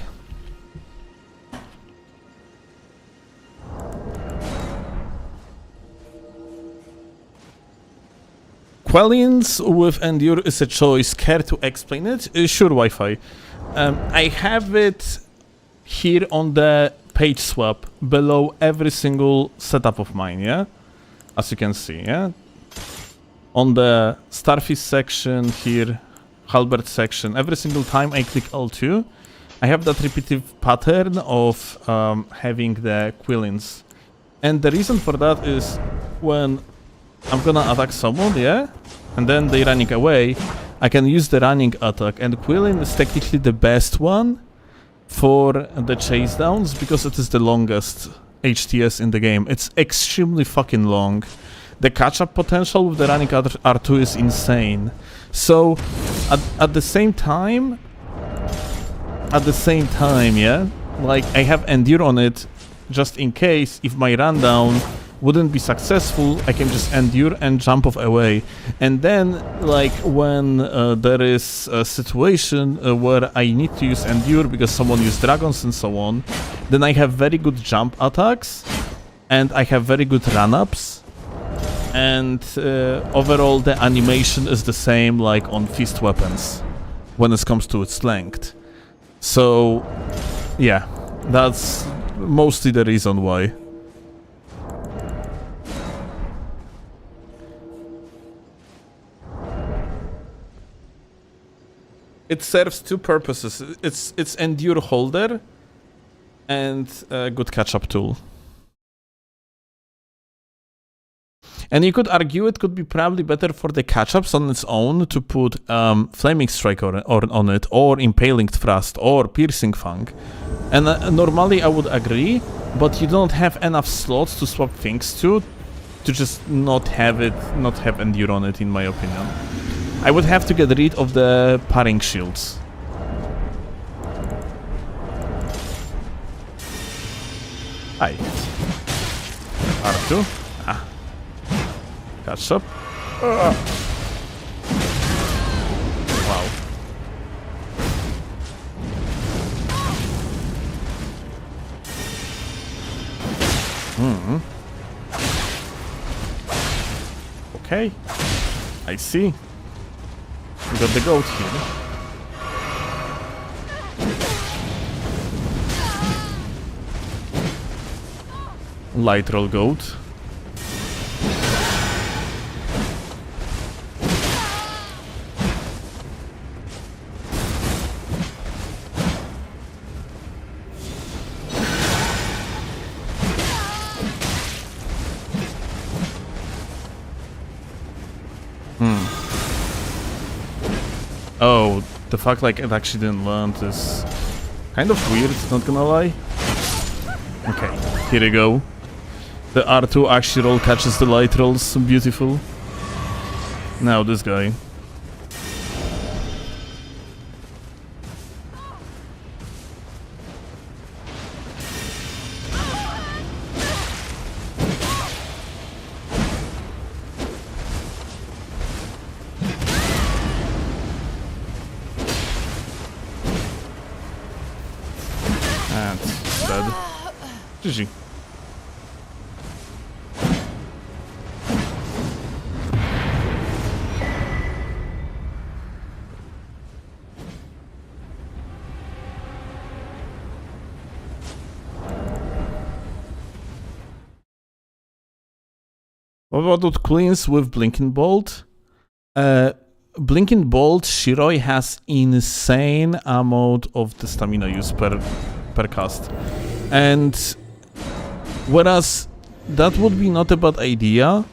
Quellions with Endure is a choice. Care to explain it? Sure, Wi-Fi. I have it here on the page swap below every single setup of mine, yeah? As you can see, yeah? On the Starfish section here, Halberd section, every single time I click L2, I have that repetitive pattern of having the Quillins. And the reason for that is when I'm gonna attack someone, yeah? And then they're running away, I can use the running attack. And Quillin is technically the best one for the chase downs because it is the longest. HTS in the game. It's extremely fucking long. The catch-up potential with the running R2 is insane. So, at the same time, yeah, like I have endure on it, just in case if my rundown wouldn't be successful, I can just endure and jump off away. And then, like, when there is a situation where I need to use endure because someone used dragons and so on, then I have very good jump attacks, and I have very good run-ups, and overall the animation is the same like on fist weapons when it comes to its length. So, yeah, that's mostly the reason why. It serves two purposes. It's endure holder and a good catch-up tool. And you could argue it could be probably better for the catch-ups on its own to put Flaming Strike on it, or Impaling Thrust, or Piercing Fang. And normally I would agree, but you don't have enough slots to swap things to just not have endure on it, in my opinion. I would have to get rid of the parrying shields. Hi. R2. Ah. Catch up. Wow. Okay. I see. We got the goat here. Literal goat. Oh, the fact like it actually didn't land is kind of weird, not gonna lie. Okay, here we go. The R2 actually roll catches the light rolls, beautiful. Now this guy. And dead. GG. What about cleans with Blinking Bolt? Blinking Bolt, Shiroi has insane amount of the stamina use per cast. And whereas that would be not a bad idea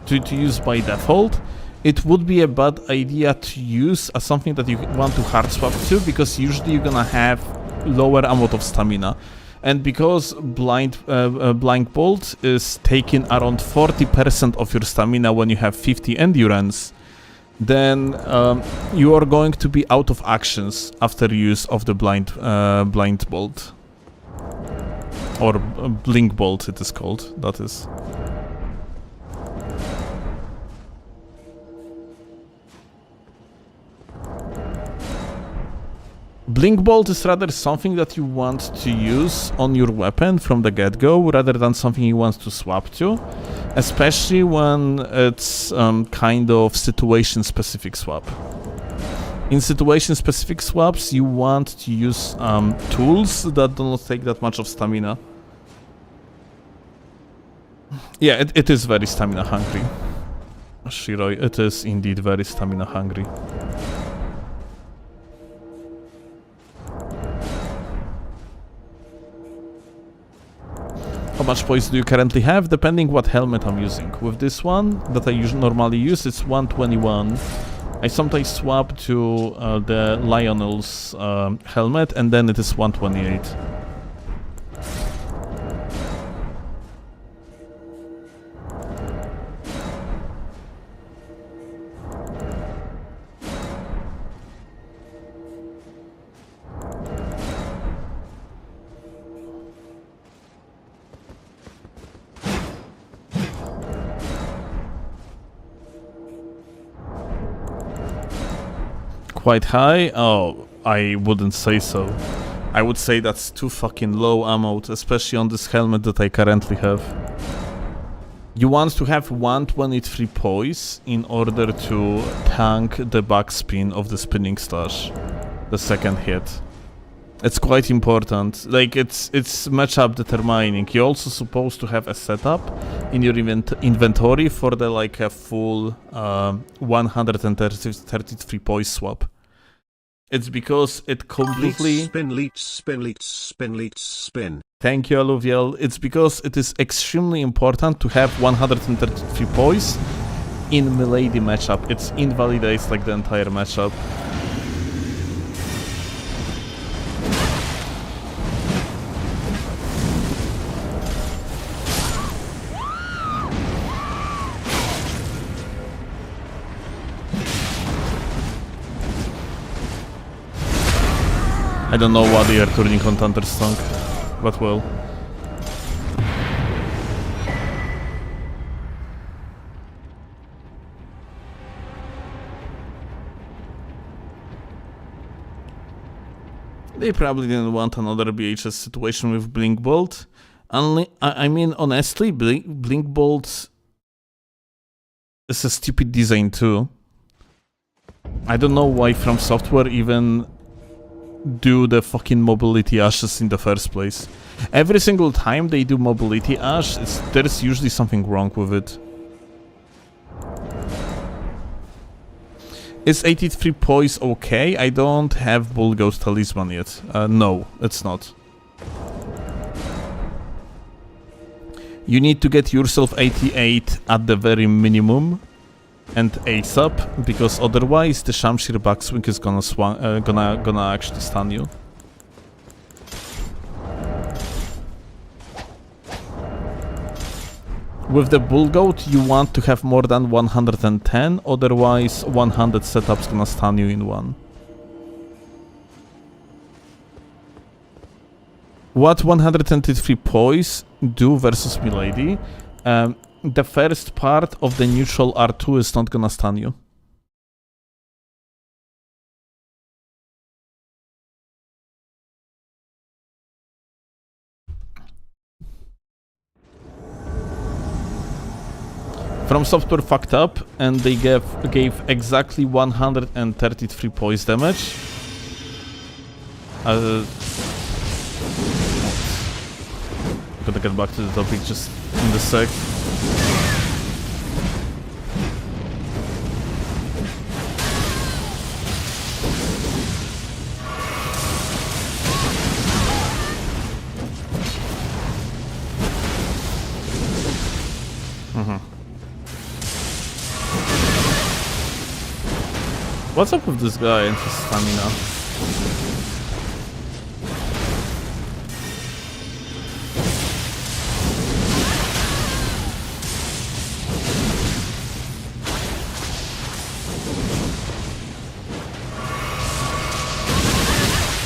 to use by default, it would be a bad idea to use as something that you want to hard swap to, because usually you're gonna have lower amount of stamina. And because Blind Bolt is taking around 40% of your stamina when you have 50 endurance, then you are going to be out of actions after use of the Blind Bolt. Or Blink Bolt it is called, that is. Blink Bolt is rather something that you want to use on your weapon from the get-go, rather than something you want to swap to, especially when it's kind of situation-specific swap. In situation-specific swaps, you want to use tools that do not take that much of stamina. Yeah, it is very stamina-hungry. Shiroi, it is indeed very stamina-hungry. How much points do you currently have? Depending what helmet I'm using. With this one, that I normally use, it's 121. I sometimes swap to the Lionel's helmet, and then it is 128. quite high? Oh, I wouldn't say so. I would say that's too fucking low ammo, especially on this helmet that I currently have. You want to have 123 poise in order to tank the backspin of the spinning stash, the second hit. It's quite important. Like, it's matchup determining. You're also supposed to have a setup in your inventory for the like a full 133 poise swap. It's because it completely... Spin, leech, spin, leech, spin, leech, spin. Thank you, Alluvial. It's because it is extremely important to have 133 poise in melee matchup. It invalidates like the entire matchup. I don't know what they are turning on Thunderstrong, but well. They probably didn't want another BHS situation with Blink Bolt. I mean, honestly, Blink Bolt is a stupid design too. I don't know why From Software even do the fucking mobility ashes in the first place. Every single time they do mobility ash, there's usually something wrong with it. Is 83 poise okay? I don't have Bull Ghost Talisman yet. No, it's not. You need to get yourself 88 at the very minimum and ASAP, because otherwise the Shamshir backswing is gonna actually stun you. With the Bull Goat, you want to have more than 110, otherwise 100 setup's gonna stun you in one. What 123 poise do versus Milady? The first part of the neutral R2 is not gonna stun you. From Software fucked up and they gave exactly 133 poise damage. Gonna get back to the topic just in a sec. What's up with this guy and his stamina?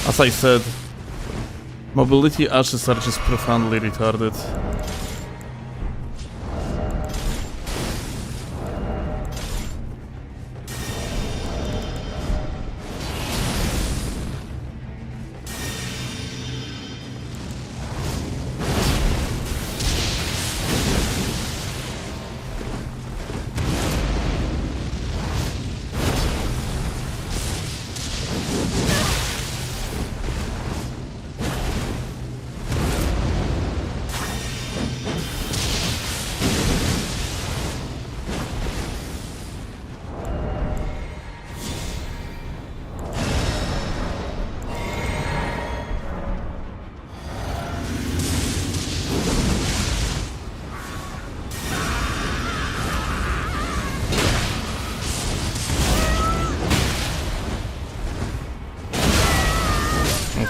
As I said, mobility ashes are just profoundly retarded.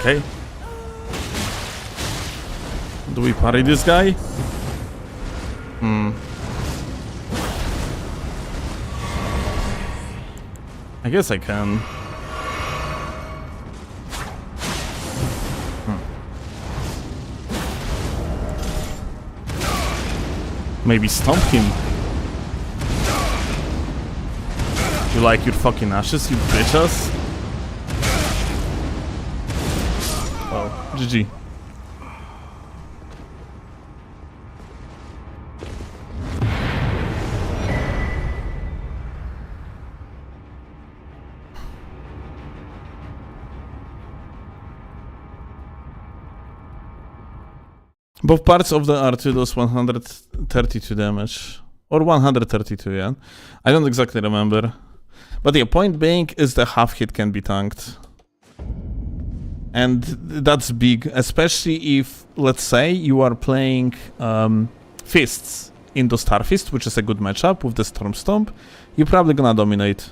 Okay. Do we parry this guy? I guess I can. Maybe stomp him. You like your fucking ashes, you bitches? GG. Both parts of the R2 does 132 damage. Or 132, yeah. I don't exactly remember. But yeah, point being is the half hit can be tanked. And that's big, especially if, let's say, you are playing Fists into Starfist, which is a good matchup with the Storm Stomp. You're probably gonna dominate.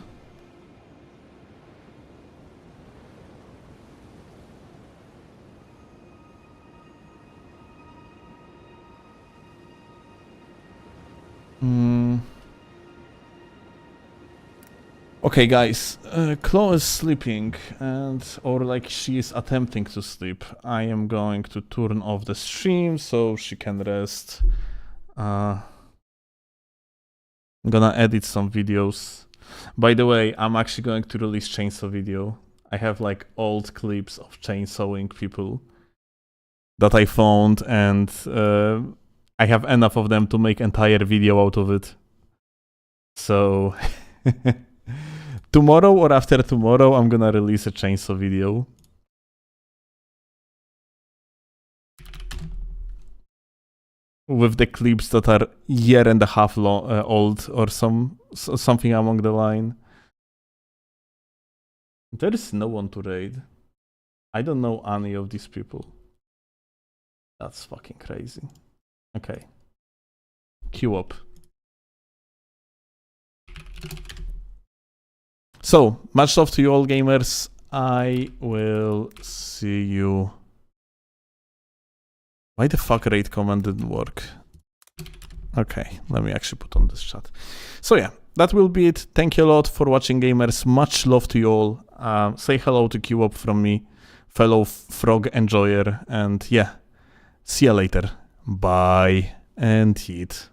Okay, guys, Chloe is sleeping, or like she is attempting to sleep. I am going to turn off the stream so she can rest. I'm gonna edit some videos. By the way, I'm actually going to release chainsaw video. I have like old clips of chainsawing people that I found, and I have enough of them to make entire video out of it. So tomorrow or after tomorrow, I'm gonna release a chainsaw video. With the clips that are year and a half old or something along the line. There is no one to raid. I don't know any of these people. That's fucking crazy. Okay. Queue up. So, much love to you all, gamers. I will see you. Why the fuck raid command didn't work? Okay, let me actually put on this chat. So yeah, that will be it. Thank you a lot for watching, gamers. Much love to you all. Say hello to Queue Up from me, fellow frog enjoyer. And yeah, see you later. Bye and hit.